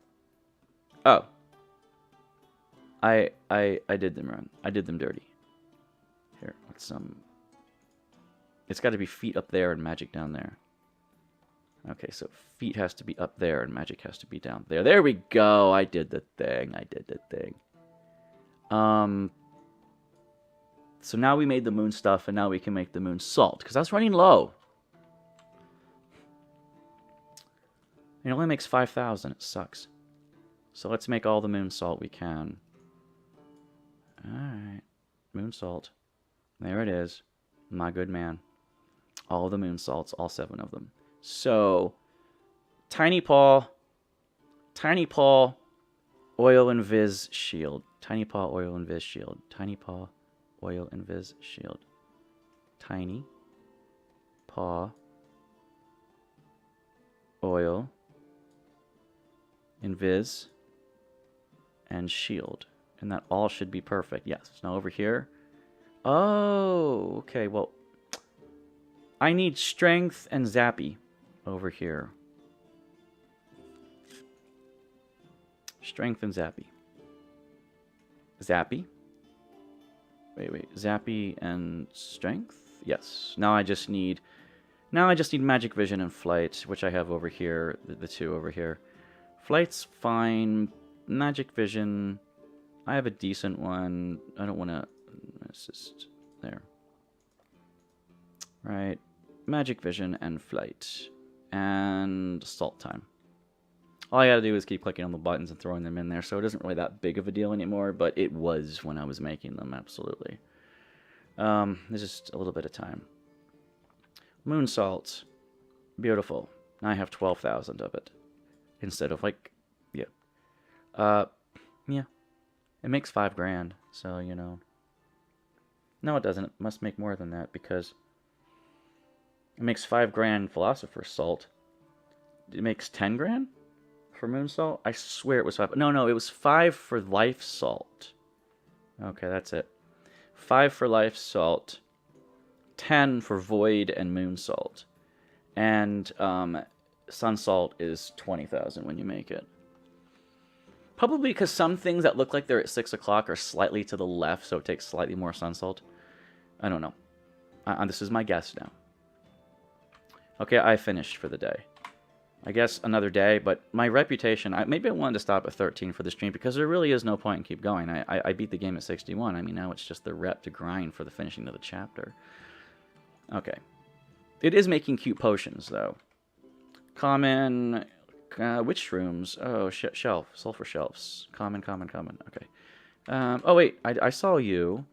Oh. I did them wrong. I did them dirty. Here, let's it's got to be feet up there and magic down there. Okay, so feet has to be up there and magic has to be down there. There we go. I did the thing. So now we made the moon stuff and now we can make the moon salt because I was running low. It only makes 5,000. It sucks. So let's make all the moon salt we can. Alright. Moon salt. There it is. My good man. All the moon salts. All 7 of them. So, Tiny Paw, Oil and Viz Shield. Tiny Paw, Oil and Viz Shield. Tiny Paw, Oil and Viz Shield. Tiny Paw, Oil, Invis, and Shield. And that all should be perfect. Yes. Now over here. Oh, okay. Well, I need Strength and Zappy over here. Strength and Zappy. Zappy? Wait. Zappy and Strength? Yes. Now I just need Magic Vision and Flight, which I have over here. The 2 over here. Flight's fine. Magic Vision. I have a decent one. I don't want to... It's just... There. Right. Magic Vision and Flight. And Salt Time. All I gotta do is keep clicking on the buttons and throwing them in there, so it isn't really that big of a deal anymore, but it was when I was making them, absolutely. There's just a little bit of time. Moon Salt. Beautiful. Now I have 12,000 of it. Instead of, like, yeah. Yeah. It makes 5 grand, so, you know. No, it doesn't. It must make more than that because it makes 5 grand Philosopher's Salt. It makes 10 grand for Moon Salt? I swear it was 5. No, it was 5 for Life Salt. Okay, that's it. 5 for Life Salt, 10 for Void and Moon Salt. And Sun Salt is 20,000 when you make it. Probably because some things that look like they're at 6 o'clock are slightly to the left, so it takes slightly more Sun Salt. I don't know. This is my guess now. Okay, I finished for the day. I guess another day, but my reputation, maybe I wanted to stop at 13 for the stream because there really is no point in keep going. I beat the game at 61. I mean, now it's just the rep to grind for the finishing of the chapter. Okay. It is making cute potions, though. Common, which shrooms? Oh, shelf, sulfur shelves. Common. Okay. Oh, wait, I saw you.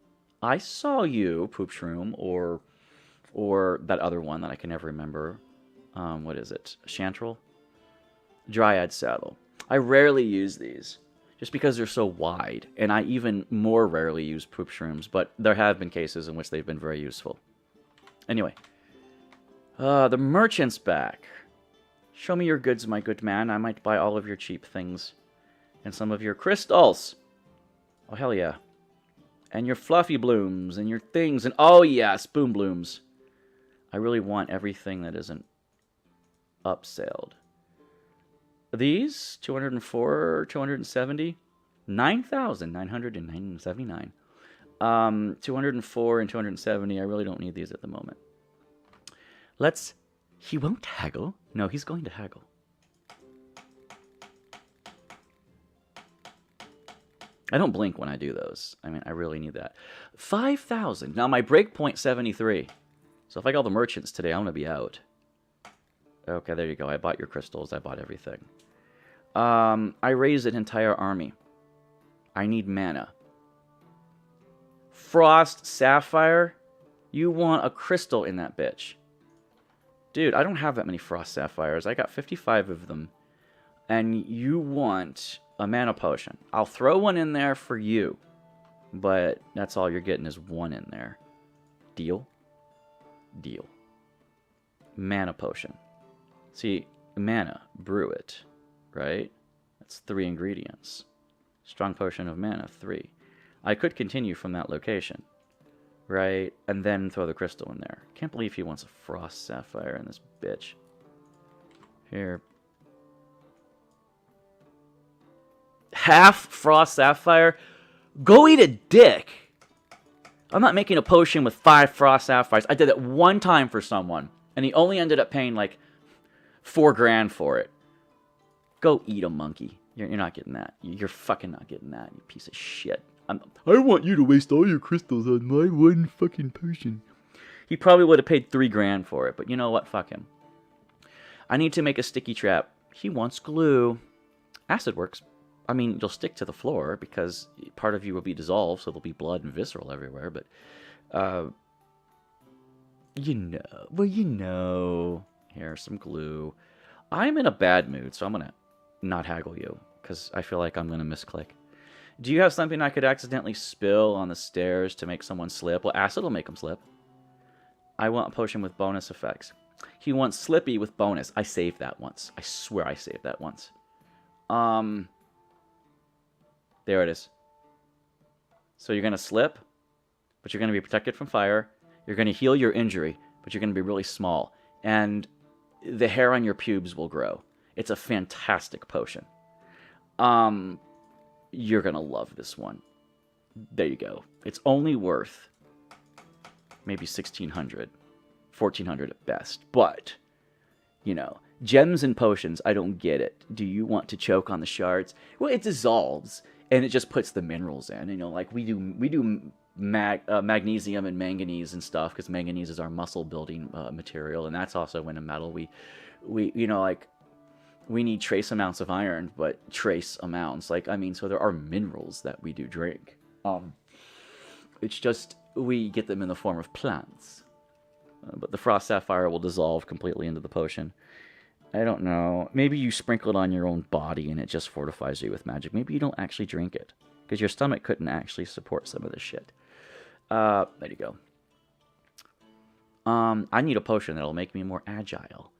I saw you, Poop Shroom, or that other one that I can never remember. What is it? Chanterelle? Dryad Saddle. I rarely use these, just because they're so wide, and I even more rarely use Poop Shrooms, but there have been cases in which they've been very useful. Anyway. The merchant's back. Show me your goods, my good man. I might buy all of your cheap things. And some of your crystals. Oh, hell yeah. And your fluffy blooms, and your things, and oh yeah, spoon blooms. I really want everything that isn't upselled. These 204, 270, 9,979. 204 and 270. I really don't need these at the moment. He won't haggle. No, he's going to haggle. I don't blink when I do those. I mean, I really need that. 5,000. Now my breakpoint 73. So if I get all the merchants today, I'm gonna be out. Okay, there you go. I bought your crystals. I bought everything. I raised an entire army. I need mana. Frost Sapphire? You want a crystal in that bitch. Dude, I don't have that many Frost Sapphires. I got 55 of them. And you want a mana potion. I'll throw one in there for you. But that's all you're getting is one in there. Deal? Deal. Mana potion. See, mana, brew it, right? That's 3 ingredients. Strong potion of mana, 3. I could continue from that location, right? And then throw the crystal in there. Can't believe he wants a Frost Sapphire in this bitch. Here. Half Frost Sapphire? Go eat a dick! I'm not making a potion with 5 Frost Sapphires. I did it one time for someone, and he only ended up paying like 4 grand for it. Go eat a monkey. You're not getting that. You're fucking not getting that, you piece of shit. I want you to waste all your crystals on my one fucking potion. He probably would have paid 3 grand for it, but you know what? Fuck him. I need to make a sticky trap. He wants glue. Acid works. I mean, you'll stick to the floor because part of you will be dissolved, so there'll be blood and visceral everywhere, but, you know. Well, you know. Here's some glue. I'm in a bad mood, so I'm going to not haggle you because I feel like I'm going to misclick. Do you have something I could accidentally spill on the stairs to make someone slip? Well, acid will make them slip. I want a potion with bonus effects. He wants Slippy with bonus. I saved that once. I swear I saved that once. There it is. So you're going to slip, but you're going to be protected from fire. You're going to heal your injury, but you're going to be really small. And the hair on your pubes will grow. It's a fantastic potion. You're going to love this one. There you go. It's only worth maybe 1,600, 1,400 at best. But, you know, gems and potions, I don't get it. Do you want to choke on the shards? Well, it dissolves, and it just puts the minerals in. You know, like we do magnesium and manganese and stuff, because manganese is our muscle building material, and that's also in a metal. We you know, like, we need trace amounts of iron, but trace amounts. Like, I mean, so there are minerals that we do drink. It's just we get them in the form of plants. But the Frost Sapphire will dissolve completely into the potion. I don't know. Maybe you sprinkle it on your own body and it just fortifies you with magic. Maybe you don't actually drink it, because your stomach couldn't actually support some of this shit. There you go. I need a potion that'll make me more agile.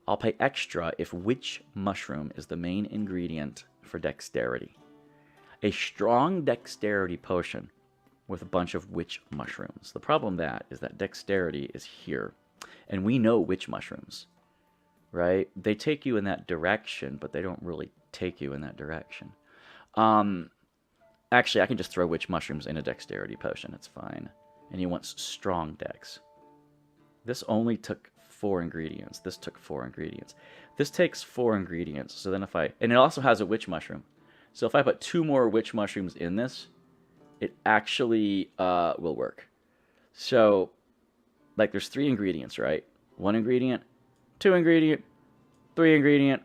I'll pay extra if witch mushroom is the main ingredient for dexterity. A strong dexterity potion with a bunch of witch mushrooms. The problem is that dexterity is here. And we know witch mushrooms, right? They take you in that direction, but they don't really take you in that direction. Actually, I can just throw witch mushrooms in a dexterity potion. It's fine. And he wants strong dex. This only took 4 ingredients. This took 4 ingredients. This takes 4 ingredients. So then and it also has a witch mushroom. So if I put 2 more witch mushrooms in this, it actually will work. So, like, there's 3 ingredients, right? 1 ingredient, 2 ingredient, 3 ingredient.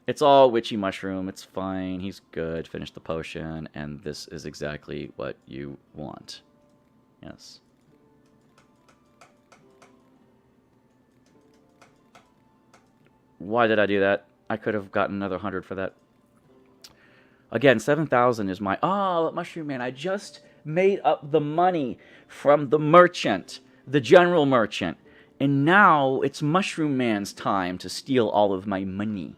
It's all witchy mushroom. It's fine. He's good. Finish the potion. And this is exactly what you want. Yes. Why did I do that? I could have gotten another 100 for that. Again, 7,000 is my... Oh, Mushroom Man, I just made up the money from the merchant, the general merchant. And now it's Mushroom Man's time to steal all of my money.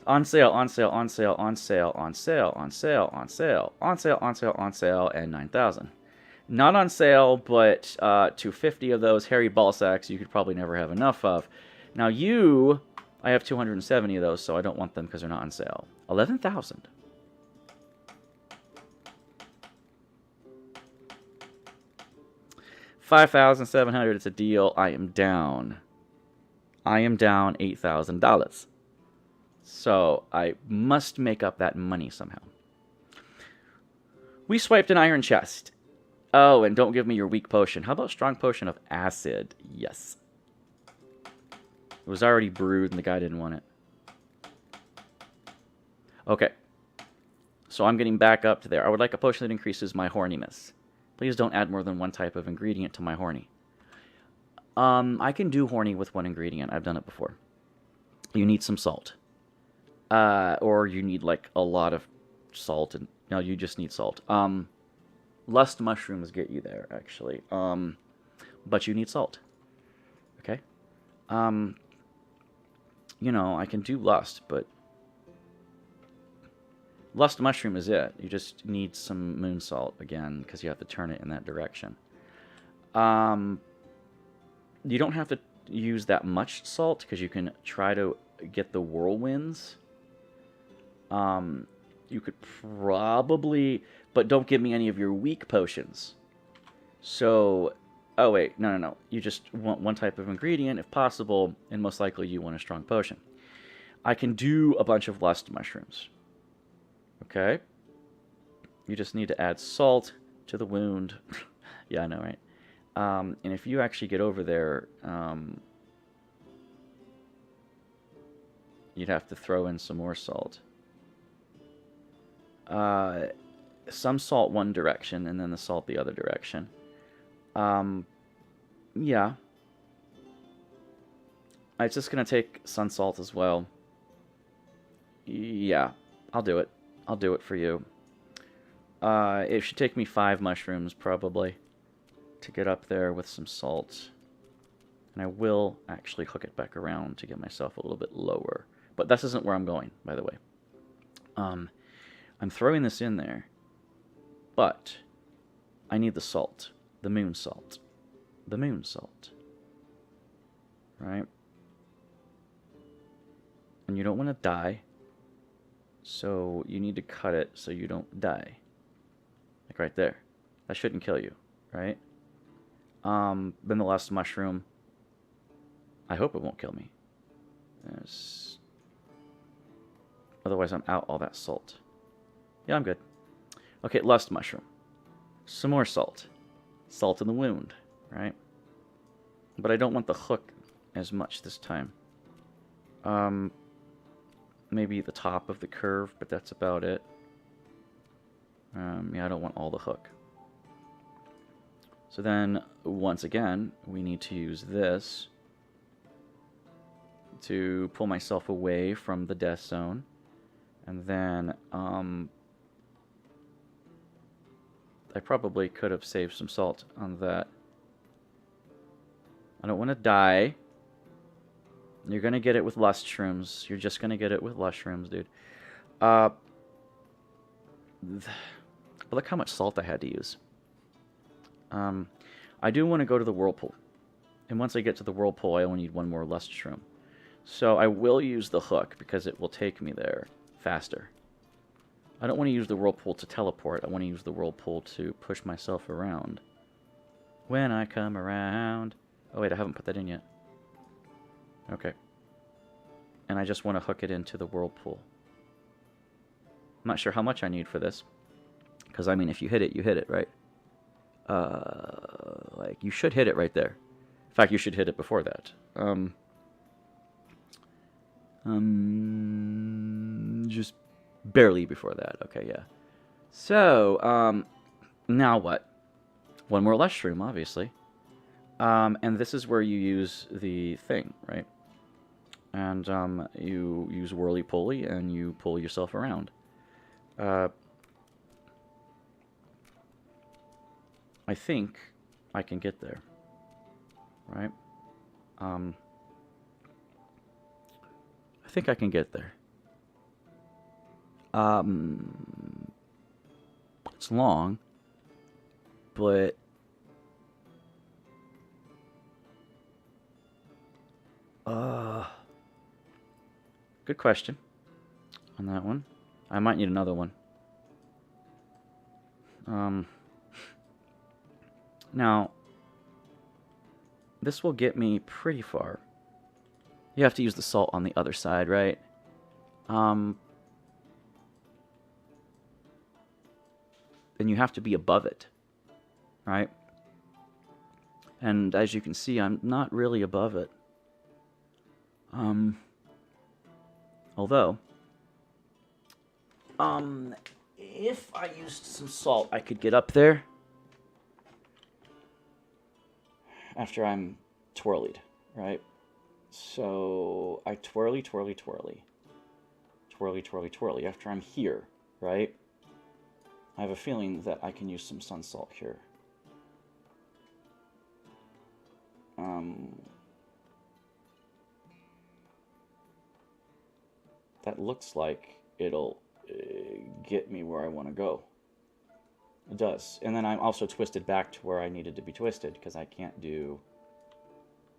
On sale, on sale, on sale, on sale, on sale, on sale, on sale, on sale, on sale, on sale, and 9,000. Not on sale, but 250 of those hairy ball sacks you could probably never have enough of. Now I have 270 of those, so I don't want them because they're not on sale. 11,000. $5,700. It's a deal. I am down. $8,000. So I must make up that money somehow. We swiped an iron chest. Oh, and don't give me your weak potion. How about strong potion of acid? Yes. It was already brewed and the guy didn't want it. Okay. So I'm getting back up to there. I would like a potion that increases my horniness. Please don't add more than 1 type of ingredient to my horny. I can do horny with 1 ingredient. I've done it before. You need some salt. Or you need, like, a lot of salt. No, you just need salt. Lust mushrooms get you there, actually. But you need salt. Okay? You know, I can do lust, but... Lust mushroom is it. You just need some moon salt, again, because you have to turn it in that direction. You don't have to use that much salt, because you can try to get the whirlwinds. You could probably... But don't give me any of your weak potions. So... Oh, wait. No. You just want 1 type of ingredient, if possible, and most likely you want a strong potion. I can do a bunch of lust mushrooms. Okay? You just need to add salt to the wound. Yeah, I know, right? And if you actually get over there, you'd have to throw in some more salt. Some salt one direction, and then the salt the other direction. Yeah. It's just going to take sun salt as well. Yeah, I'll do it. I'll do it for you. It should take me 5 mushrooms, probably, to get up there with some salt. And I will actually hook it back around to get myself a little bit lower. But this isn't where I'm going, by the way. I'm throwing this in there, but I need the salt. The moon salt. The moon salt. Right? And you don't want to die. So you need to cut it so you don't die. Like right there. That shouldn't kill you, right? Then the last mushroom. I hope it won't kill me. Otherwise I'm out all that salt. Yeah, I'm good. Okay, lust mushroom. Some more salt. Salt in the wound, right? But I don't want the hook as much this time. Maybe the top of the curve, but that's about it. Yeah, I don't want all the hook. So then, once again, we need to use this to pull myself away from the death zone. And then, I probably could have saved some salt on that. I don't want to die. You're going to get it with lust shrooms. You're just going to get it with lust shrooms, dude. But look how much salt I had to use. I do want to go to the whirlpool. And once I get to the whirlpool, I only need one more lust shroom. So I will use the hook because it will take me there faster. I don't want to use the whirlpool to teleport. I want to use the whirlpool to push myself around. When I come around... Oh, wait, I haven't put that in yet. Okay. And I just want to hook it into the whirlpool. I'm not sure how much I need for this. Because, I mean, if you hit it, right? Like, you should hit it right there. In fact, you should hit it before that. Just barely before that. Okay, yeah. So, now what? One more lust shroom, obviously. And this is where you use the thing, right? And you use whirly-pulley, and you pull yourself around. I think I can get there, right? I think I can get there. It's long, but good question on that one. I might need another one. Now, this will get me pretty far. You have to use the salt on the other side, right? And you have to be above it, right? And as you can see, I'm not really above it. Although, if I used some salt, I could get up there after I'm twirlied, right? So I twirly, twirly, twirly. Twirly, twirly, twirly. After I'm here, right? I have a feeling that I can use some sun salt here. That looks like it'll get me where I want to go. It does. And then I'm also twisted back to where I needed to be twisted because I can't do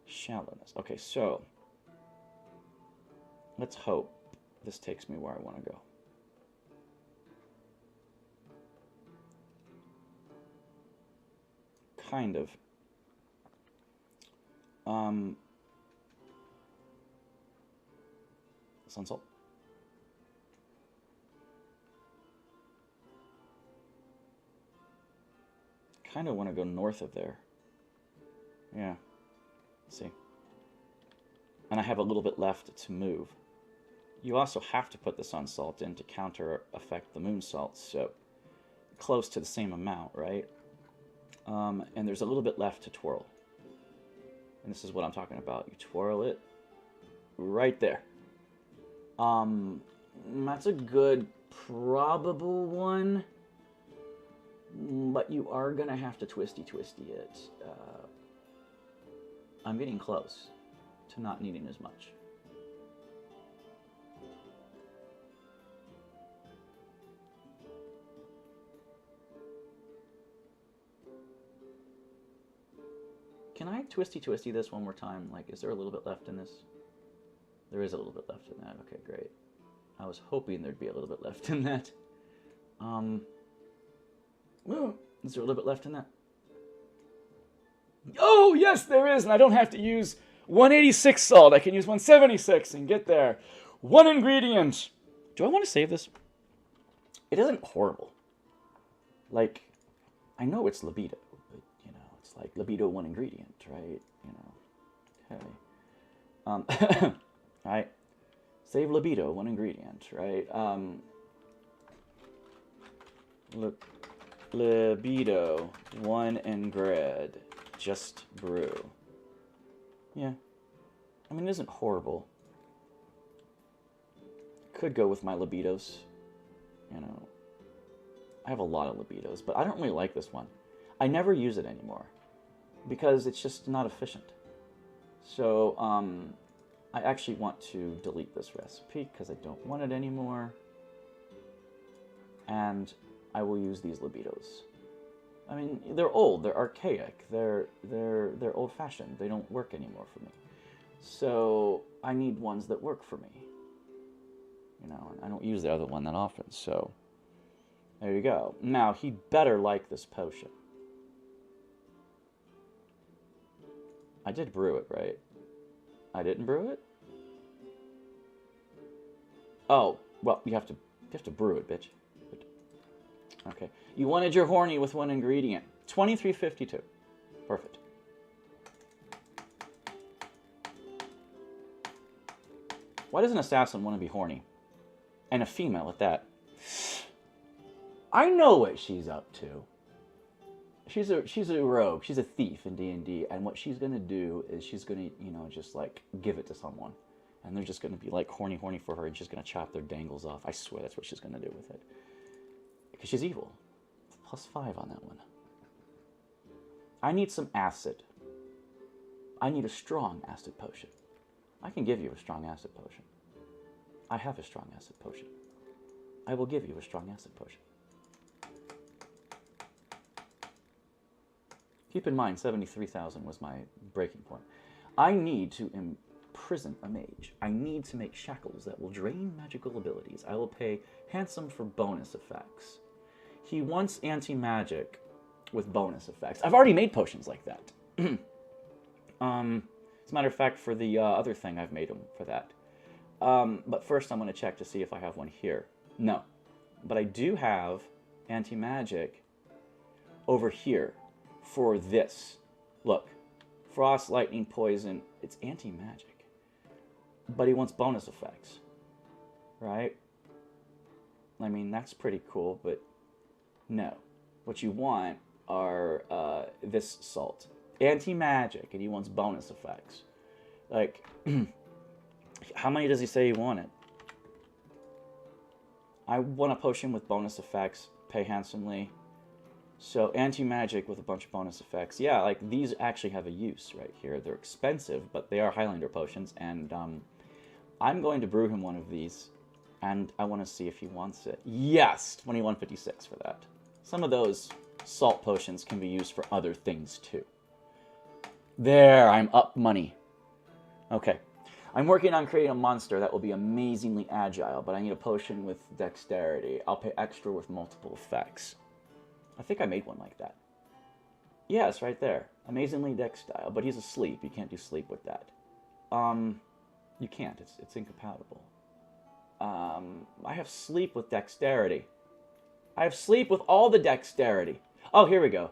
shallowness. Okay, so let's hope this takes me where I want to go. Kind of. Sun salt. Kind of want to go north of there. Yeah. Let's see. And I have a little bit left to move. You also have to put the sun salt in to counter affect the moon salt, so close to the same amount, right? And there's a little bit left to twirl. And this is what I'm talking about. You twirl it right there. That's a good probable one. But you are going to have to twisty it. I'm getting close to not needing as much. Can I twisty this one more time? Like, is there a little bit left in this? There is a little bit left in that. Okay, great. I was hoping there'd be a little bit left in that. Is there a little bit left in that? Oh, yes, there is, and I don't have to use 186 salt. I can use 176 and get there. One ingredient. Do I want to save this? It isn't horrible. Like, I know it's libido, but, you know, it's like libido one ingredient, right? You know, okay. Right? Save libido one ingredient, right? Libido, one ingred, just brew. Yeah. I mean, it isn't horrible. Could go with my libidos, you know. I have a lot of libidos, but I don't really like this one. I never use it anymore because it's just not efficient. So I actually want to delete this recipe because I don't want it anymore. And I will use these libidos. I mean, they're old, they're archaic, they're old-fashioned. They don't work anymore for me. So I need ones that work for me. You know, I don't use the other one that often, so there you go. Now, he better like this potion. I did brew it, right? I didn't brew it? Oh, well, you have to brew it, bitch. Okay. You wanted your horny with one ingredient. 2352. Perfect. Why does an assassin want to be horny? And a female at that. I know what she's up to. She's a rogue. She's a thief in D&D, and what she's gonna do is she's gonna, you know, just like give it to someone, and they're just gonna be like horny for her, and she's gonna chop their dangles off. I swear that's what she's gonna do with it, because she's evil. +5 on that one. I need some acid. I need a strong acid potion. I can give you a strong acid potion. I have a strong acid potion. I will give you a strong acid potion. Keep in mind, 73,000 was my breaking point. I need to imprison a mage. I need to make shackles that will drain magical abilities. I will pay handsome for bonus effects. He wants anti-magic with bonus effects. I've already made potions like that. As a matter of fact, for the other thing, I've made them for that. But first, I'm going to check to see if I have one here. No. But I do have anti-magic over here for this. Look. Frost, lightning, poison. It's anti-magic. But he wants bonus effects. Right? I mean, that's pretty cool, but no. What you want are this salt. Anti-magic, and he wants bonus effects. Like, how many does he say he wanted? I want a potion with bonus effects, pay handsomely. So, anti-magic with a bunch of bonus effects. Yeah, like, these actually have a use right here. They're expensive, but they are Highlander potions, and I'm going to brew him one of these, and I want to see if he wants it. Yes! 2156 for that. Some of those salt potions can be used for other things, too. There, I'm up money. Okay. I'm working on creating a monster that will be amazingly agile, but I need a potion with dexterity. I'll pay extra with multiple effects. I think I made one like that. Yeah, it's right there. Amazingly dextile, but he's asleep. You can't do sleep with that. You can't. It's incompatible. I have sleep with dexterity. I have sleep with all the dexterity. Oh, here we go.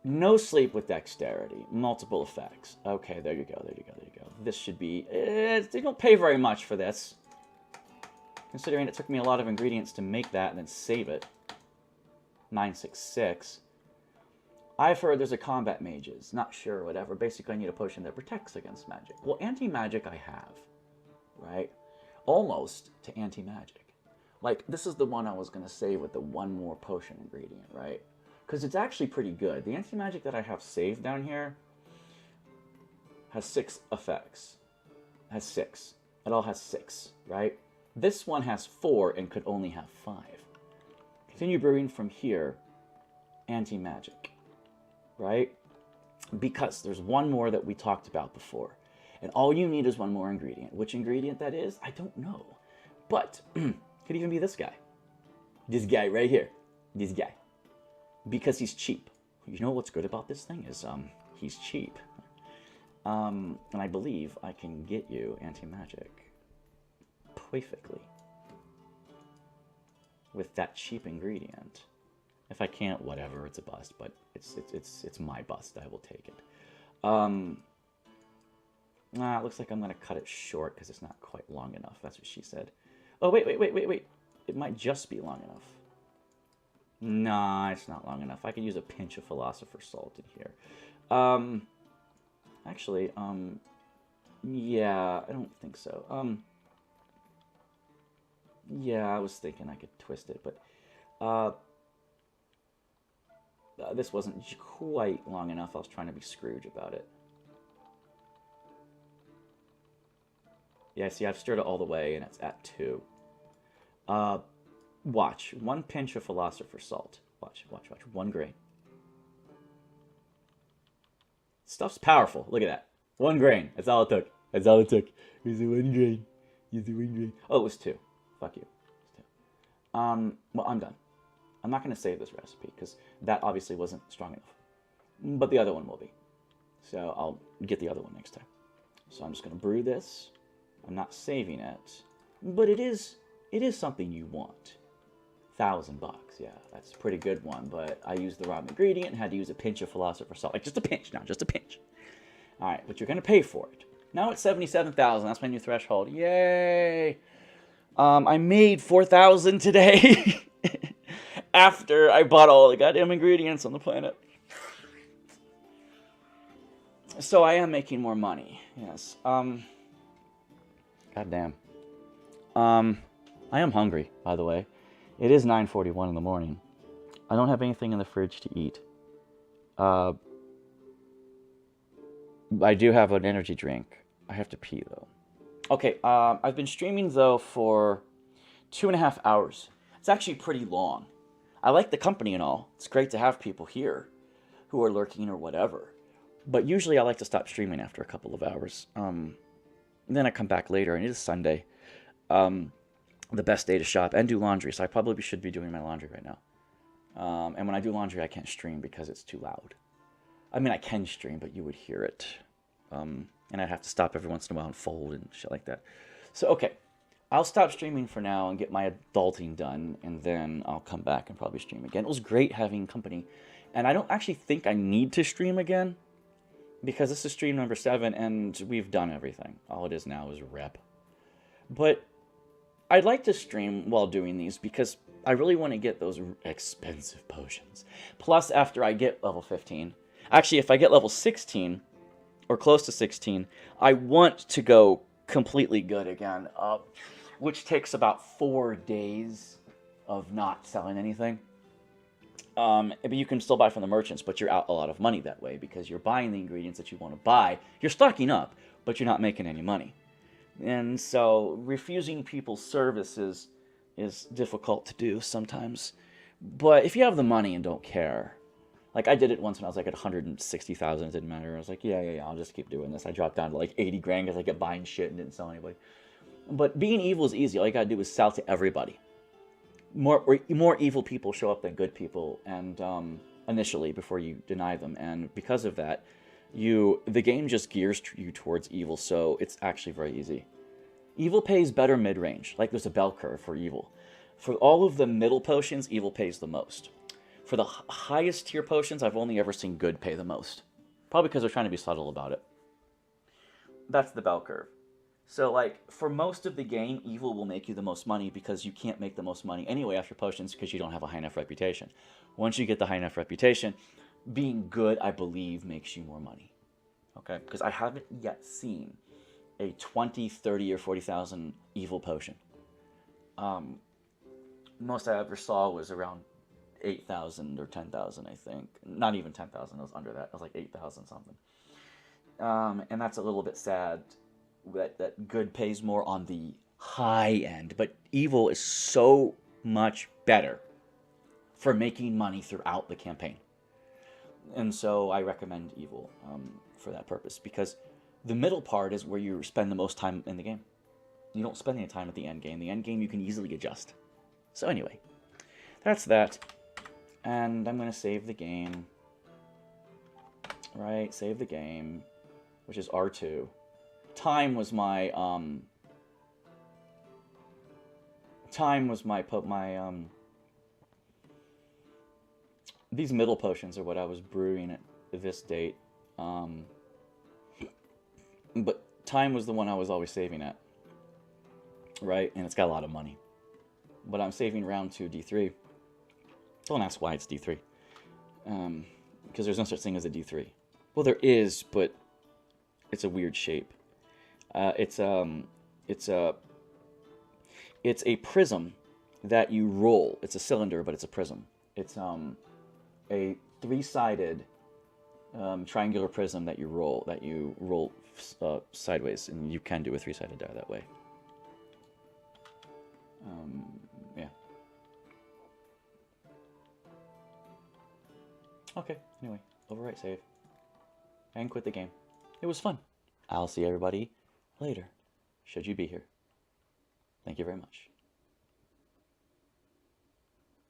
No sleep with dexterity. Multiple effects. Okay, there you go, there you go, there you go. This should be... they don't pay very much for this. Considering it took me a lot of ingredients to make that and then save it. 966. I've heard there's a combat mages. Not sure, whatever. Basically, I need a potion that protects against magic. Well, anti-magic I have. Right? Almost to anti-magic. Like, this is the one I was going to save with the one more potion ingredient, right? Because it's actually pretty good. The anti-magic that I have saved down here has 6 effects. Has 6. It all has 6, right? This one has 4 and could only have 5. Continue brewing from here. Anti-magic. Right? Because there's one more that we talked about before. And all you need is one more ingredient. Which ingredient that is, I don't know. But, could even be this guy. This guy right here. This guy. Because he's cheap. You know what's good about this thing is, he's cheap. And I believe I can get you anti-magic perfectly with that cheap ingredient. If I can't, whatever, it's a bust, but it's my bust. I will take it. It looks like I'm gonna cut it short because it's not quite long enough. That's what she said. Oh, wait. It might just be long enough. Nah, it's not long enough. I could use a pinch of Philosopher's Salt in here. Actually, yeah, I don't think so. Yeah, I was thinking I could twist it, but, this wasn't quite long enough. I was trying to be Scrooge about it. Yeah, see, I've stirred it all the way, and it's at 2. Watch. 1 pinch of Philosopher's Salt. Watch. 1 grain. Stuff's powerful. Look at that. 1 grain. That's all it took. Here's the 1 grain. Oh, it was 2. Fuck you. Well, I'm done. I'm not going to save this recipe, because that obviously wasn't strong enough. But the other one will be. So I'll get the other one next time. So I'm just going to brew this. I'm not saving it. But it is something you want. $1,000, yeah, that's a pretty good one. But I used the wrong ingredient and had to use a pinch of Philosopher's Salt. Like, just a pinch now, just a pinch. All right, but you're going to pay for it. Now it's 77,000. That's my new threshold. Yay! I made 4,000 today after I bought all the goddamn ingredients on the planet. So I am making more money. Yes. Goddamn. I am hungry, by the way. It is 9:41 in the morning. I don't have anything in the fridge to eat. I do have an energy drink. I have to pee, though. Okay, I've been streaming, though, for 2.5 hours. It's actually pretty long. I like the company and all. It's great to have people here who are lurking or whatever. But usually I like to stop streaming after a couple of hours. Then I come back later, and it is Sunday. The best day to shop and do laundry, so I probably should be doing my laundry right now. And when I do laundry, I can't stream because it's too loud. I mean, I can stream, but you would hear it. And I'd have to stop every once in a while and fold and shit like that. So, okay. I'll stop streaming for now and get my adulting done, and then I'll come back and probably stream again. It was great having company. And I don't actually think I need to stream again, because this is stream number 7, and we've done everything. All it is now is rep. But I'd like to stream while doing these, because I really want to get those expensive potions. Plus, after I get level 15... Actually, if I get level 16, or close to 16, I want to go completely good again, which takes about 4 days of not selling anything. But you can still buy from the merchants, but you're out a lot of money that way, because you're buying the ingredients that you want to buy. You're stocking up, but you're not making any money. And so refusing people's services is difficult to do sometimes. But if you have the money and don't care, like I did it once when I was like at 160,000, it didn't matter. I was like, yeah, I'll just keep doing this. I dropped down to like 80 grand because I kept buying shit and didn't sell anybody. But being evil is easy. All you gotta do is sell to everybody. More evil people show up than good people, and initially before you deny them. And because of that, the game just gears you towards evil, so it's actually very easy. Evil pays better mid-range. Like there's a bell curve for evil. For all of the middle potions, evil pays the most. For the highest tier potions, I've only ever seen good pay the most. Probably because they're trying to be subtle about it. That's the bell curve. So, like, for most of the game, evil will make you the most money because you can't make the most money anyway after potions because you don't have a high enough reputation. Once you get the high enough reputation, being good, I believe, makes you more money. Okay? Because I haven't yet seen a 20, 30, or 40,000 evil potion. Most I ever saw was around 8,000 or 10,000, I think. Not even 10,000, it was under that. It was like 8,000 something. And that's a little bit sad that good pays more on the high end. But evil is so much better for making money throughout the campaign. And so I recommend evil for that purpose. Because the middle part is where you spend the most time in the game. You don't spend any time at the end game. The end game you can easily adjust. So anyway, that's that. And I'm going to save the game. Right, save the game. Which is R2. Time was my, these middle potions are what I was brewing at this date. But time was the one I was always saving at. Right? And it's got a lot of money. But I'm saving round 2 D3. Don't ask why it's D3. Because there's no such thing as a D3. Well, there is, but it's a weird shape. It's a prism that you roll. It's a cylinder, but it's a prism. It's a three-sided triangular prism that you roll sideways, and you can do a three-sided die that way. Yeah. Okay, anyway, overwrite save. And quit the game. It was fun. I'll see everybody later, should you be here. Thank you very much.